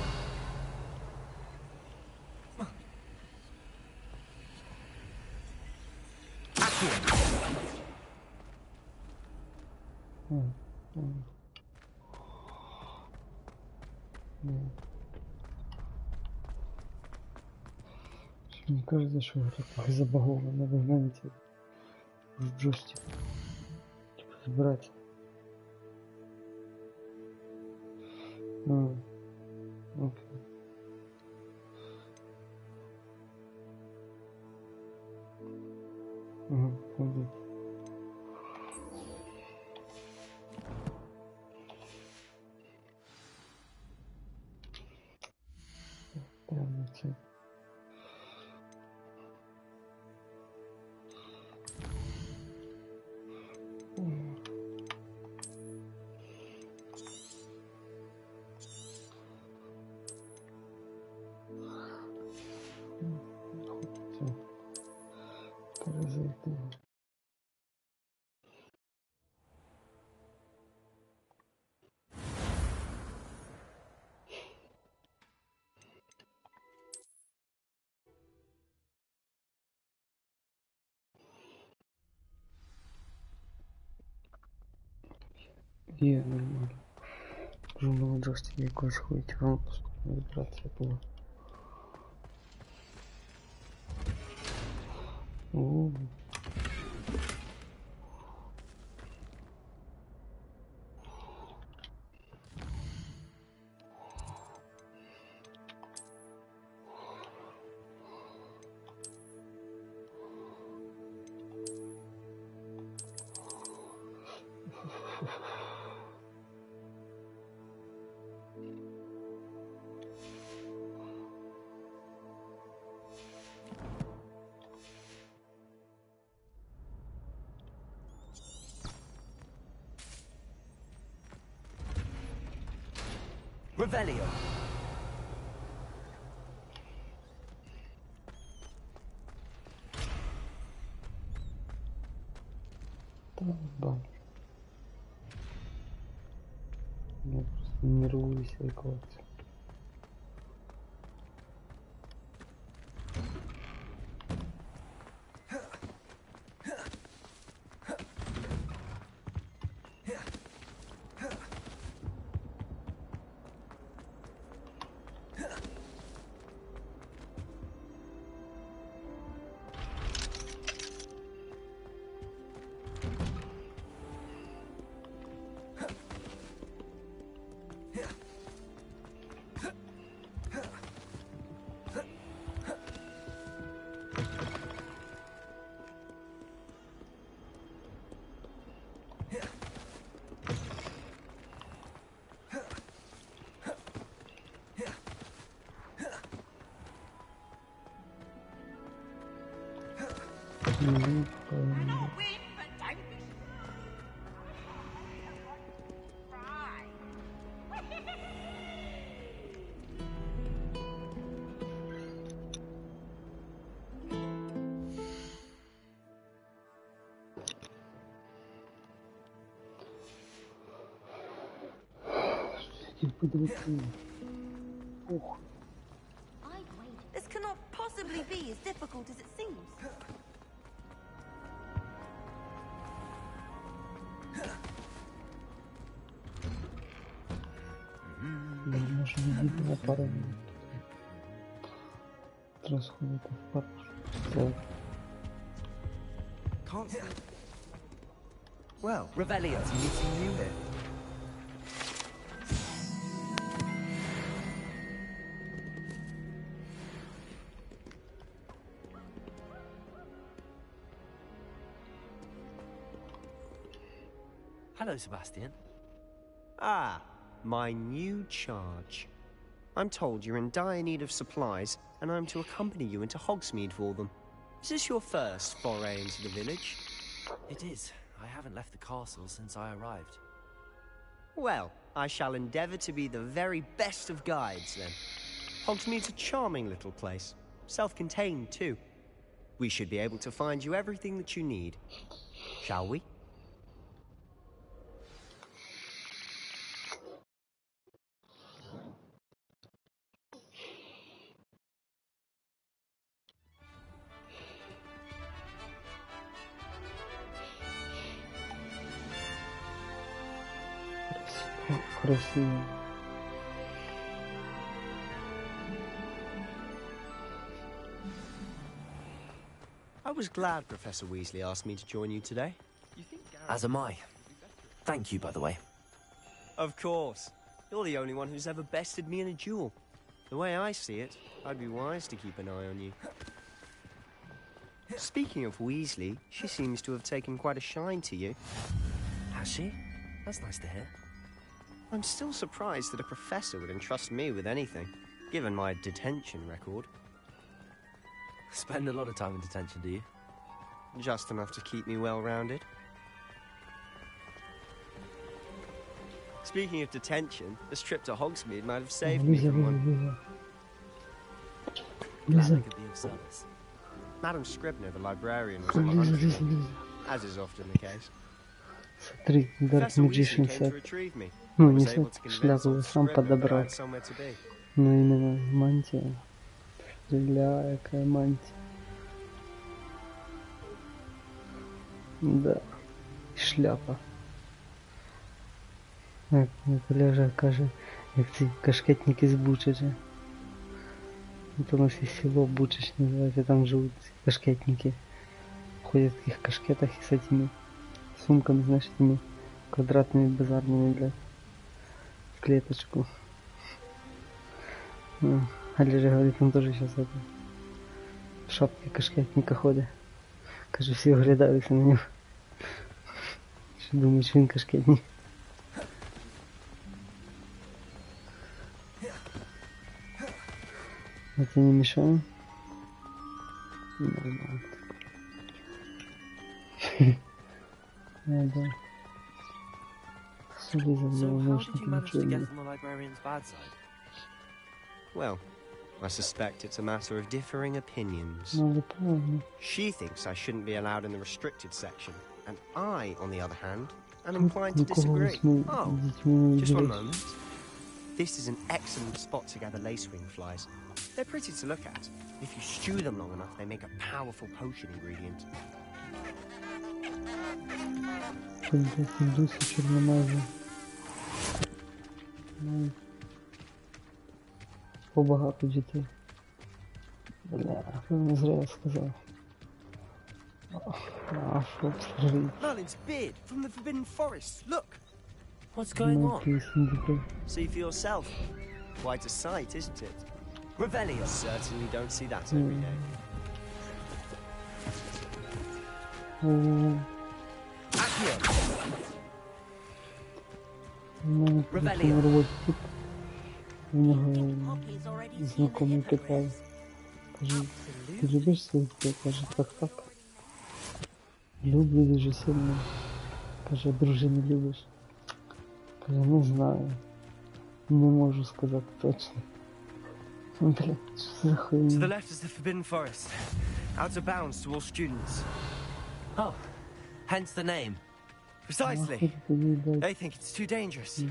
Accio. Мне кажется, что это так забаговано в моменте в джойстик. Типа забрать. Окей. Понял. Прямо цель. Паразиты. Є, нормально. Вже було джойстик якось ходить, вам вібрація була. Revelio. Бан. Я просто нервуюсь якось. This cannot possibly be as difficult as it seems. Может видеть на пару минут. Расходит в пару. Well, Revelio, meeting you here. Hello, Sebastian. Ah, my new charge. I'm told you're in dire need of supplies, and I'm to accompany you into Hogsmeade for them. Is this your first foray into the village? It is. I haven't left the castle since I arrived. Well, I shall endeavour to be the very best of guides, then. Hogsmeade's a charming little place. Self-contained, too. We should be able to find you everything that you need. Shall we? Красиво. I was glad Professor Weasley asked me to join you today. As am I. Thank you, by the way. Of course. You're the only one who's ever bested me in a duel. The way I see it, I'd be wise to keep an eye on you. Speaking of Weasley, she seems to have taken quite a shine to you. Has she? That's nice to hear. I'm still surprised that a professor would entrust me with anything, given my detention record. Spend a lot of time in detention, do you? Just enough to keep me well-rounded. Speaking of detention, this trip to Hogsmeade might have saved me from one. Glad I could be of service. Madam Scribner, the librarian, was on the hunt, as is often the case. Смотри, Dark Magician set. Ну, не сет, шляпу я сам подобрал. Но именно мантия. Бля, какая мантия. Да. Шляпа. Як колега каже, як ці кашкетники з Бучача. Это у нас есть село Бучач называется, там живут кашкетники. Ходят в таких кашкетах и с этими сумками, знаешь, этими квадратными базарными, блядь, в клеточку. Али же говорит, он тоже сейчас это, в шапке кашкетника ходит. Кажу, все оглядаются на него. Что думают, что он кашкетник. Это не мешает? Нормально. Да. So how did you manage to get on the librarian's bad side? Well, I suspect it's a matter of differing opinions. Ну, правильно. She thinks I shouldn't be allowed in the restricted section, and I, on the other hand, am inclined to disagree. Oh, just one moment. This is an excellent spot to gather lacewing flies. They're pretty to look at. If you stew them long enough, they make a powerful potion ingredient. Побагато дітей. Бля, не зря я сказав. А, що обстрілить? Merlin's beard from the Forbidden Forest. Look. What's going on? See for yourself. Quite a sight, isn't it? Revelio. Certainly don't see that every day. Revelio. У нього знакомий питав. Каже, ти любиш свою дітей? Каже, так. Люблю дуже сильно. Каже, дружину любиш. Каже, не знаю. Не можу сказати точно. Блядь, що за To the хуйня? left is the Forbidden Forest. Out of bounds to all students. Oh, hence the name. Precisely. They think it's too dangerous.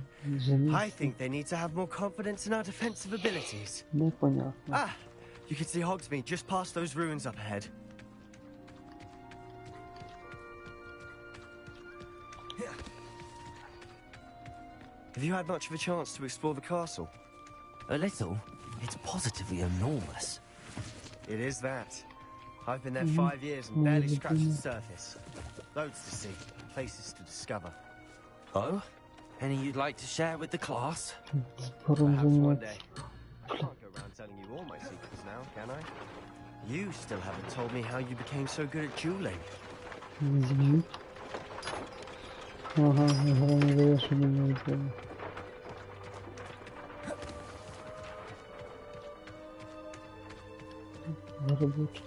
I think they need to have more confidence in our defensive abilities. Непонятно. Ah, you can see Hogsmeade just past those ruins up ahead. Have you had much of a chance to explore the castle? A little. It's positively enormous. It is that. I've been there 5 years and barely scratched the surface. Loads to see, places to discover. Oh? Any you'd like to share with the class? Perhaps one day. I can't go around telling you all my secrets now, can I? You still haven't told me how you became so good at dueling. Зв'язок. Ага, гра не дає, що мені відповідь. Робочий.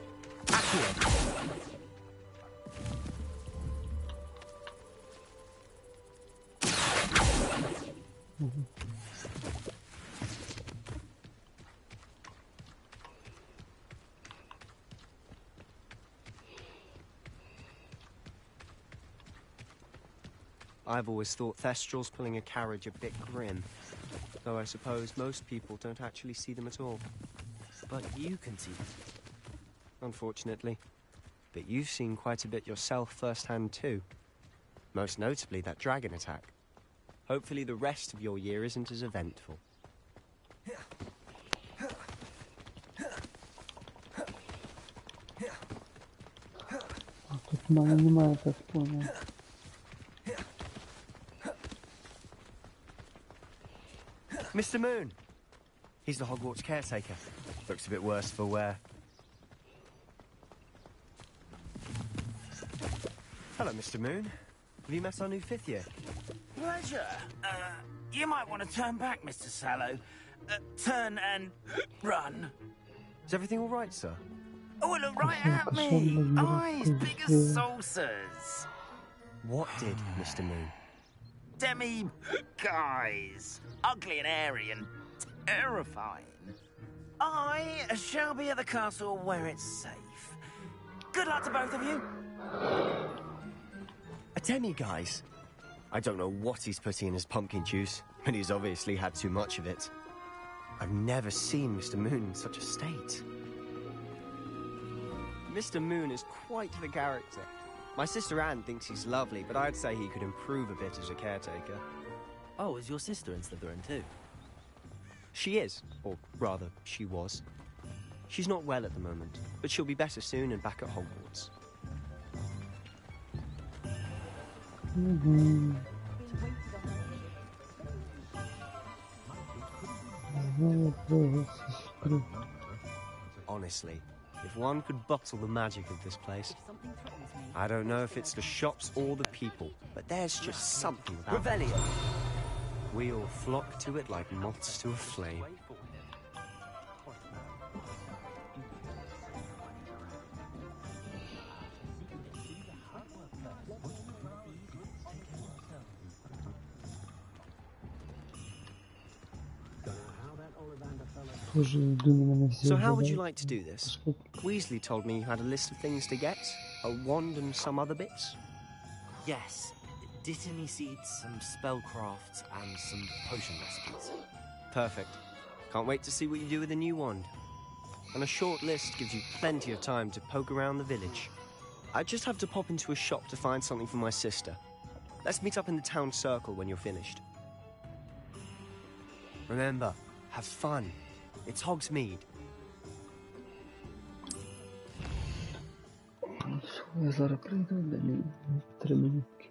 I've always thought Thestrals pulling a carriage a bit grim, though I suppose most people don't actually see them at all. But you can see them. Unfortunately. But you've seen quite a bit yourself firsthand too. Most notably that dragon attack. Hopefully the rest of your year isn't as eventful. Тут мало немає, так понял. Mr. Moon! He's the Hogwarts caretaker. Looks a bit worse for wear. Hello, Mr. Moon. Have you met our new 5th year? Pleasure. You might want to turn back, Mr. Sallow. Turn and run. Is everything all right, sir? Oh, look right at me. Eyes big as saucers. What did, Mr. Moon? Demi guys. Ugly and airy and terrifying. I shall be at the castle where it's safe. Good luck to both of you. A demi-guise? I don't know what he's putting in his pumpkin juice, but he's obviously had too much of it. I've never seen Mr. Moon in such a state. Mr. Moon is quite the character. My sister Anne thinks he's lovely, but I'd say he could improve a bit as a caretaker. Oh, is your sister in Slytherin too? She is, or rather, she was. She's not well at the moment, but she'll be better soon and back at Hogwarts. Honestly, if one could bottle the magic of this place, I don't know if it's the shops or the people, but there's just something about it. Revelio. We all flock to it like moths to a flame. So how would you like to do this? Weasley told me you had a list of things to get, a wand and some other bits. Yes. Dittany seeds, some spellcrafts, and some potion recipes. Perfect. Can't wait to see what you do with the new wand. And a short list gives you plenty of time to poke around the village. I just have to pop into a shop to find something for my sister. Let's meet up in the town circle when you're finished. Remember, have fun. It's Hogsmeade. Я зараз прийду, далі 3 минутки.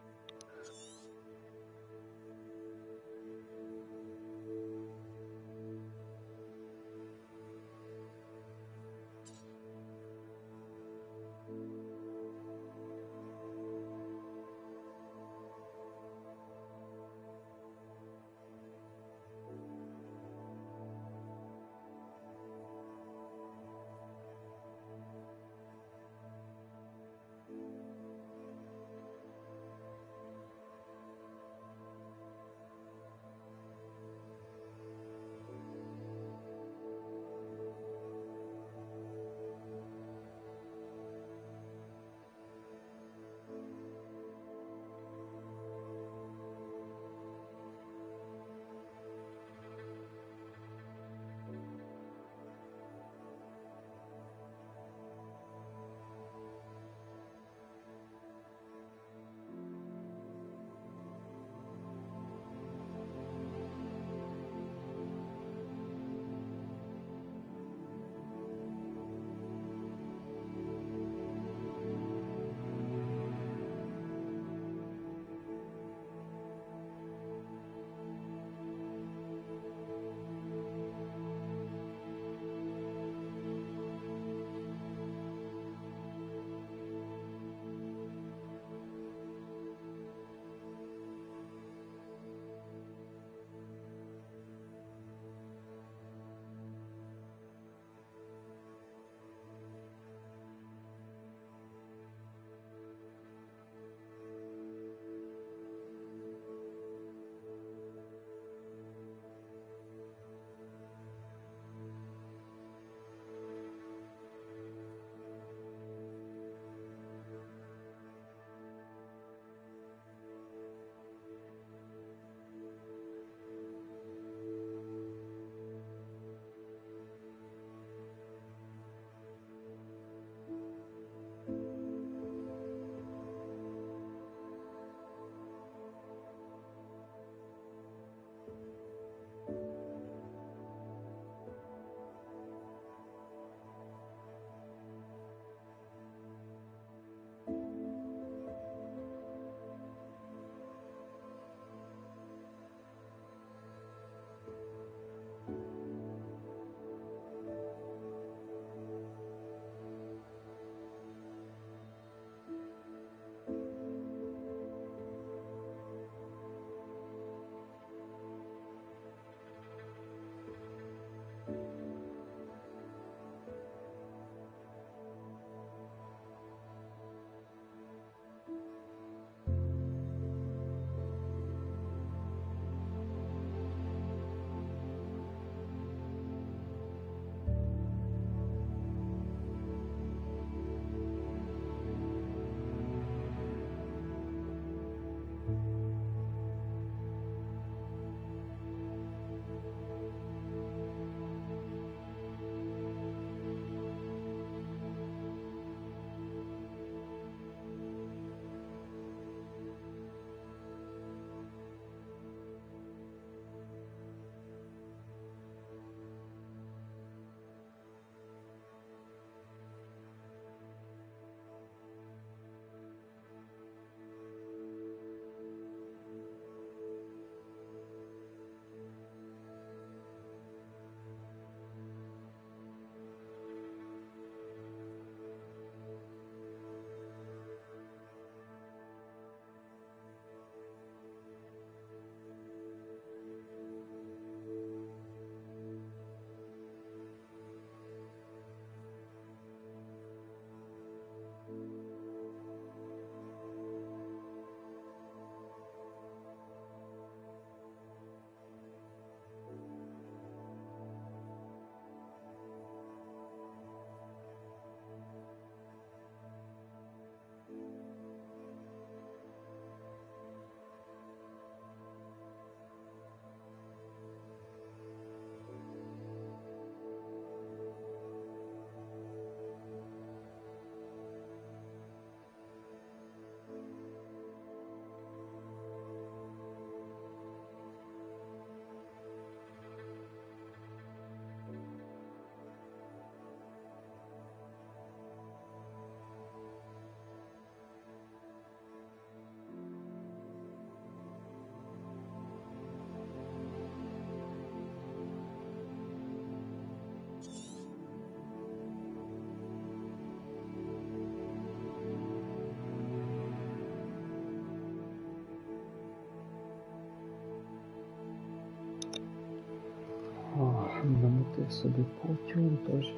Купив собі потім теж.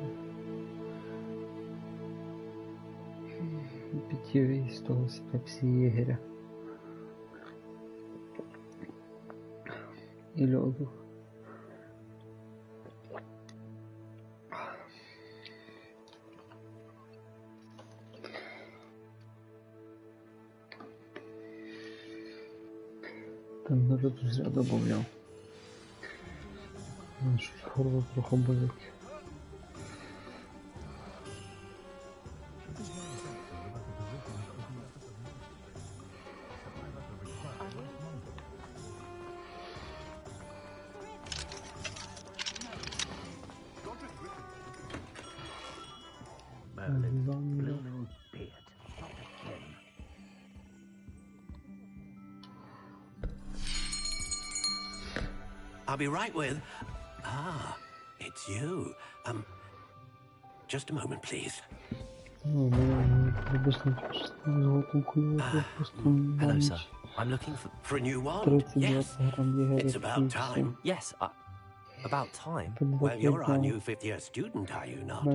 Питьєвий з того з Пепсі Єгеря. І льоду. Там може б зря добавляв. Щось горло трохи болить. I'll be right with... Ah, it's you. Just a moment, please. Hello, sir. I'm looking For a new wand? Yes. It's about time. Yes, about time? Well, you're our new fifth-year student, are you not?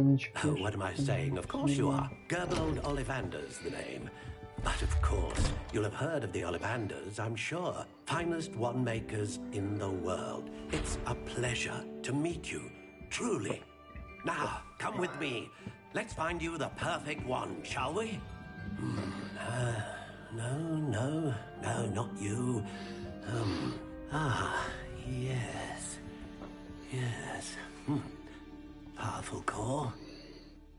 Oh, what am I saying? Of course you are. Gerbold Ollivander's the name. But of course, you'll have heard of the Ollivanders, I'm sure. Finest wand makers in the world. It's a pleasure to meet you, truly. Now, come with me. Let's find you the perfect wand, shall we? No, not you. Yes. Powerful core.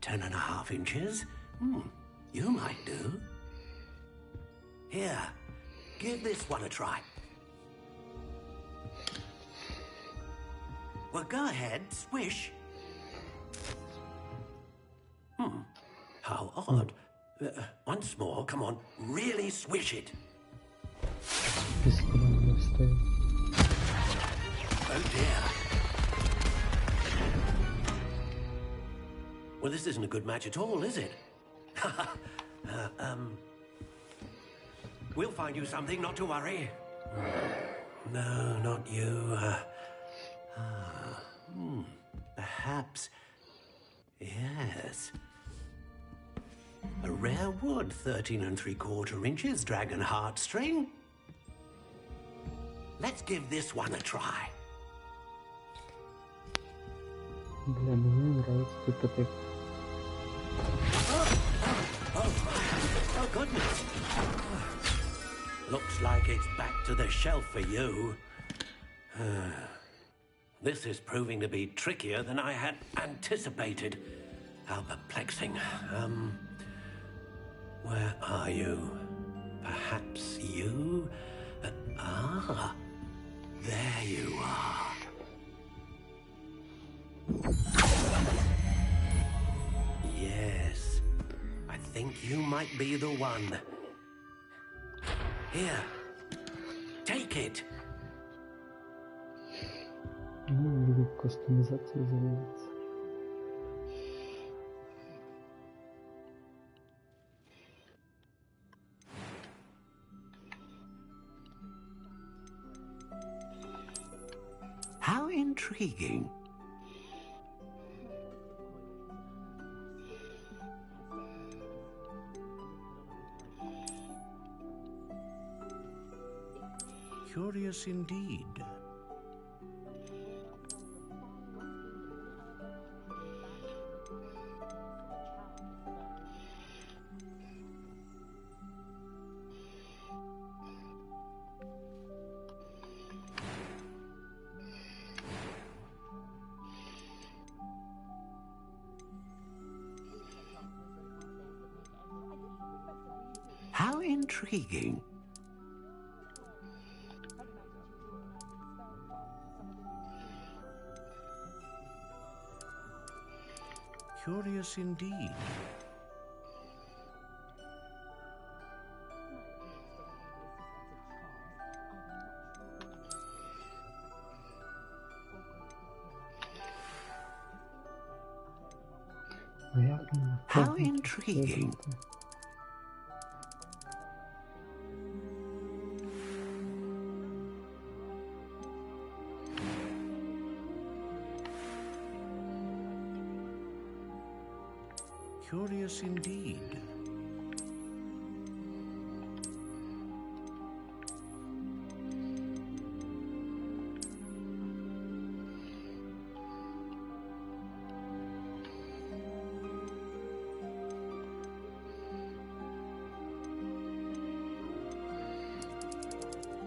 10.5 inches. You might do. Here, give this one a try. Well, go ahead, swish. How odd. Once more, come on, really swish it. Oh dear. Well, this isn't a good match at all, is it? We'll find you something, not to worry. No, not you. Perhaps... Yes. A rare wood, 13 3/4 inches, dragon heartstring. Let's give this one a try. Для меня нравится этот Oh, goodness. Looks like it's back to the shelf for you. This is proving to be trickier than I had anticipated. How perplexing. Where are you? Perhaps you? There you are. Yes. I think you might be the one. Here. Take it. Буду кастомизацией заниматься. How intriguing. Curious indeed. How intriguing. Curious indeed. How intriguing. Curious indeed.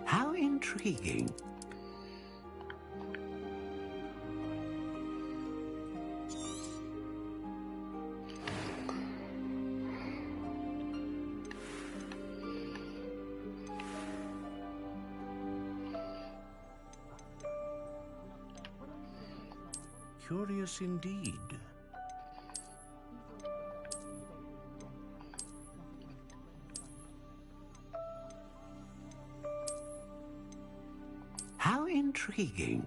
How intriguing. Curious indeed. How intriguing.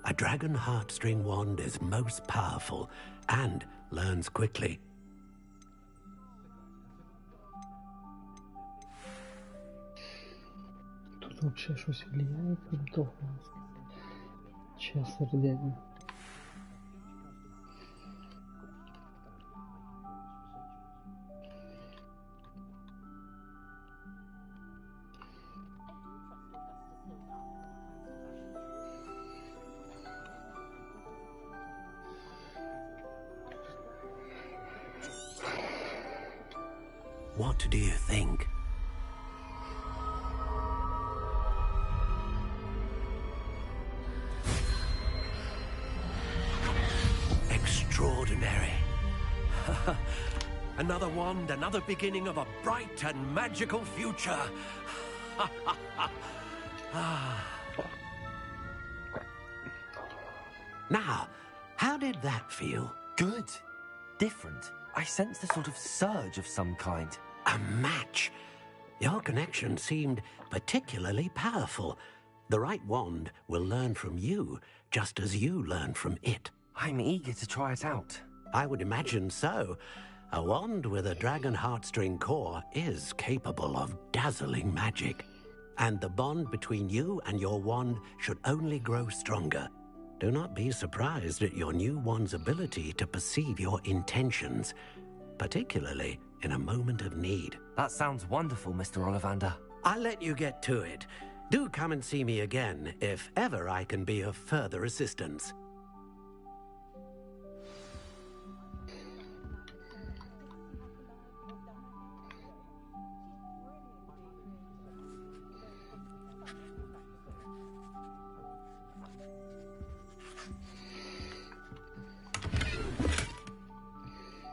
A dragon heartstring wand is most powerful and learns quickly. Тут вообще щось влияет или того? Сейчас орден. What do you think? Extraordinary. Another wand, another beginning of a bright and magical future. Now, how did that feel? Good. Different. I sensed a sort of surge of some kind. A match. Your connection seemed particularly powerful. The right wand will learn from you, just as you learn from it. I'm eager to try it out. I would imagine so. A wand with a dragon heartstring core is capable of dazzling magic. And the bond between you and your wand should only grow stronger. Do not be surprised at your new wand's ability to perceive your intentions, particularly in a moment of need. That sounds wonderful, Mr. Ollivander. I'll let you get to it. Do come and see me again if ever I can be of further assistance.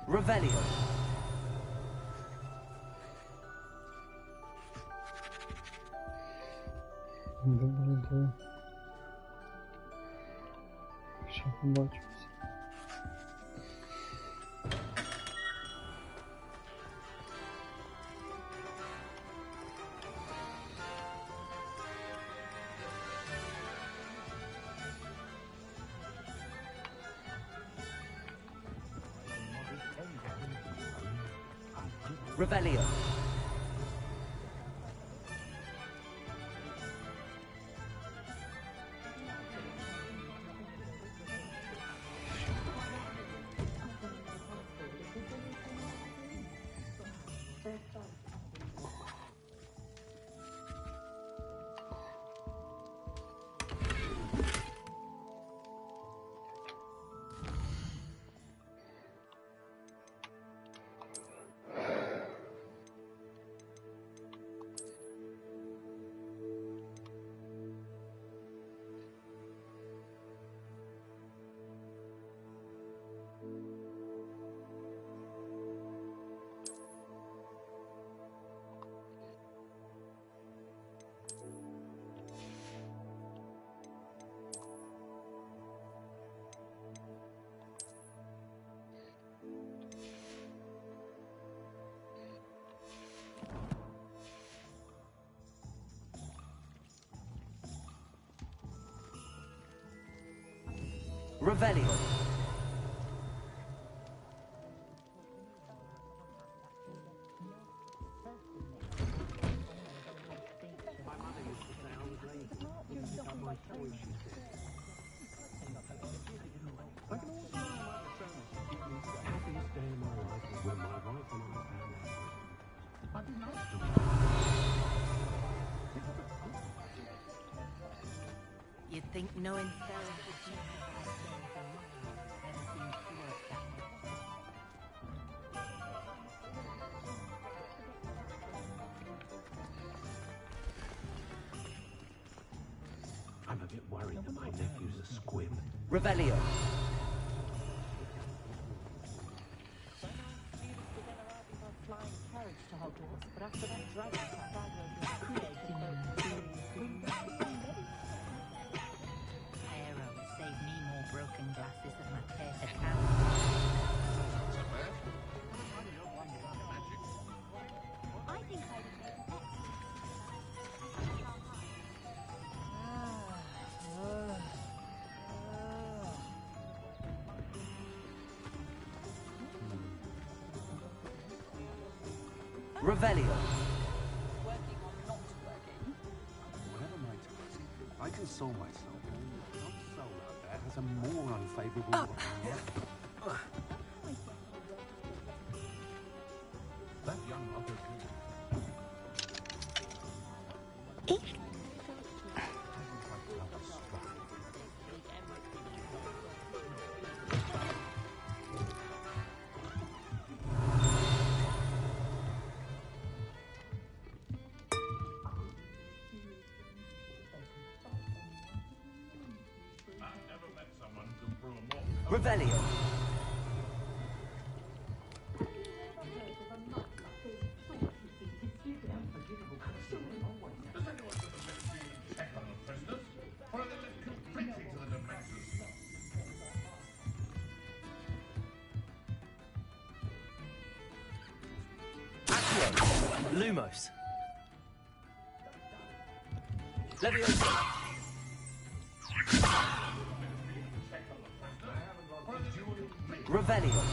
Revelio. Добре. Ще побачимось. Revelio. Revelio. You'd think knowing Stella I'm a bit worried that my nephew's a squib. Revelio. saved me more broken glasses than my purse account. I think I would make an Revelio. Working or not working? Whatever my task, I console myself knowing that God's soul out there has a more unfavourable That young mother Revelio. Lumos. Leviosa. Revelio.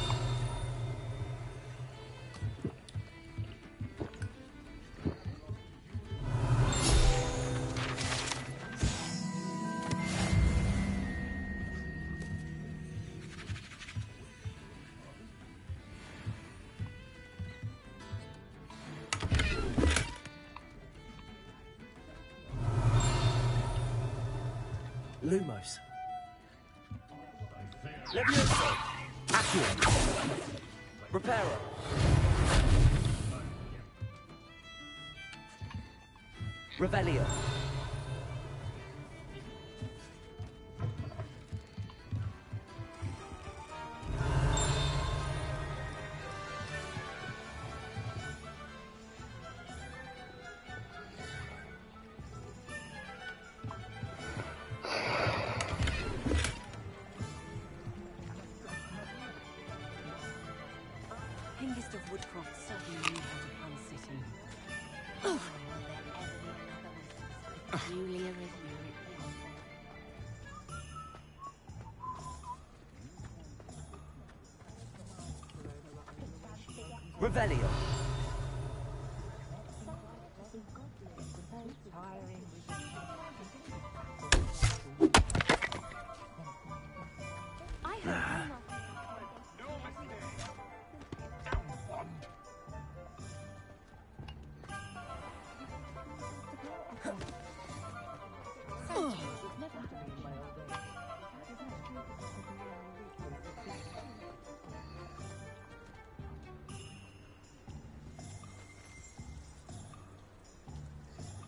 Lumos. Leviosa. Accio. Reparo. Revelio. Hengist of Woodcroft certainly knew how to plan city. Oh, will there ever be another one? Julia is Revelio.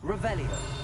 Revelio.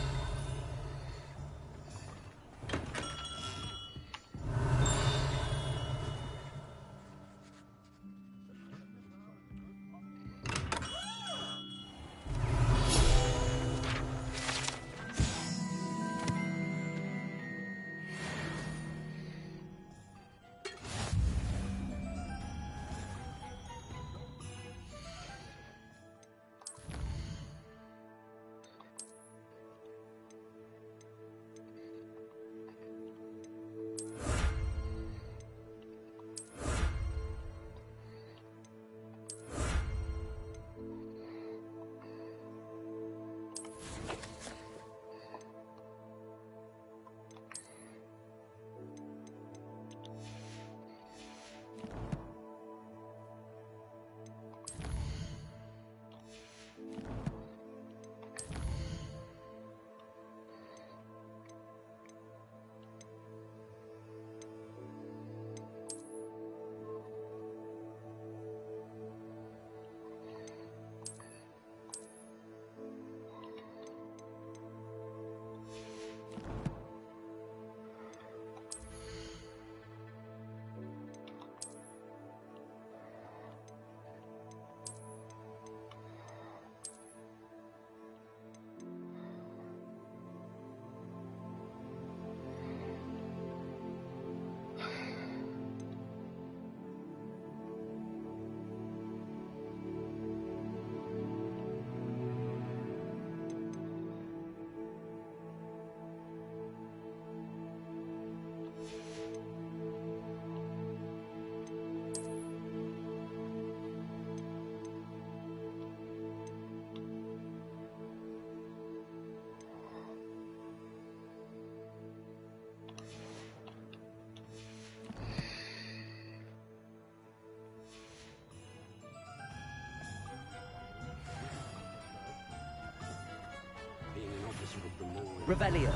Revelio.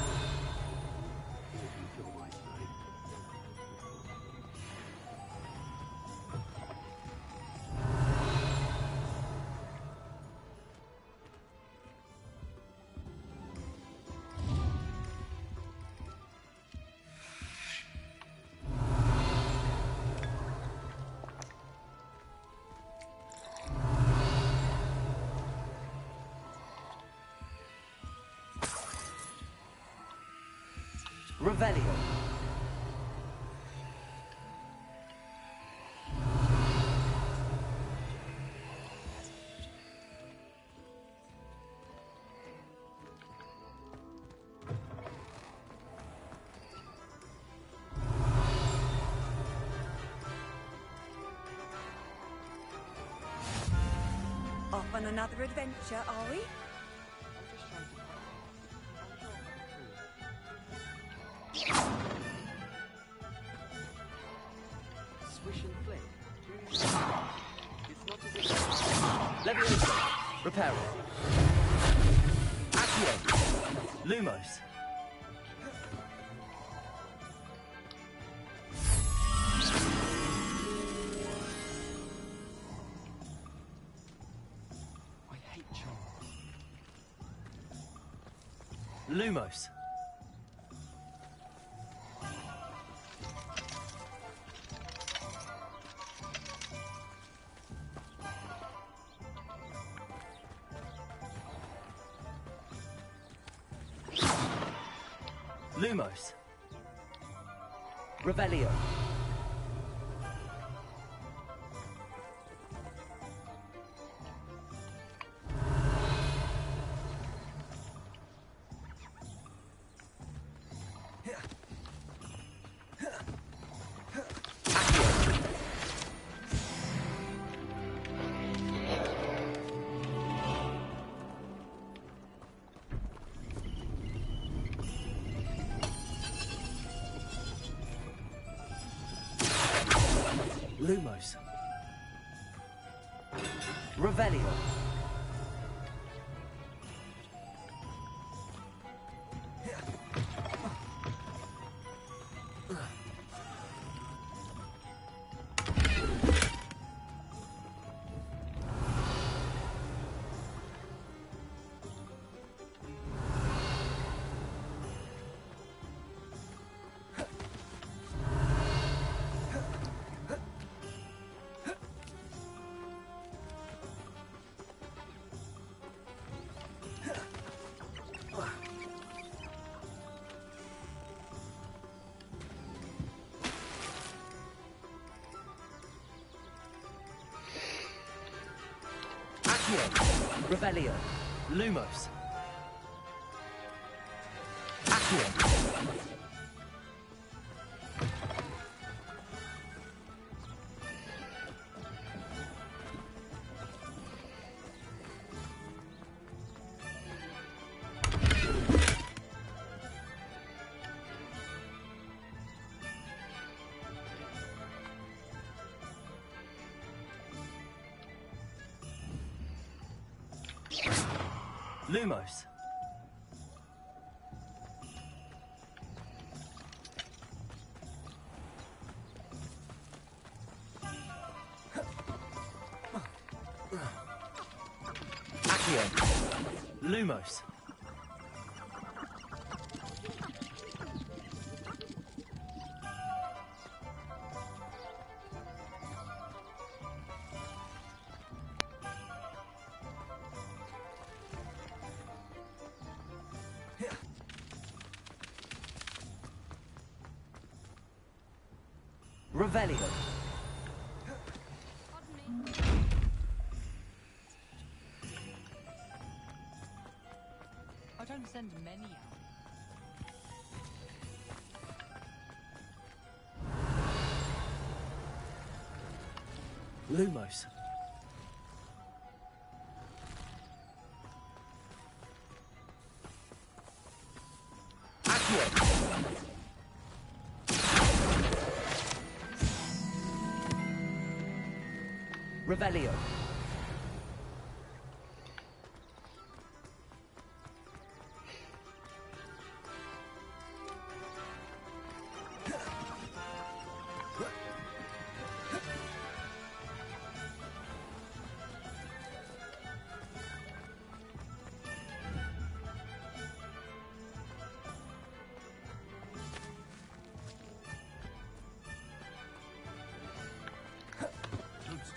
Revelio. Off on another adventure, are we? Swish and flick. It's not as if... Levioso. Reparo. Accio. Lumos. I hate charms. Lumos. Lumos. Revelio. Lumos. Revelio. Revelio. Lumos. Accio. Lumos. Accio. Lumos. Revelio. I don't send many out. Lumos. Accio. Revelio.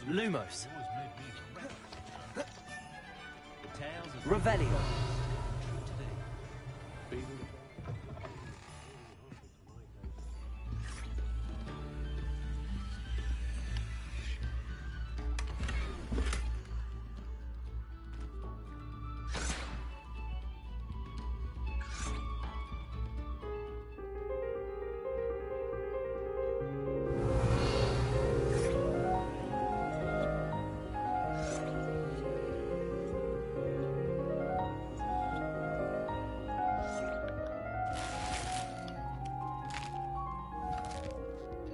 Lumos. Revelio.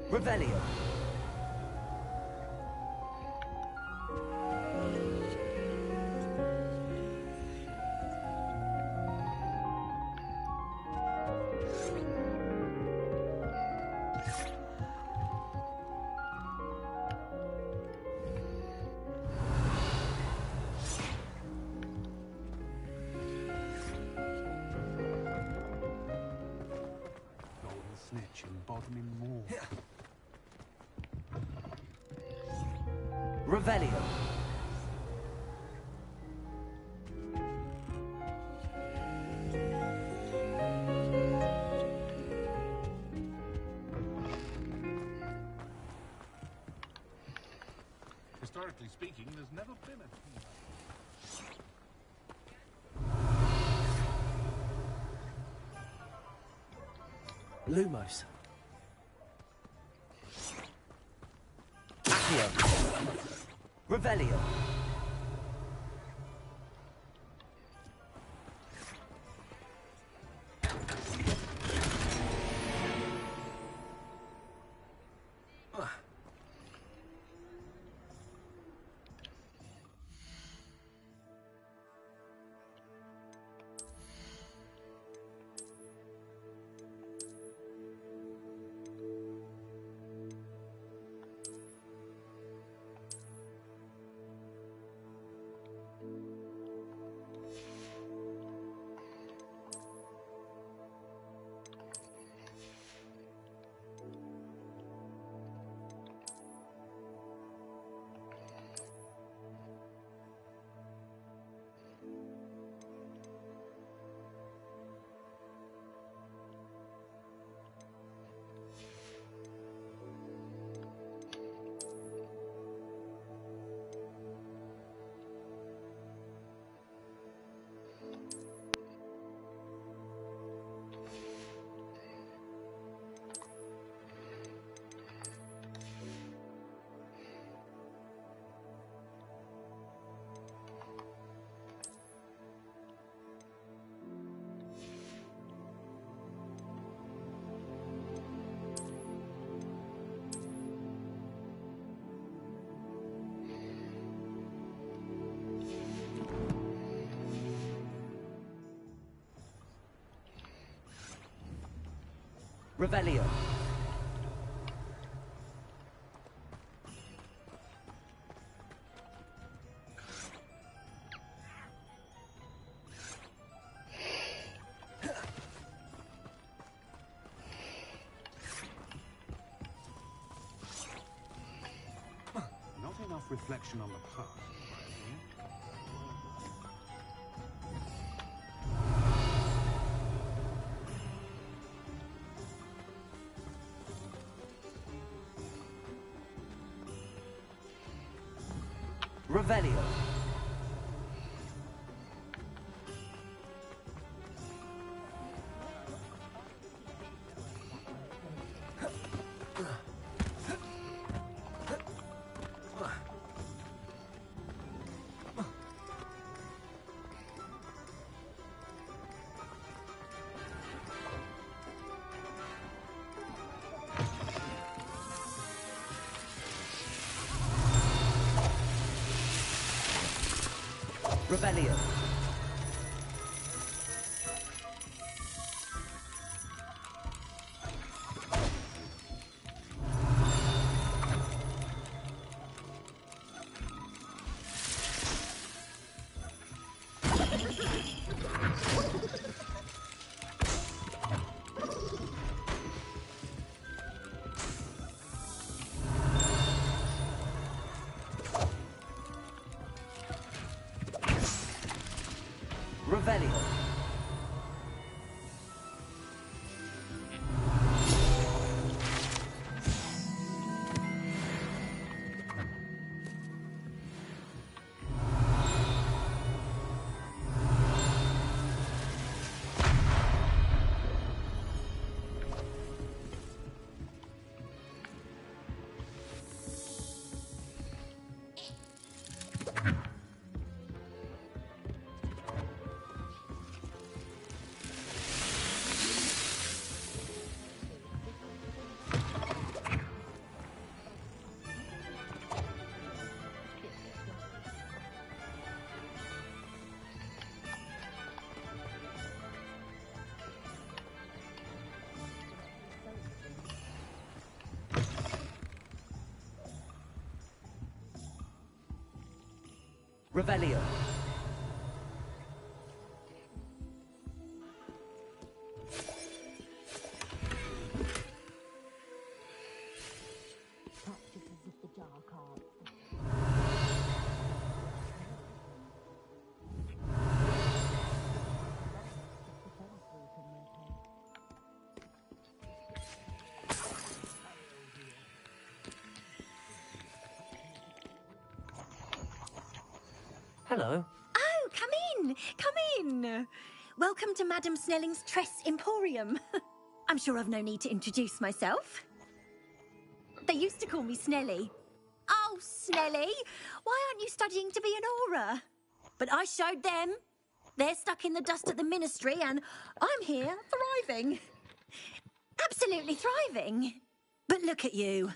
Revelio. Golden snitch and bottoming more. Revelio. Historically speaking, there's never been a Lumos. Accio. Revelio. Revelio. Not enough reflection on the past. Revelio. Revelio. Revelio. Revelio. Hello. Oh, come in! Come in! Welcome to Madame Snelling's Tress Emporium. I'm sure I've no need to introduce myself. They used to call me Snelly. Oh, Snelly! Why aren't you studying to be an aura? But I showed them. They're stuck in the dust at the ministry, and I'm here, thriving. Absolutely thriving. But look at you.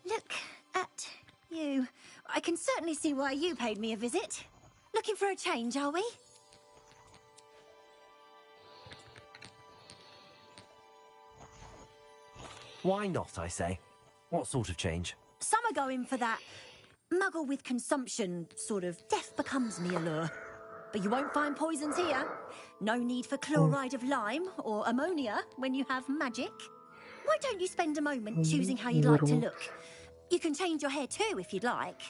Look at you. I can certainly see why you paid me a visit. Looking for a change, are we? Why not, I say? What sort of change? Some are going for that muggle with consumption, sort of death becomes me allure. But you won't find poisons here. No need for chloride of lime or ammonia when you have magic. Why don't you spend a moment choosing how you'd like to look? You can change your hair too if you'd like.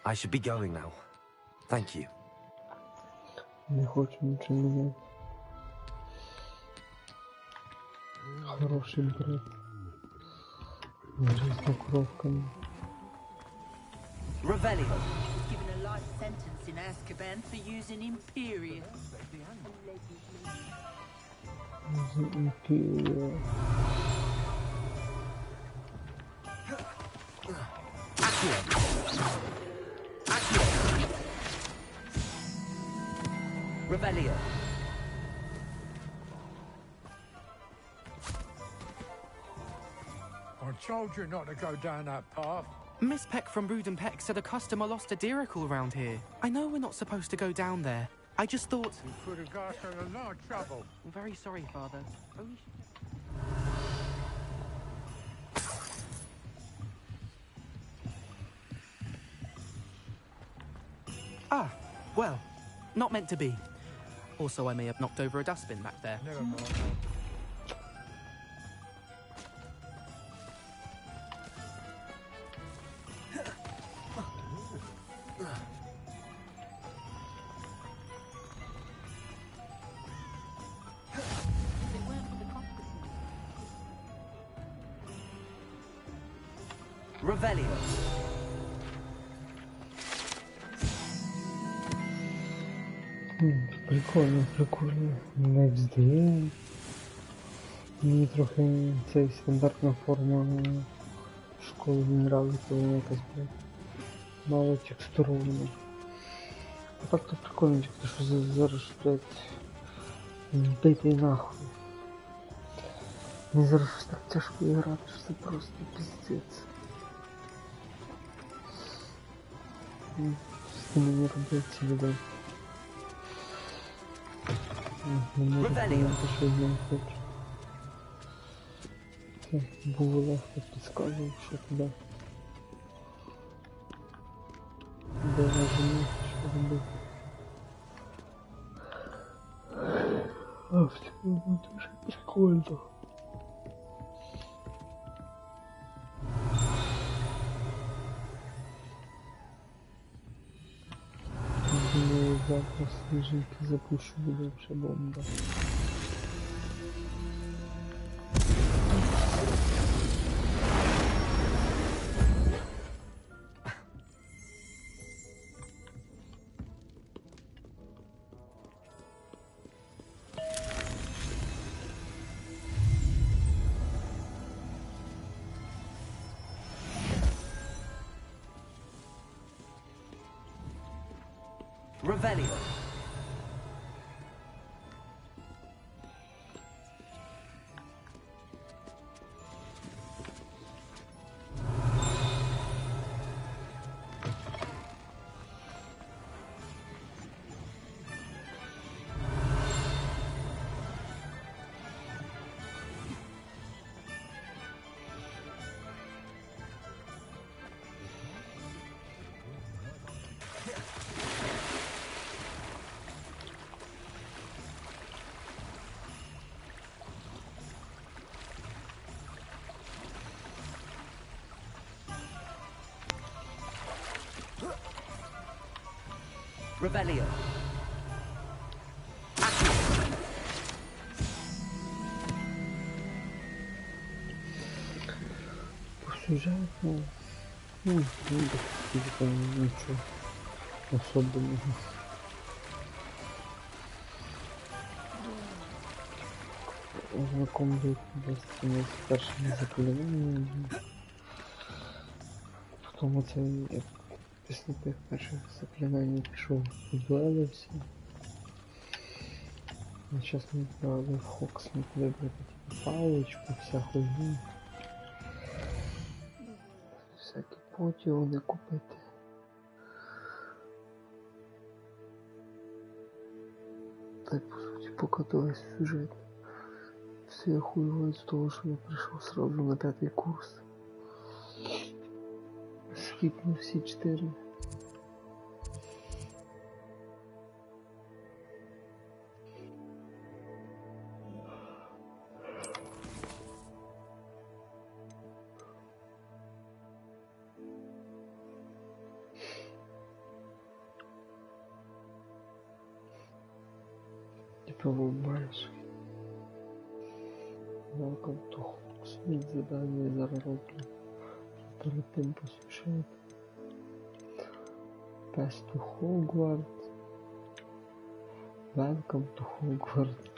I should be going now. Thank you. Не хочу ничего менять. Хороший бред. Жизнь покровками. Revelio. Given a life sentence in Azkaban for using Imperium. Империя. Revelio. I told you not to go down that path. Miss Peck from Brood and Peck said a customer lost a diricle around here. I know we're not supposed to go down there. I just thought... You could have got us in a lot of trouble. I'm very sorry, Father. Only... Ah, well, not meant to be. Also, I may have knocked over a dustbin back there. Never mind. Revelio. Прикольно, прикольно. Next Day. Мені трохи цей стандартна форма школи не нравиться, вона якась, блядь, мало текстурована. А так то прикольно, тільки що зараз, блядь, бити нахуй. Мені зараз щось так тяжко грати, що це просто пиздець. З тим мені робити ці людей. Не можу поняти, що я не хочу. Це було легко підказував, що туди. Де нажимати, що робити. А в цьому дуже прикольно. Думаю, завтра сніжинки запущу, буде вже бомба. Revelio. Revelio. По сюжету, ничего особенного. Знакомлюсь с першими заклинаннями. Потім оце, як після тих перших заклинань пішов подуелився. А зараз ми відправили в Хоксміт вибрати паличку, вся хуйня. Всякі потіони купити. Та й по суті покаталась сюжет. Все я хуйовий з того, що я прийшов сразу на 5-й курс. Скіпнув всі 4. Типа врубаєш. Welcome to Hogwarts. Задання зараз роблю. Перед тим по сюжету. Pass to Hogwarts. Welcome to Hogwarts.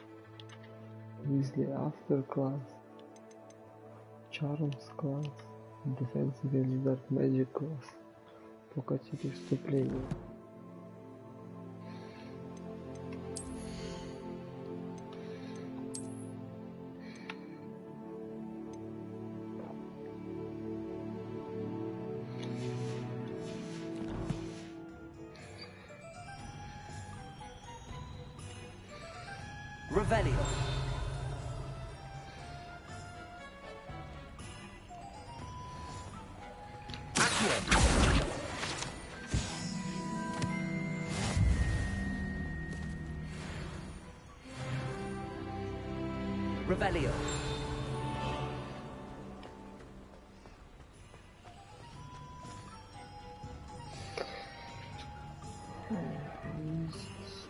Weasley after class. Charms class. Defense against Dark Magic class. Покатите вступление. Revelio. Accio. Revelio.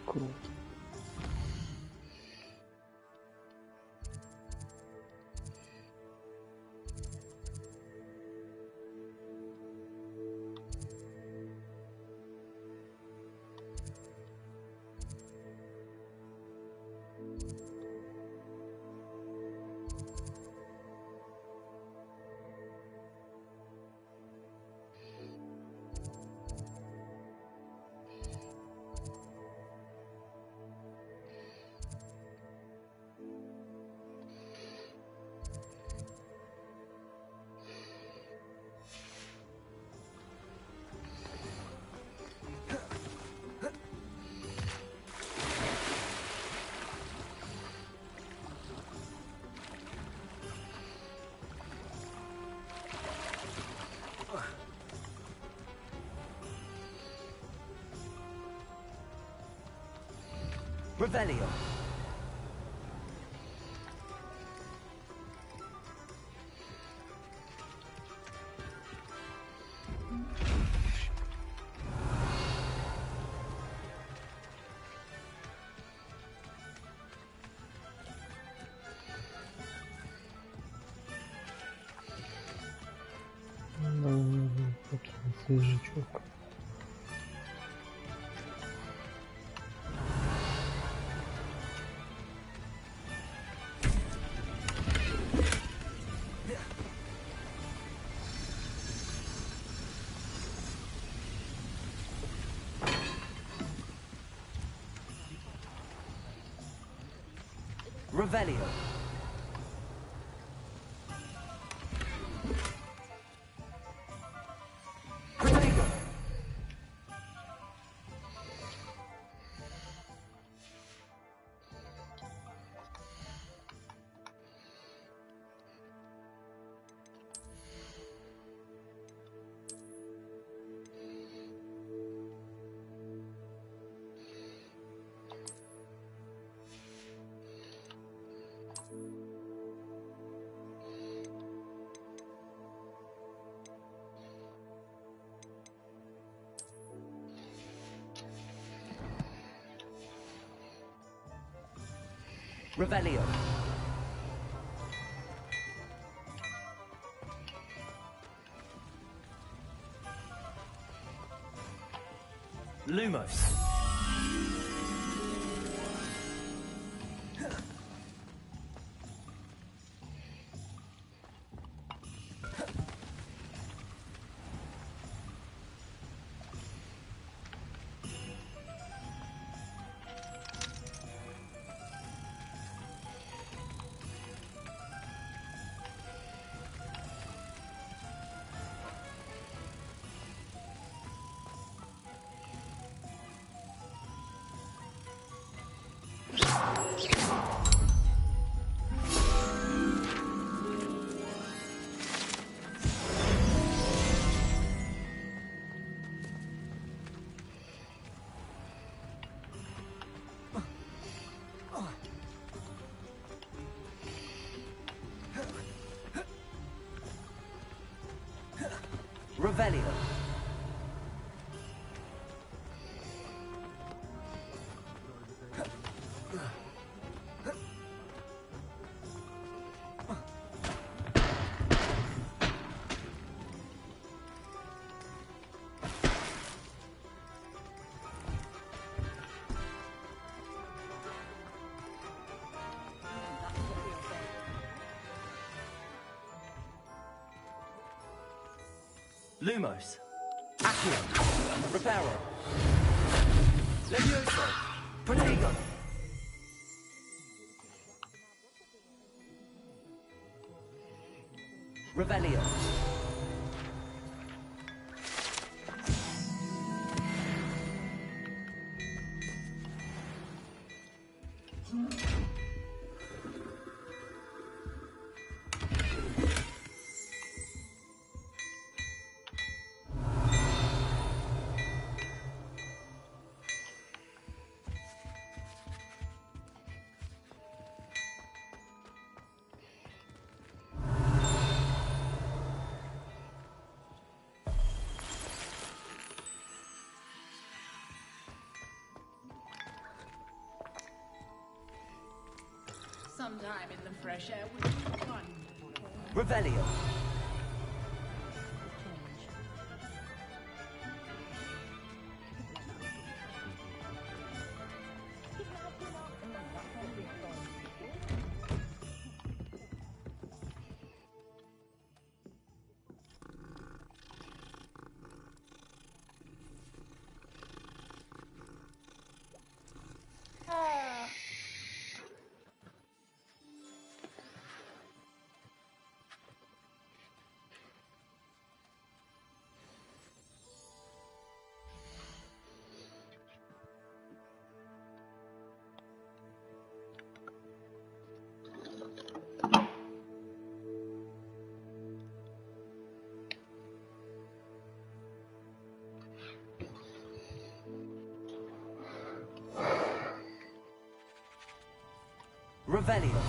Cool. Revelio. Свежачок. Revelio. Protego. Revelio. Lumos. Revelio. Lumos. Accio. Reparo. Levioso. Protego. Revelio. Sometime in the fresh air would be wonderful. Revelio. Revelio.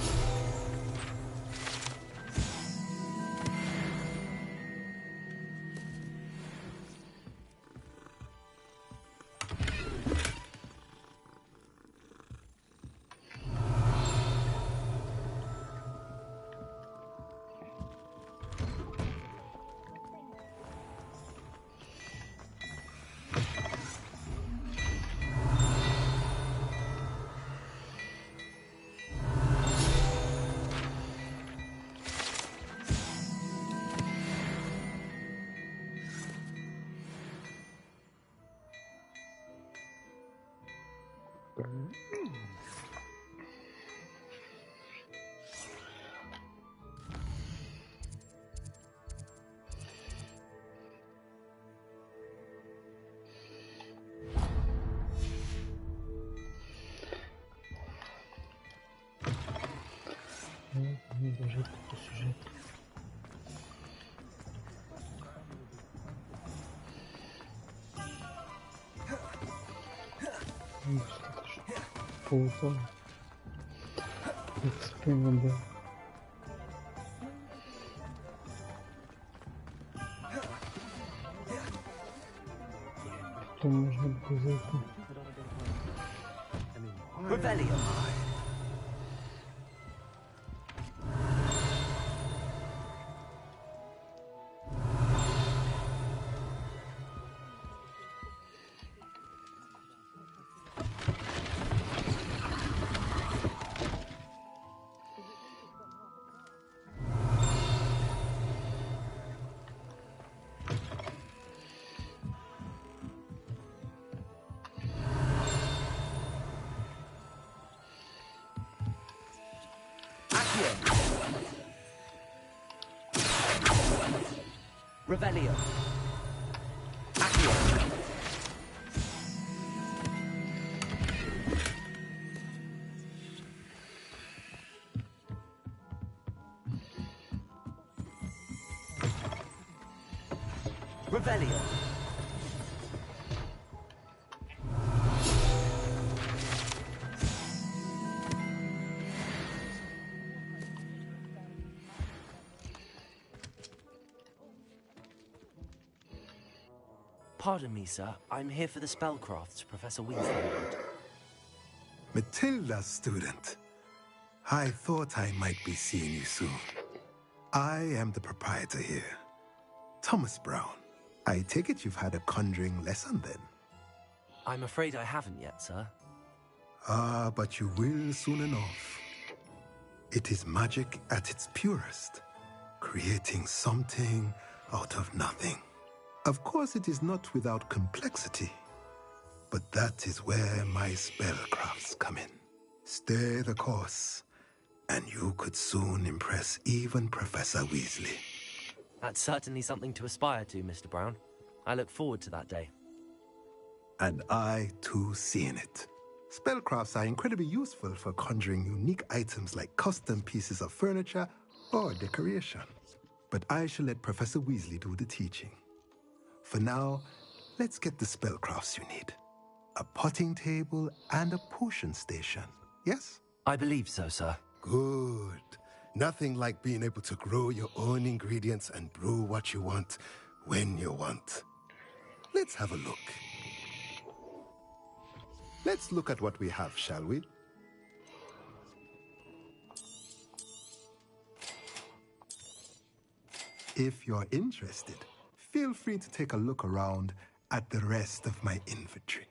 Даже по сюжету. Ползал. Это спина была. Потом можно было зайти. Revelio. Revelio. Accio. Revelio. Pardon me, sir. I'm here for the spellcrafts Professor Weasley wrote. Matilda's student. I thought I might be seeing you soon. I am the proprietor here, Thomas Brown. I take it you've had a conjuring lesson then? I'm afraid I haven't yet, sir. Ah, but you will soon enough. It is magic at its purest, creating something out of nothing. Of course, it is not without complexity, but that is where my spellcrafts come in. Stay the course, and you could soon impress even Professor Weasley. That's certainly something to aspire to, Mr. Brown. I look forward to that day. And I, too, seeing it. Spellcrafts are incredibly useful for conjuring unique items like custom pieces of furniture or decoration. But I shall let Professor Weasley do the teaching. For now, let's get the spellcrafts you need. A potting table and a potion station, yes? I believe so, sir. Good. Nothing like being able to grow your own ingredients and brew what you want when you want. Let's have a look. Let's look at what we have, shall we? If you're interested, feel free to take a look around at the rest of my inventory.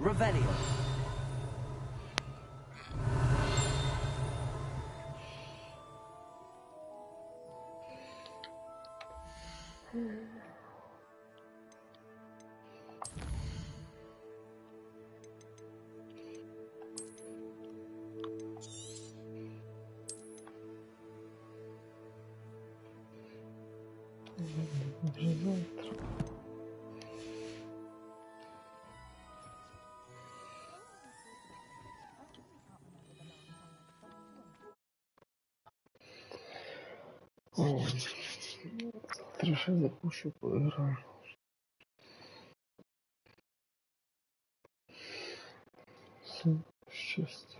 Revelio. Ой, завтра ще запущу поіграю. Все, щастя.